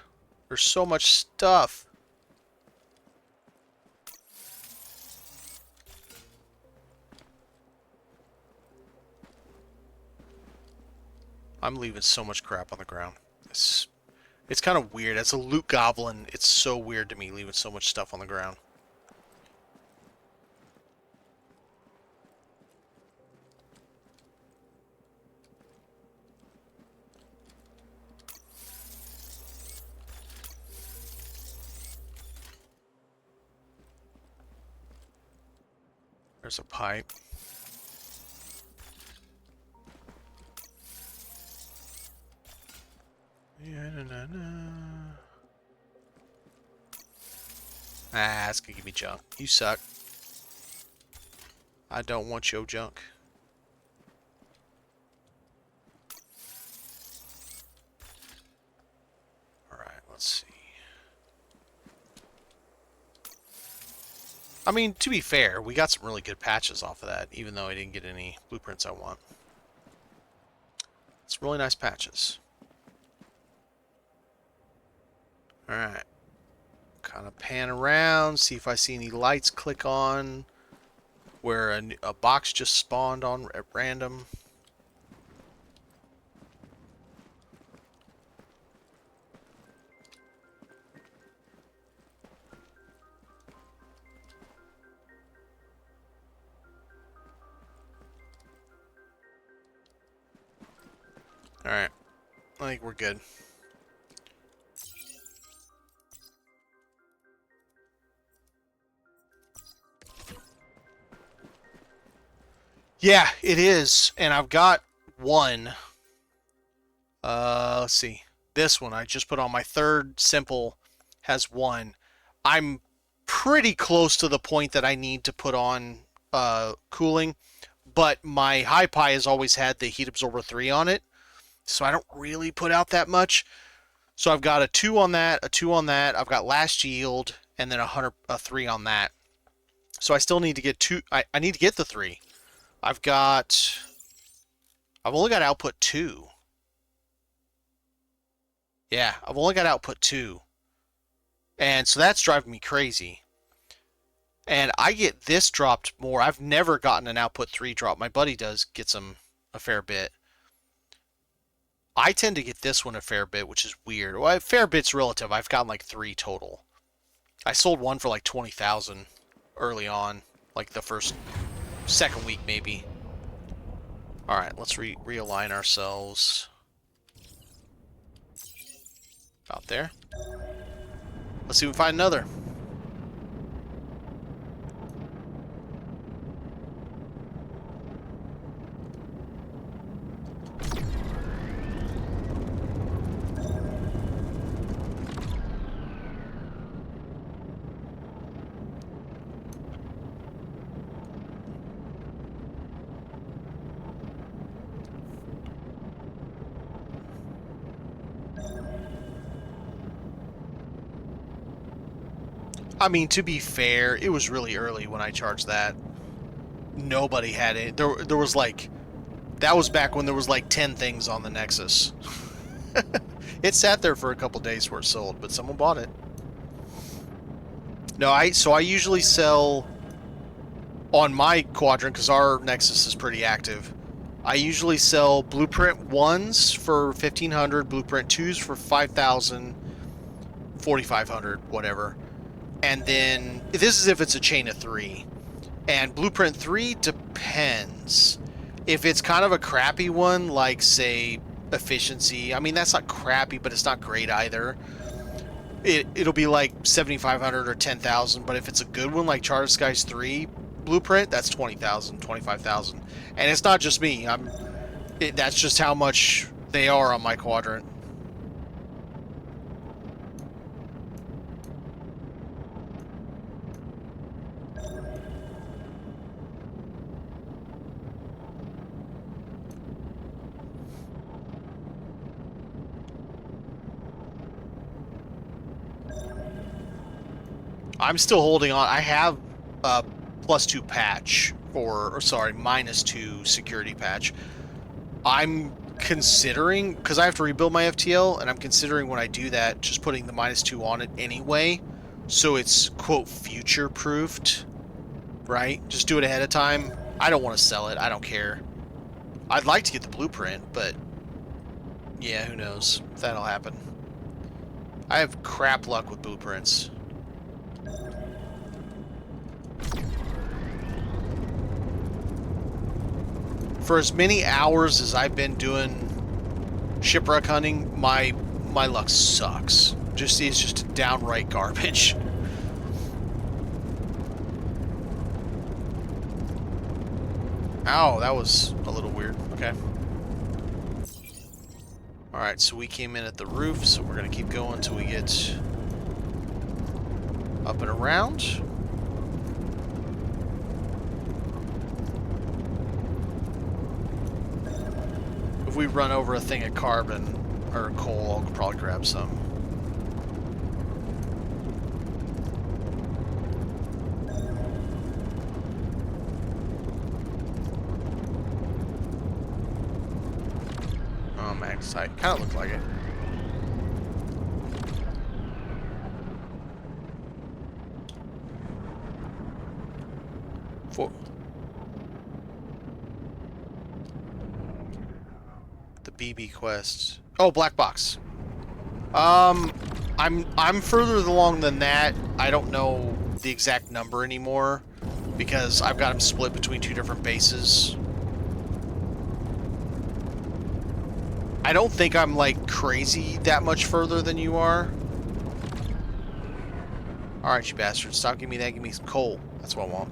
There's so much stuff. I'm leaving so much crap on the ground. It's kind of weird. As a loot goblin, it's so weird to me leaving so much stuff on the ground. There's a pipe. Yeah, Ah, it's gonna give me junk. You suck. I don't want your junk. Alright, let's see. I mean, to be fair, we got some really good patches off of that, even though I didn't get any blueprints I want. Some really nice patches. Alright. Kind of pan around, see if I see any lights click on where a box just spawned on at random. Alright. I think we're good. Yeah, it is. And I've got one. Let's see. This one I just put on my third simple has one. I'm pretty close to the point that I need to put on cooling, but my high pi has always had the heat absorber 3 on it, so I don't really put out that much. So I've got a 2 on that, a 2 on that. I've got last yield, and then a 3 on that. So I still need to get 2. I need to get the 3. I've only got output 2. Yeah, I've only got output 2. And so that's driving me crazy. And I get this dropped more. I've never gotten an output 3 drop. My buddy gets them a fair bit. I tend to get this one a fair bit, which is weird. Well, a fair bit's relative. I've gotten like 3 total. I sold one for like 20,000 early on, like the second week maybe. All right, let's realign ourselves. About there. Let's see if we can find another. I mean, to be fair, it was really early when I charged that. Nobody had it. There was like... That was back when there was like 10 things on the Nexus. It sat there for a couple days before it sold, but someone bought it. No, so I usually sell... On my quadrant, because our Nexus is pretty active, I usually sell Blueprint 1s for 1,500, Blueprint 2s for 5,000, 4,500, whatever. And then, this is if it's a chain of 3. And Blueprint 3 depends. If it's kind of a crappy one, like, say, Efficiency, I mean, that's not crappy, but it's not great either. It'll be like 7,500 or 10,000, but if it's a good one, like Charter Skies 3 Blueprint, that's 20,000, 25,000. And it's not just me. That's just how much they are on my quadrant. I'm still holding on. I have a +2 patch -2 security patch. I'm considering, because I have to rebuild my FTL, and I'm considering when I do that, just putting the -2 on it anyway, so it's, quote, future-proofed, right? Just do it ahead of time. I don't want to sell it. I don't care. I'd like to get the blueprint, but yeah, who knows if that'll happen. I have crap luck with blueprints. For as many hours as I've been doing shipwreck hunting, my luck sucks. It's just downright garbage. Ow, that was a little weird. Okay. Alright, so we came in at the roof, so we're going to keep going until we get up and around. If we run over a thing of carbon or coal, I'll probably grab some. Magnesite. Kind of looked like it. The BB quest. Oh, black box. I'm further along than that. I don't know the exact number anymore because I've got them split between 2 different bases. I don't think I'm like crazy that much further than you are. Alright, you bastards. Stop giving me that. Give me some coal. That's what I want.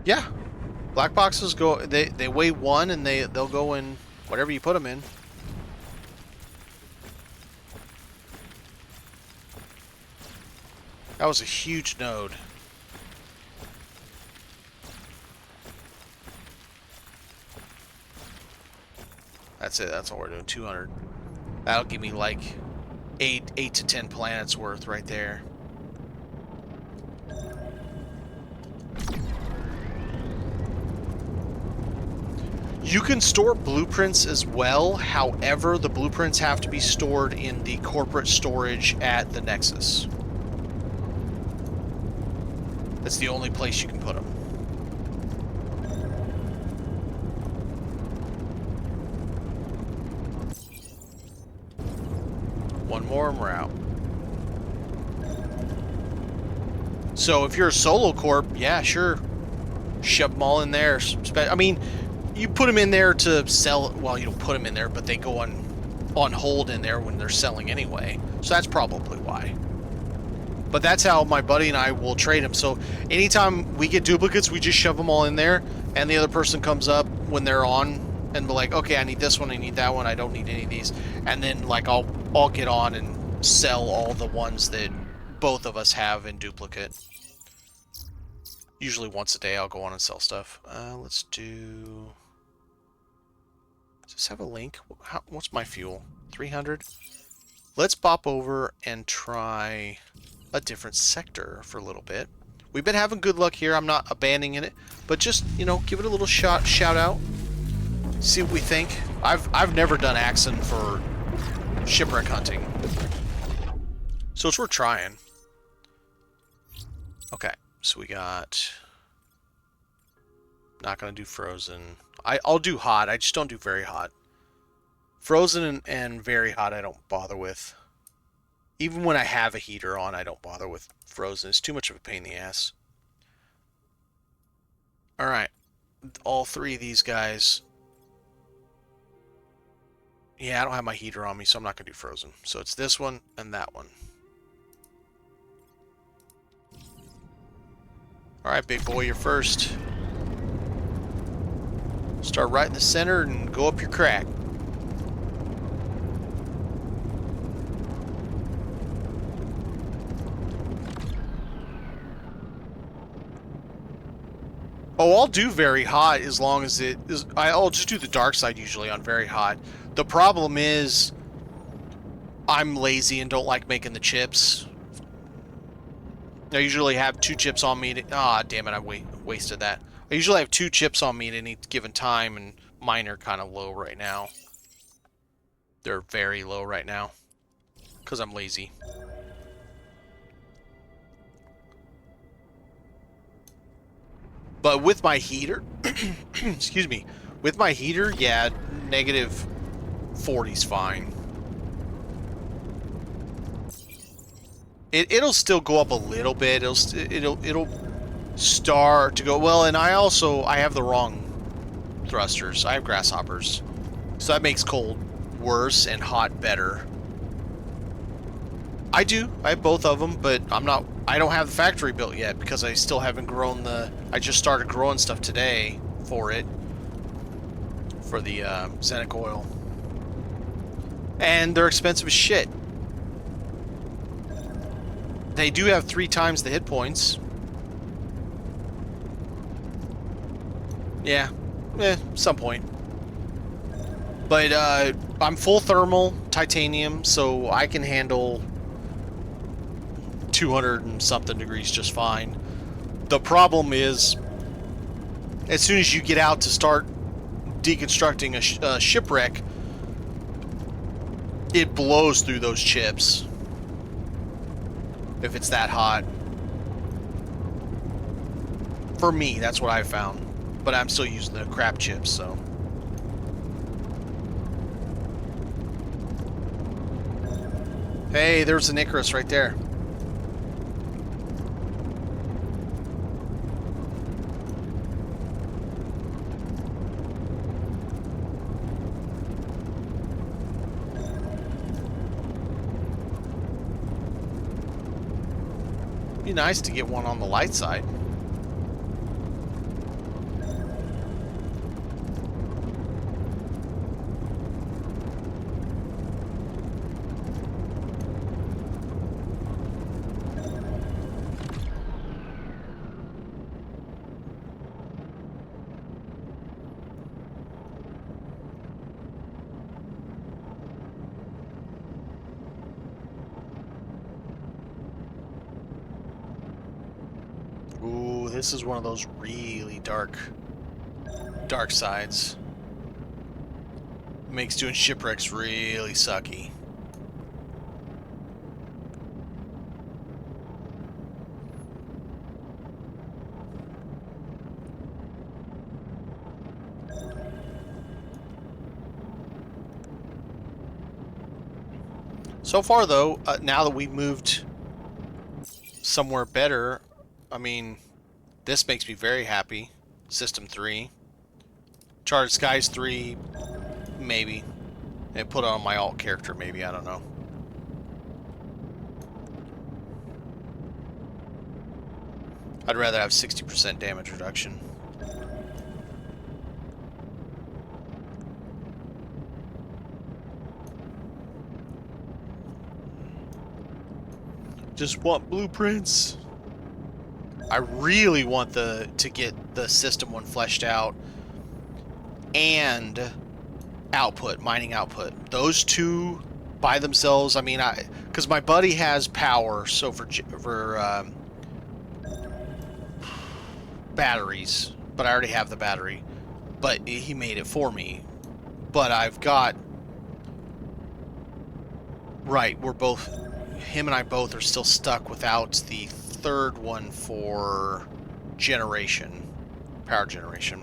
Yeah. Black boxes go, they weigh 1 and they'll go in whatever you put them in. That was a huge node. That's it. That's all we're doing. 200. That'll give me like 8 to 10 planets worth right there. You can store blueprints as well. However, the blueprints have to be stored in the corporate storage at the Nexus. That's the only place you can put them. One more and we're out. So if you're a solo corp, yeah, sure. Shove them all in there. I mean, you put them in there to sell. Well, you don't put them in there, but they go on hold in there when they're selling anyway. So that's probably why. But that's how my buddy and I will trade them. So anytime we get duplicates, we just shove them all in there, and the other person comes up when they're on and be like, okay, I need this one, I need that one, I don't need any of these. And then like I'll get on and sell all the ones that both of us have in duplicate. Usually once a day I'll go on and sell stuff. Let's do... Does this have a link? What's my fuel? 300? Let's pop over and try a different sector for a little bit. We've been having good luck here. I'm not abandoning it, but just, you know, give it a little shout out. See what we think. I've never done Axon for shipwreck hunting, so it's worth trying. Okay, so we got... Not gonna do frozen. I'll do hot. I just don't do very hot. Frozen and very hot I don't bother with. Even when I have a heater on, I don't bother with frozen. It's too much of a pain in the ass. Alright. All 3 of these guys. Yeah, I don't have my heater on me, so I'm not going to do frozen. So it's this one and that one. Alright, big boy, you're first. Start right in the center and go up your crack. Oh, I'll do very hot as long as it is... I'll just do the dark side usually on very hot. The problem is I'm lazy and don't like making the chips. I usually have 2 chips on me to... Ah, damn it, I wasted that. I usually have 2 chips on me at any given time, and mine are kind of low right now. They're very low right now because I'm lazy. But with my heater, excuse me, with my heater, yeah, negative 40's fine. It'll still go up a little bit. It'll start to go well, and I have the wrong thrusters. I have grasshoppers, so that makes cold worse and hot better. I have both of them, but I don't have the factory built yet because I still haven't grown I just started growing stuff today for it, for the Xenic oil. And they're expensive as shit. They do have 3 times the hit points. Yeah, some point. But I'm full thermal titanium, so I can handle 200 and something degrees just fine. The problem is, as soon as you get out to start deconstructing a shipwreck, it blows through those chips. If it's that hot. For me, that's what I found. But I'm still using the crap chips, so. Hey, there's an Icarus right there. Be nice to get one on the light side. Ooh, this is one of those really dark sides. Makes doing shipwrecks really sucky. So far, though, now that we've moved somewhere better, I mean, this makes me very happy. System 3. Charted Skies 3, maybe. And put it on my alt character, maybe, I don't know. I'd rather have 60% damage reduction. Just want blueprints. I really want to get the system one fleshed out and output, mining output. Those two by themselves, I mean, because my buddy has power, so for batteries, but I already have the battery. But he made it for me. But I've got we're both, him and I both are still stuck without the third one for generation, power generation.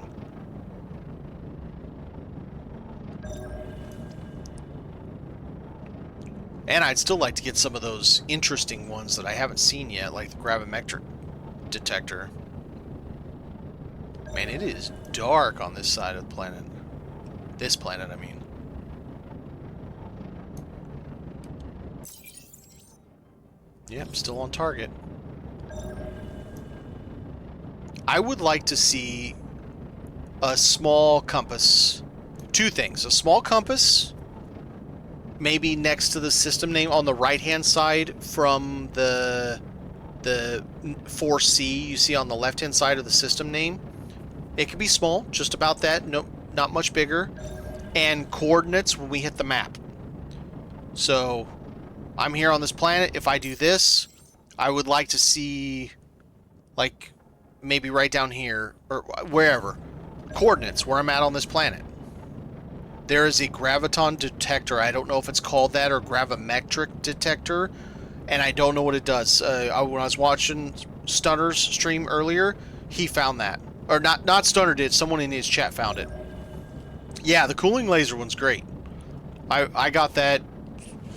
And I'd still like to get some of those interesting ones that I haven't seen yet, like the gravimetric detector. Man, it is dark on this side of the planet. This planet, I mean. Yep, still on target. I would like to see a small compass. Two things. A small compass, maybe next to the system name on the right-hand side from the 4C you see on the left-hand side of the system name. It could be small, just about that. No, not much bigger. And coordinates when we hit the map. So, I'm here on this planet. If I do this, I would like to see, like, maybe right down here, or wherever, coordinates where I'm at on this planet. There is a graviton detector. I don't know if it's called that or gravimetric detector, and I don't know what it does. When I was watching Stunner's stream earlier, he found that. Or not Stunner did, someone in his chat found it. Yeah, the cooling laser one's great. I got that,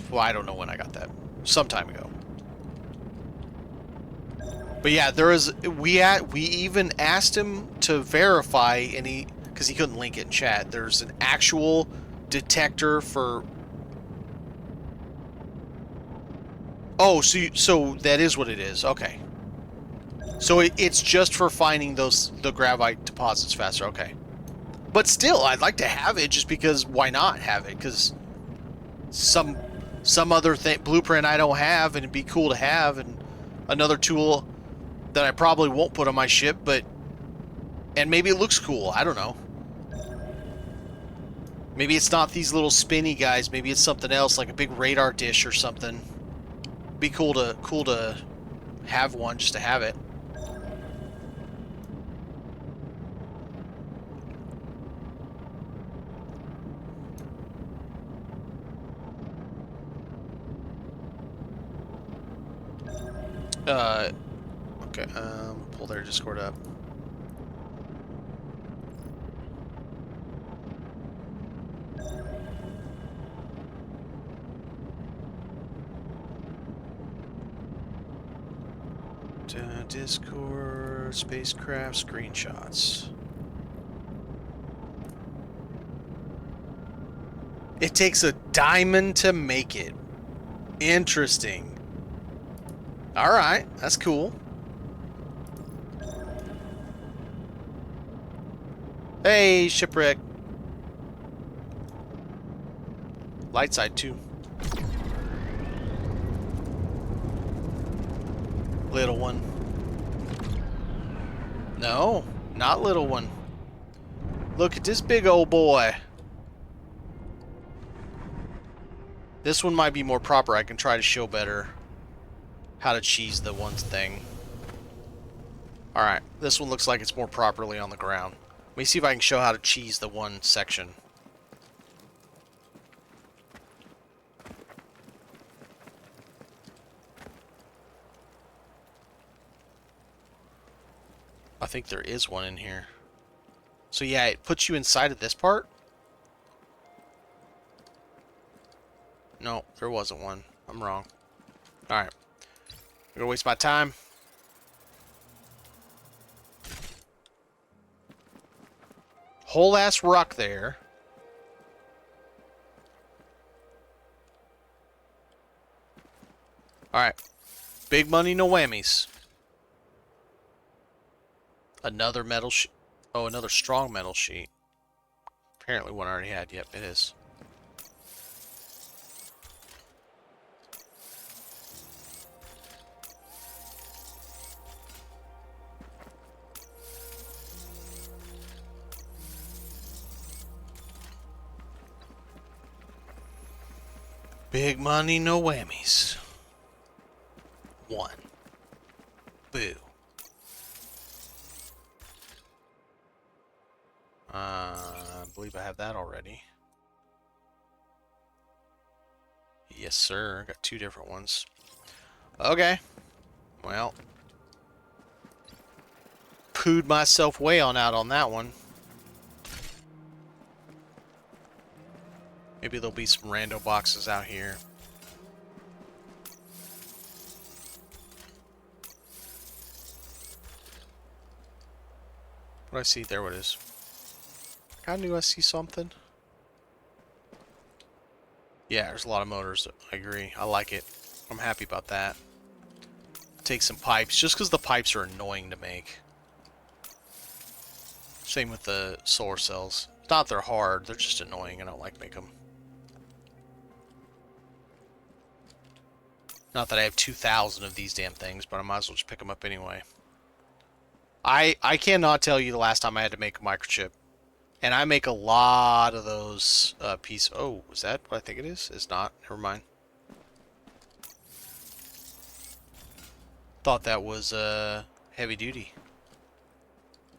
well, I don't know when I got that. Some time ago. But yeah, there is, we even asked him to verify, and because he couldn't link it in chat, there's an actual detector for... Oh, so that is what it is. Okay. So it's just for finding the gravite deposits faster. Okay. But still, I'd like to have it just because why not have it? Because some other blueprint I don't have, and it'd be cool to have, and another tool that I probably won't put on my ship, and maybe it looks cool. I don't know. Maybe it's not these little spinny guys. Maybe it's something else, like a big radar dish or something. Be cool to have one, just to have it. Okay, pull their Discord up. Discord, SpaceCraft screenshots. It takes a diamond to make it. Interesting. Alright, that's cool. Hey, Shipwreck. Light side, too. Little one. No, not little one. Look at this big old boy. This one might be more proper. I can try to show better how to cheese the one thing. Alright, this one looks like it's more properly on the ground. Let me see if I can show how to cheese the one section. I think there is one in here. So yeah, it puts you inside of this part? No, there wasn't one. I'm wrong. Alright. I'm gonna waste my time. Whole ass rock there. Alright. Big money, no whammies. Another metal sheet. Oh, another strong metal sheet. Apparently one I already had. Yep, it is. Big money, no whammies. One. Boo. I believe I have that already. Yes, sir. Got two different ones. Okay. Well. Pooed myself way on out on that one. Maybe there'll be some rando boxes out here. What do I see? There it is. I knew I see something. Yeah, there's a lot of motors. I agree. I like it. I'm happy about that. Take some pipes, just because the pipes are annoying to make. Same with the solar cells. It's not they're hard, they're just annoying. I don't like make them. Not that I have 2,000 of these damn things, but I might as well just pick them up anyway. I cannot tell you the last time I had to make a microchip. And I make a lot of those pieces. Oh, is that what I think it is? It's not. Never mind. Thought that was heavy duty.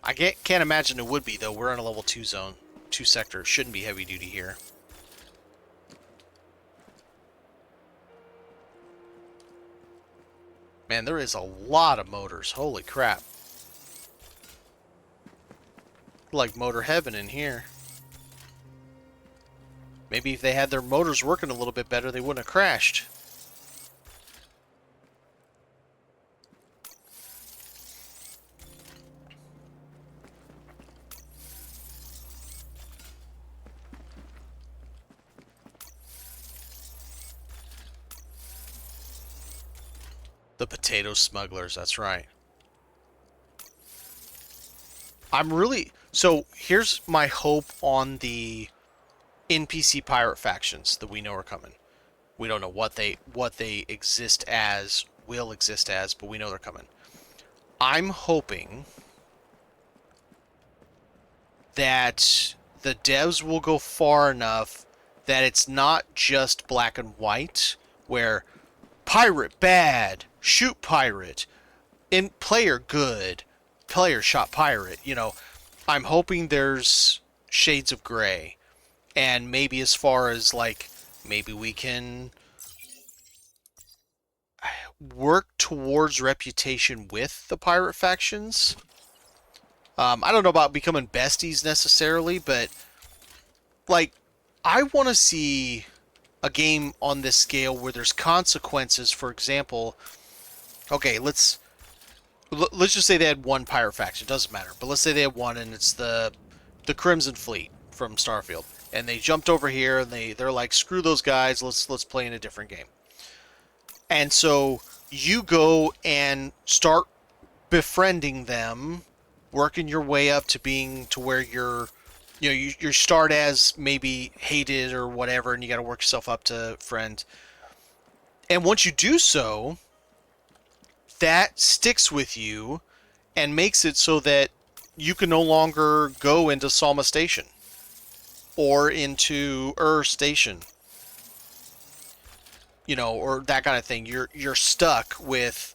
I can't imagine it would be, though. We're in a level 2 zone. 2 sector. Shouldn't be heavy duty here. Man, there is a lot of motors. Holy crap. Like motor heaven in here. Maybe if they had their motors working a little bit better, they wouldn't have crashed. The potato smugglers, that's right. I'm really... So, here's my hope on the NPC pirate factions that we know are coming. We don't know what they exist as, will exist as, but we know they're coming. I'm hoping that the devs will go far enough that it's not just black and white, where pirate bad, shoot pirate, in player good, player shot pirate. You know, I'm hoping there's shades of gray, and maybe as far as like maybe we can work towards reputation with the pirate factions. I don't know about becoming besties necessarily, but like I want to see a game on this scale where there's consequences. For example, okay, let's just say they had one pirate faction. It doesn't matter, but let's say they had one, and it's the Crimson Fleet from Starfield, and they jumped over here, and they're like, screw those guys. Let's play in a different game. And so you go and start befriending them, working your way up to being to where you're, you know, you start as maybe hated or whatever, and you got to work yourself up to friend. And once you do so, that sticks with you and makes it so that you can no longer go into Salma Station or into Station, you know, or that kind of thing. You're stuck with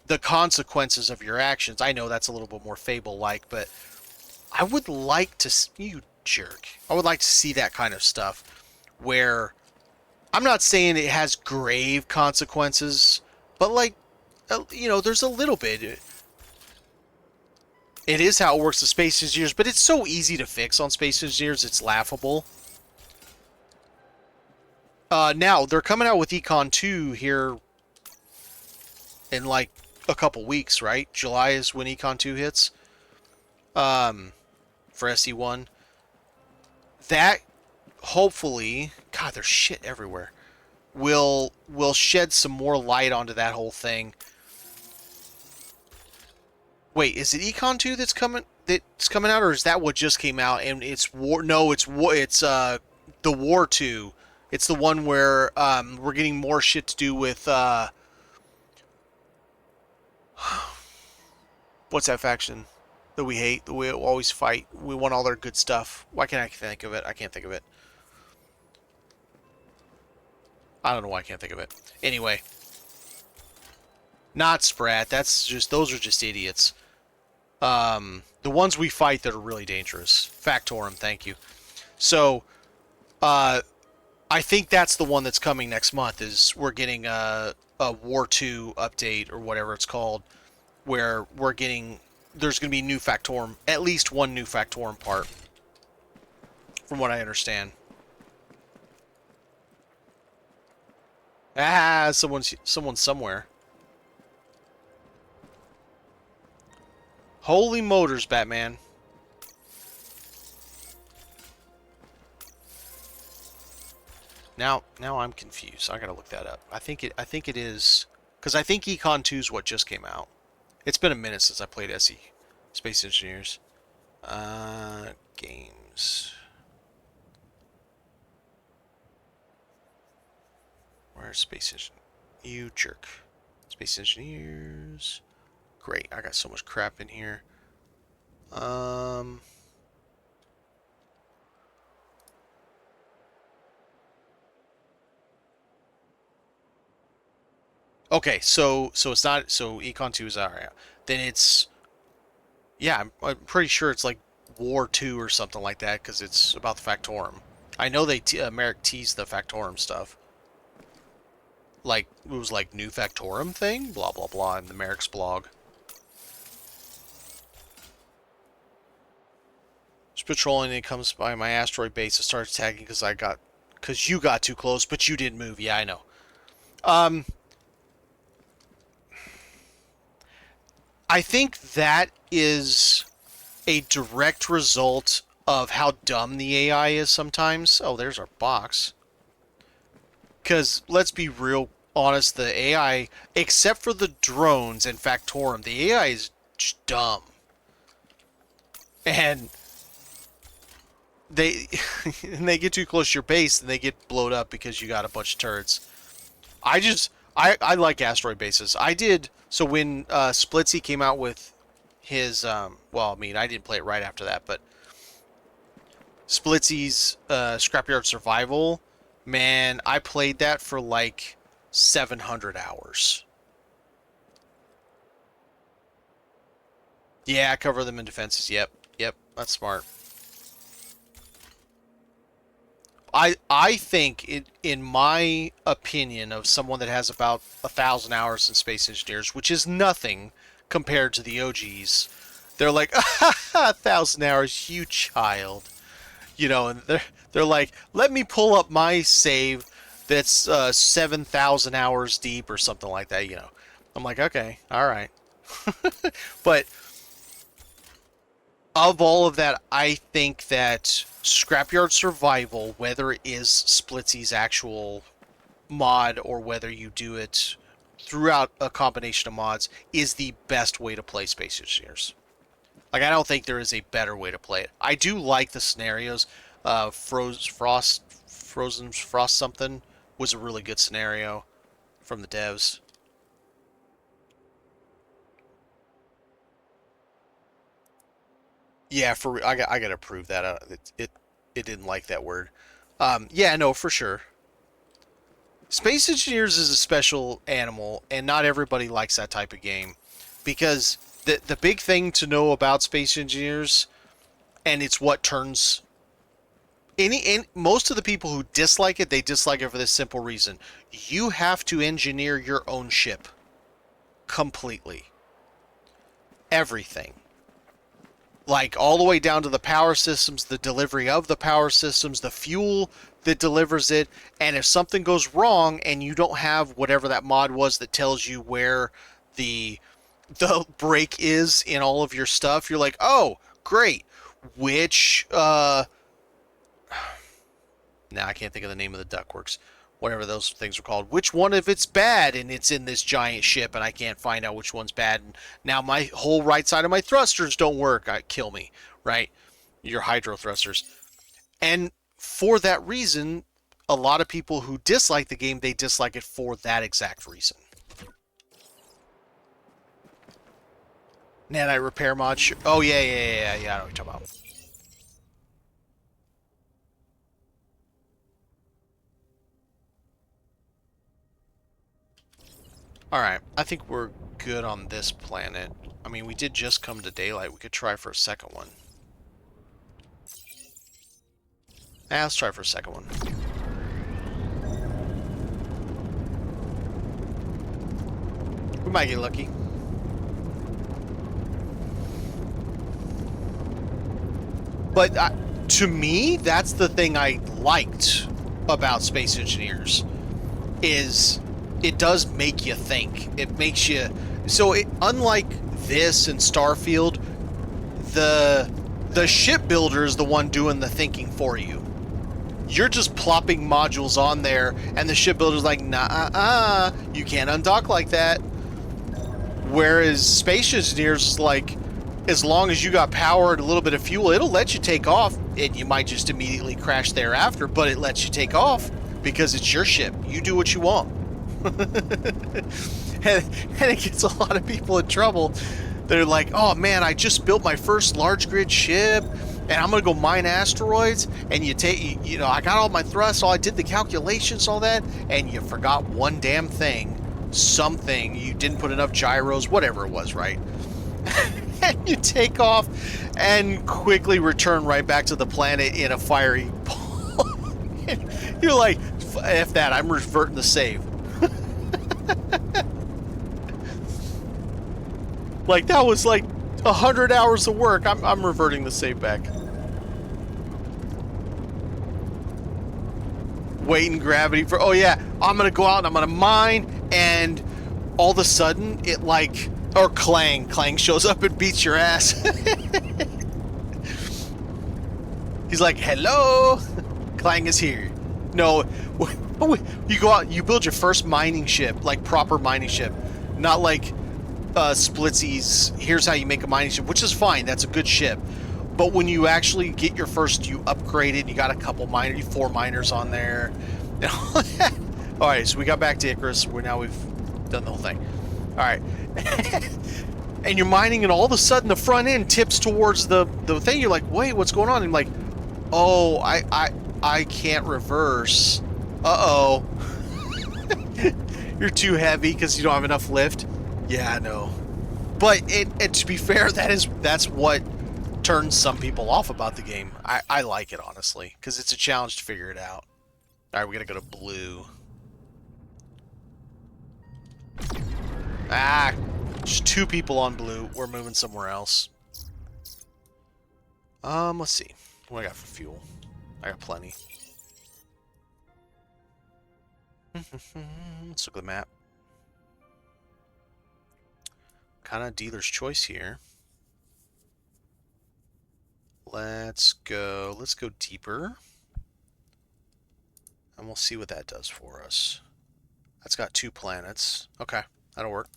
the consequences of your actions. I know that's a little bit more Fable-like, but I would like to, you jerk, I would like to see that kind of stuff where I'm not saying it has grave consequences, but like, you know, there's a little bit. It is how it works with Space Engineers, but it's so easy to fix on Space Engineers, it's laughable. Now, they're coming out with Econ 2 here in like a couple weeks, right? July is when Econ 2 hits. For SE1. That, hopefully, God, there's shit everywhere, will shed some more light onto that whole thing. Wait, is it Econ 2 that's coming out, or is that what just came out and it's War? No, it's the War 2. It's the one where we're getting more shit to do with what's that faction that we hate, that we always fight? We want all their good stuff. Why can't I think of it? I can't think of it. I don't know why I can't think of it. Anyway, not Sprat. That's just, those are just idiots. The ones we fight that are really dangerous. Factorum, thank you. So, I think that's the one that's coming next month. Is we're getting a War 2 update or whatever it's called, where we're getting, there's going to be new Factorum, at least one new Factorum part, from what I understand. Ah, someone's somewhere. Holy motors, Batman. Now I'm confused. I gotta look that up. I think it is, because I think Econ 2 is what just came out. It's been a minute since I played SE, Space Engineers. Games. Where's Space Engineers? You jerk. Space Engineers. Great, I got so much crap in here. Okay, so it's not, so Econ 2 is alright. Then it's, yeah, I'm pretty sure it's like War 2 or something like that, because it's about the Factorum. I know they Merrick teased the Factorum stuff. Like, it was like new Factorum thing, blah blah blah, in the Merrick's blog. Just patrolling, and it comes by my asteroid base. It starts tagging because you got too close, but you didn't move. Yeah, I know. I think that is a direct result of how dumb the AI is sometimes. Oh, there's our box. Because, let's be real honest, the AI, except for the drones and Factorum, the AI is just dumb. And they get too close to your base and they get blowed up because you got a bunch of turrets. I like asteroid bases. I did, so when Splitsy came out with his, well, I mean, I didn't play it right after that, but Splitsy's Scrapyard Survival, man, I played that for like 700 hours. Yeah, cover them in defenses. Yep, that's smart. I think in my opinion of someone that has about 1,000 hours in Space Engineers, which is nothing compared to the OGs, they're like 1,000 hours, you child, you know, and they're like, let me pull up my save that's 7,000 hours deep or something like that, you know. I'm like, okay, all right, but of all of that, I think that Scrapyard Survival, whether it is Splitsy's actual mod or whether you do it throughout a combination of mods, is the best way to play Space Engineers. Like, I don't think there is a better way to play it. I do like the scenarios. Frozen Frost something was a really good scenario from the devs. Yeah, I gotta prove that. It didn't like that word. Yeah, no, for sure. Space Engineers is a special animal, and not everybody likes that type of game, because the big thing to know about Space Engineers, and it's what turns most of the people who dislike it, they dislike it for this simple reason: you have to engineer your own ship completely, everything. Like, all the way down to the power systems, the delivery of the power systems, the fuel that delivers it, and if something goes wrong and you don't have whatever that mod was that tells you where the break is in all of your stuff, you're like, oh, great. Which, now I can't think of the name of the ductworks. Whatever those things are called. Which one of it's bad and it's in this giant ship and I can't find out which one's bad. And now my whole right side of my thrusters don't work. Kill me, right? Your hydro thrusters. And for that reason, a lot of people who dislike the game, they dislike it for that exact reason. Nanite repair mod. Oh, yeah. I know what you're talking about. Alright, I think we're good on this planet. I mean, we did just come to daylight. We could try for a second one. Let's try for a second one. We might get lucky. But to me, that's the thing I liked about Space Engineers, is it does make you think. It makes you... So, unlike this and Starfield, the shipbuilder is the one doing the thinking for you. You're just plopping modules on there, and the shipbuilder's like, nah, you can't undock like that. Whereas Space Engineers is like, as long as you got power and a little bit of fuel, it'll let you take off. And you might just immediately crash thereafter, but it lets you take off because it's your ship. You do what you want. and it gets a lot of people in trouble. They're like, oh man, I just built my first large grid ship and I'm gonna go mine asteroids, and you know, I got all my thrusts, I did the calculations, all that, and you forgot one damn thing. Something, you didn't put enough gyros, whatever it was, right? And you take off and quickly return right back to the planet in a fiery ball. You're like, F that, I'm reverting the save. Like, that was like 100 hours of work. I'm reverting the save back. Waiting gravity for... Oh yeah, I'm gonna go out and I'm gonna mine, and all of a sudden it like... Or Clang shows up and beats your ass. He's like, hello, Clang is here. No, you go out, you build your first mining ship, like proper mining ship, not like Splitsy's, here's how you make a mining ship, which is fine, that's a good ship. But when you actually get your first, you upgrade it, you got a couple miners, 4 miners on there. Alright, so we got back to Icarus, we've done the whole thing. Alright. And you're mining, and all of a sudden the front end tips towards the thing. You're like, wait, what's going on? And like, Oh, I can't reverse. Uh-oh. You're too heavy because you don't have enough lift. Yeah, I know. But it to be fair, that's what turns some people off about the game. I like it, honestly, because it's a challenge to figure it out. Alright, we gotta go to blue. Ah, just 2 people on blue. We're moving somewhere else. Let's see. What do I got for fuel? I got plenty. Let's look at the map. Kind of dealer's choice here. Let's go deeper. And we'll see what that does for us. That's got 2 planets. Okay, that'll work.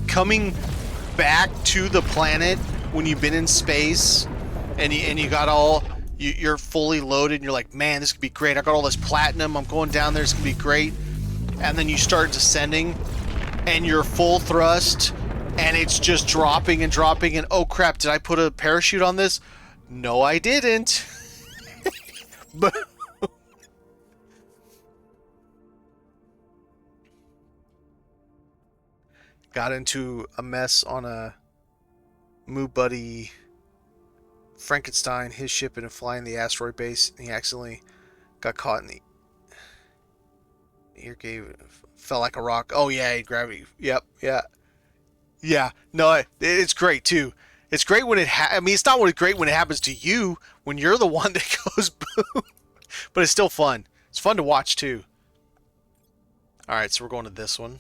Coming back to the planet when you've been in space and you got all you're fully loaded and you're like, man, this could be great. I got all this platinum. I'm going down there. It's gonna be great. And then you start descending and you're full thrust and it's just dropping and dropping and oh crap, did I put a parachute on this? No, I didn't. But got into a mess on a Moo Buddy Frankenstein, his ship, and flying the asteroid base, and he accidentally got caught in the ear cave, fell like a rock. Oh yeah, gravity. Yep, yeah. Yeah, no, it's great too. It's great when I mean, it's not great when it happens to you, when you're the one that goes boom. But it's still fun. It's fun to watch too. Alright, so we're going to this one.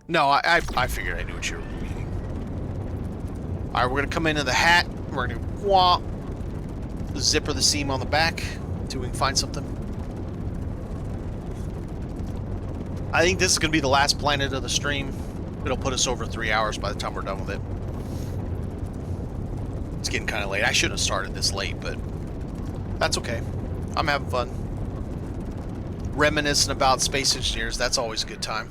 No, I figured I knew what you were meaning. Alright, we're going to come into the hat. We're going to zipper the seam on the back until we can find something. I think this is going to be the last planet of the stream. It'll put us over 3 hours by the time we're done with it. It's getting kind of late. I shouldn't have started this late, but that's okay. I'm having fun. Reminiscing about Space Engineers, that's always a good time.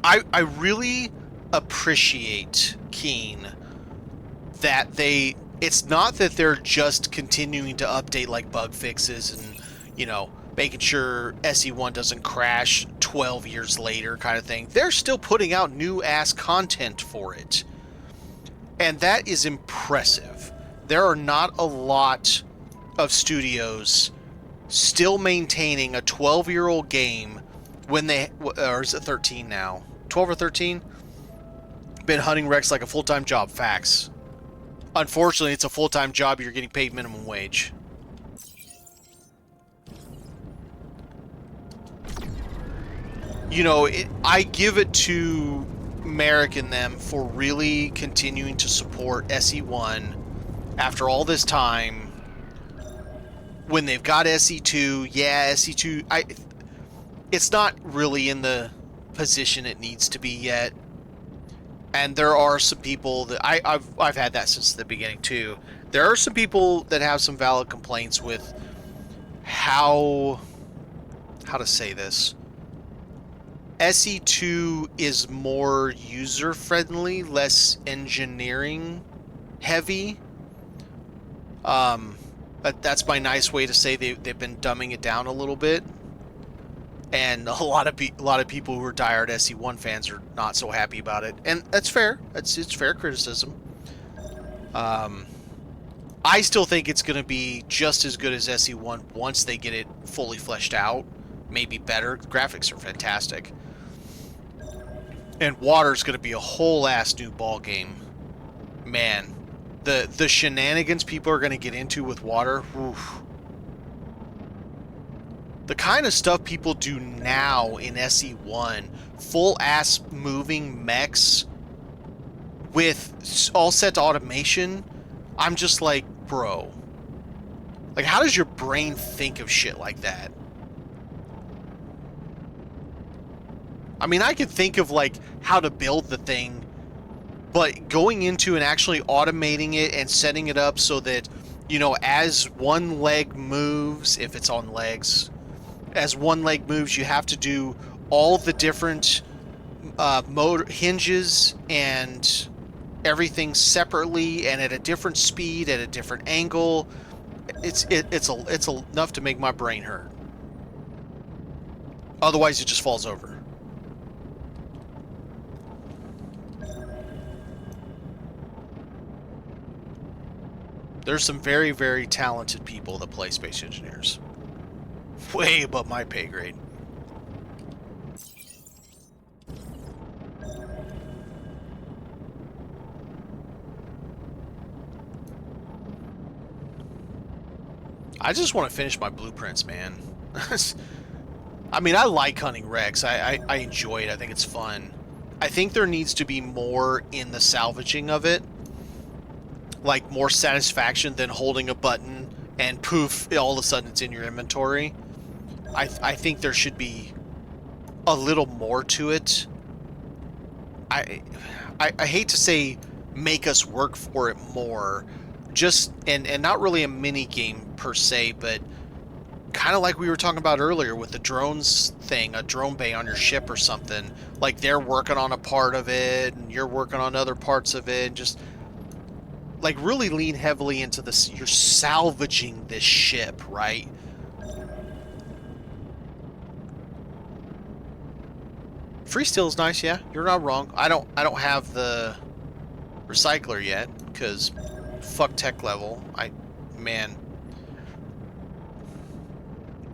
I really appreciate Keen that it's not that they're just continuing to update like bug fixes and, you know, making sure SE1 doesn't crash 12 years later kind of thing. They're still putting out new ass content for it. And that is impressive. There are not a lot of studios still maintaining a 12-year-old game when they, or is it 13 now? 12 or 13? Been hunting wrecks like a full-time job. Facts. Unfortunately, it's a full-time job. You're getting paid minimum wage. You know, I give it to Merrick and them for really continuing to support SE1 after all this time. When they've got SE2, yeah, SE2, it's not really in the position it needs to be yet. And there are some people that I've had that since the beginning too. There are some people that have some valid complaints with how to say this. SE2 is more user-friendly, less engineering heavy. That's my nice way to say they've been dumbing it down a little bit. And a lot of people who are diehard SE1 fans are not so happy about it, and that's fair. It's fair criticism. I still think it's going to be just as good as SE1 once they get it fully fleshed out. Maybe better. The graphics are fantastic, and water's going to be a whole ass new ball game. Man, the shenanigans people are going to get into with water. Oof. The kind of stuff people do now in SE1, full-ass moving mechs with all set to automation, I'm just like, bro. Like, how does your brain think of shit like that? I mean, I could think of, like, how to build the thing, but going into and actually automating it and setting it up so that you know, as one leg moves, if it's on legs, as one leg moves, you have to do all the different motor hinges and everything separately and at a different speed, at a different angle. It's enough to make my brain hurt. Otherwise, it just falls over. There's some very, very talented people that play Space Engineers. Way above my pay grade. I just want to finish my blueprints, man. I mean, I like hunting wrecks. I enjoy it. I think it's fun. I think there needs to be more in the salvaging of it. Like, more satisfaction than holding a button and poof, all of a sudden it's in your inventory. I think there should be a little more to it. I hate to say make us work for it more. Just, and not really a mini game per se, but kind of like we were talking about earlier with the drones thing, a drone bay on your ship or something. Like, they're working on a part of it and you're working on other parts of it, and just like really lean heavily into this. You're salvaging this ship, right? Free steel is nice, yeah. You're not wrong. I don't have the recycler yet because fuck tech level. Man,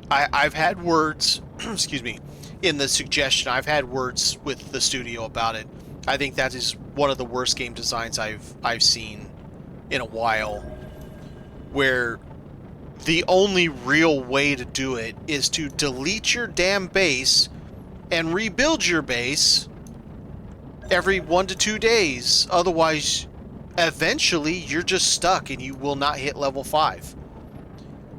I've had words, excuse me, in the suggestion. I've had words with the studio about it. I think that is one of the worst game designs I've seen in a while, where the only real way to do it is to delete your damn base and rebuild your base every 1 to 2 days. Otherwise, eventually, you're just stuck and you will not hit level 5.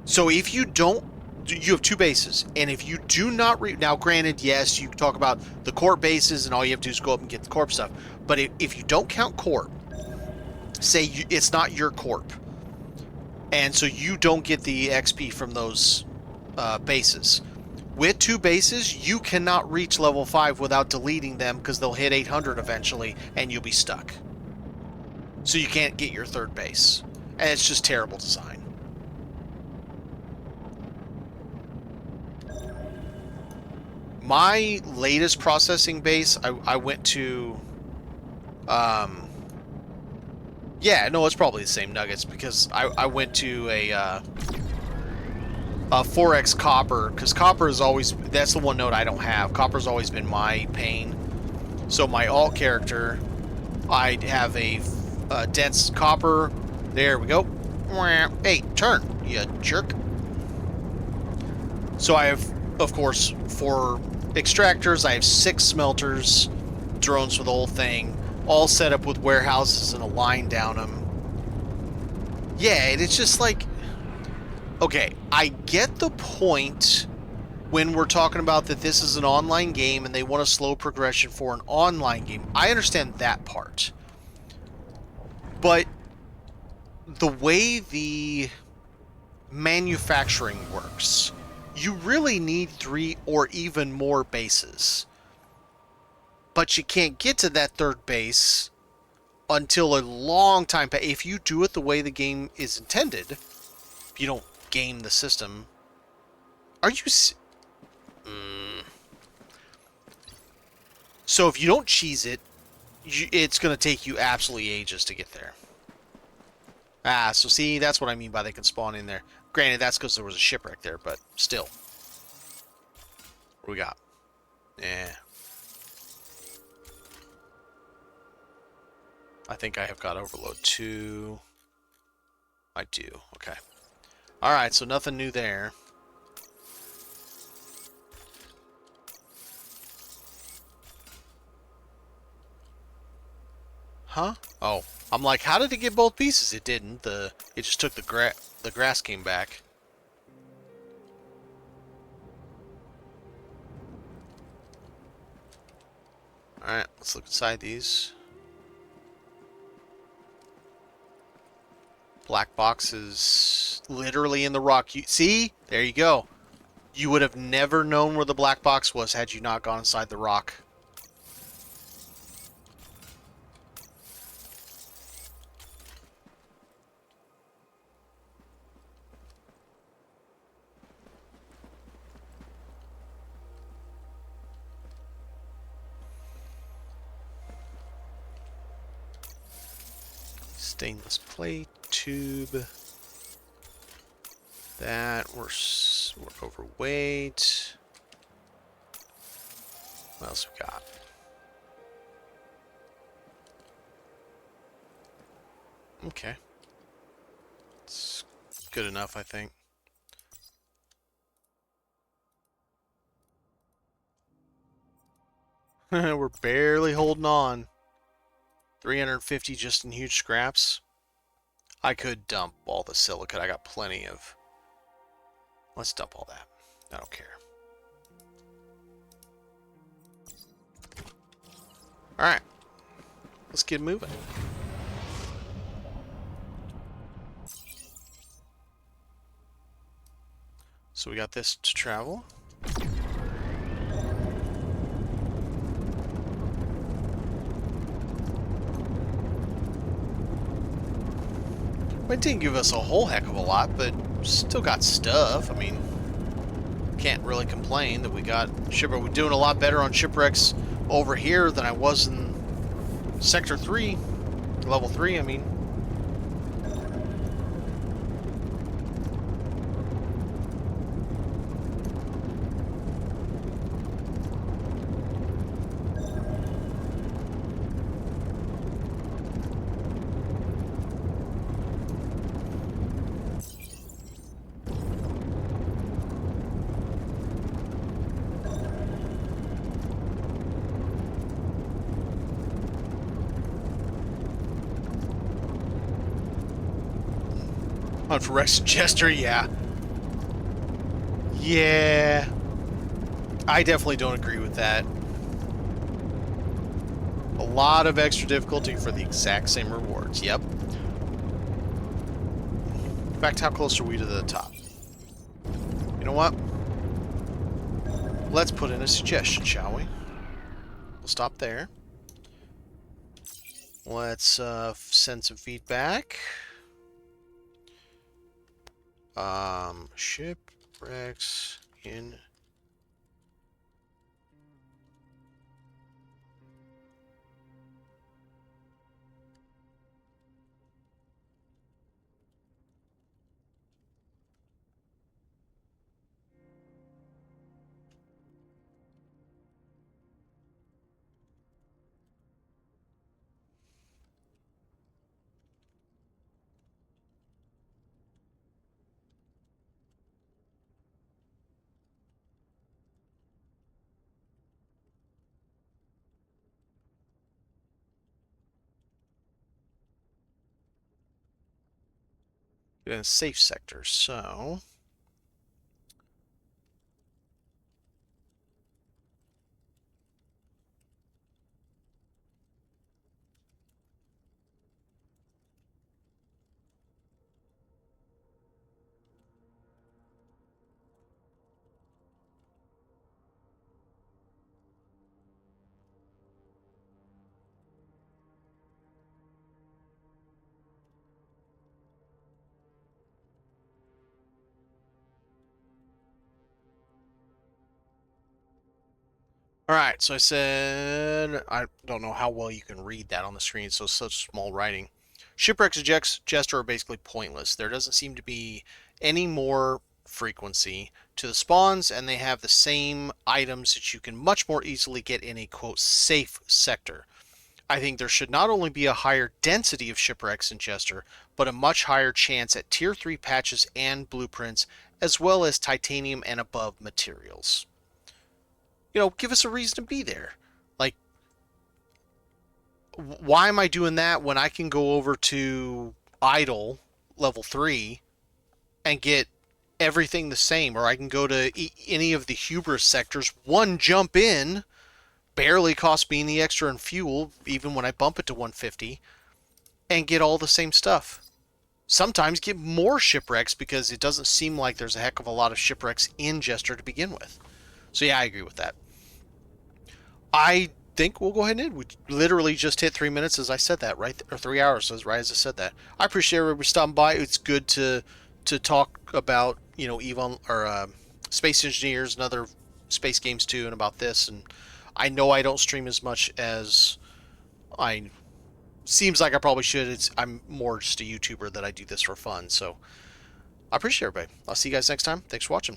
So if you don't, you have 2 bases, and if you do not now granted, yes, you talk about the corp bases and all you have to do is go up and get the corp stuff, but if you don't count corp, say it's not your corp, and so you don't get the XP from those bases. With 2 bases, you cannot reach level 5 without deleting them because they'll hit 800 eventually and you'll be stuck. So you can't get your 3rd base. And it's just terrible design. My latest processing base, I went to... yeah, no, it's probably the same nuggets because I went to a 4x copper, because copper is always, that's the one note I don't have. Copper's always been my pain. So my alt character, I have a dense copper. There we go. Hey, turn, you jerk. So I have, of course, 4 extractors. I have 6 smelters, drones for the whole thing, all set up with warehouses and a line down them. Yeah, and it's just like, okay, I get the point when we're talking about that this is an online game and they want a slow progression for an online game. I understand that part. But the way the manufacturing works, you really need 3 or even more bases. But you can't get to that 3rd base until a long time. If you do it the way the game is intended, if you don't game the system. Are you... So if you don't cheese it, it's going to take you absolutely ages to get there. Ah, so see, that's what I mean by they can spawn in there. Granted, that's because there was a shipwreck there, but still. What we got? Yeah. I think I have got overload 2. I do. Okay. Alright, so nothing new there. Huh? Oh. I'm like, how did it get both pieces? It didn't. It just took the grass came back. Alright, let's look inside these. Black box is literally in the rock. You see? There you go. You would have never known where the black box was had you not gone inside the rock. Stainless plate, tube. That, we're overweight. What else we got? Okay. It's good enough, I think. We're barely holding on. 350 just in huge scraps. I could dump all the silicate. I got plenty of... Let's dump all that. I don't care. Alright. Let's get moving. So we got this to travel. It didn't give us a whole heck of a lot, but still got stuff. I mean, can't really complain that we got shipwreck. We're doing a lot better on shipwrecks over here than I was in Sector 3, Level 3, I mean. On for Rex and Chester, yeah. Yeah. I definitely don't agree with that. A lot of extra difficulty for the exact same rewards. Yep. In fact, how close are we to the top? You know what? Let's put in a suggestion, shall we? We'll stop there. Let's send some feedback. Shipwrecks in... in a safe sector, so... Alright, so I said... I don't know how well you can read that on the screen, so such small writing. Shipwrecks and Jester are basically pointless. There doesn't seem to be any more frequency to the spawns, and they have the same items that you can much more easily get in a, quote, safe sector. I think there should not only be a higher density of Shipwrecks and Jester, but a much higher chance at Tier 3 patches and blueprints, as well as titanium and above materials. You know, give us a reason to be there. Like, why am I doing that when I can go over to Idle, level 3, and get everything the same? Or I can go to any of the Hubris sectors, one jump in, barely cost me any extra in fuel, even when I bump it to 150, and get all the same stuff. sometimes get more shipwrecks because it doesn't seem like there's a heck of a lot of shipwrecks in Jester to begin with. So yeah, I agree with that. I think we'll go ahead and end. We literally just hit 3 minutes as I said that, right? Or 3 hours, as right as I said that. I appreciate everybody stopping by. It's good to talk about, Evon or Space Engineers and other space games too, and about this. And I know I don't stream as much as I seems like I probably should. I'm more just a YouTuber that I do this for fun. So I appreciate everybody. I'll see you guys next time. Thanks for watching.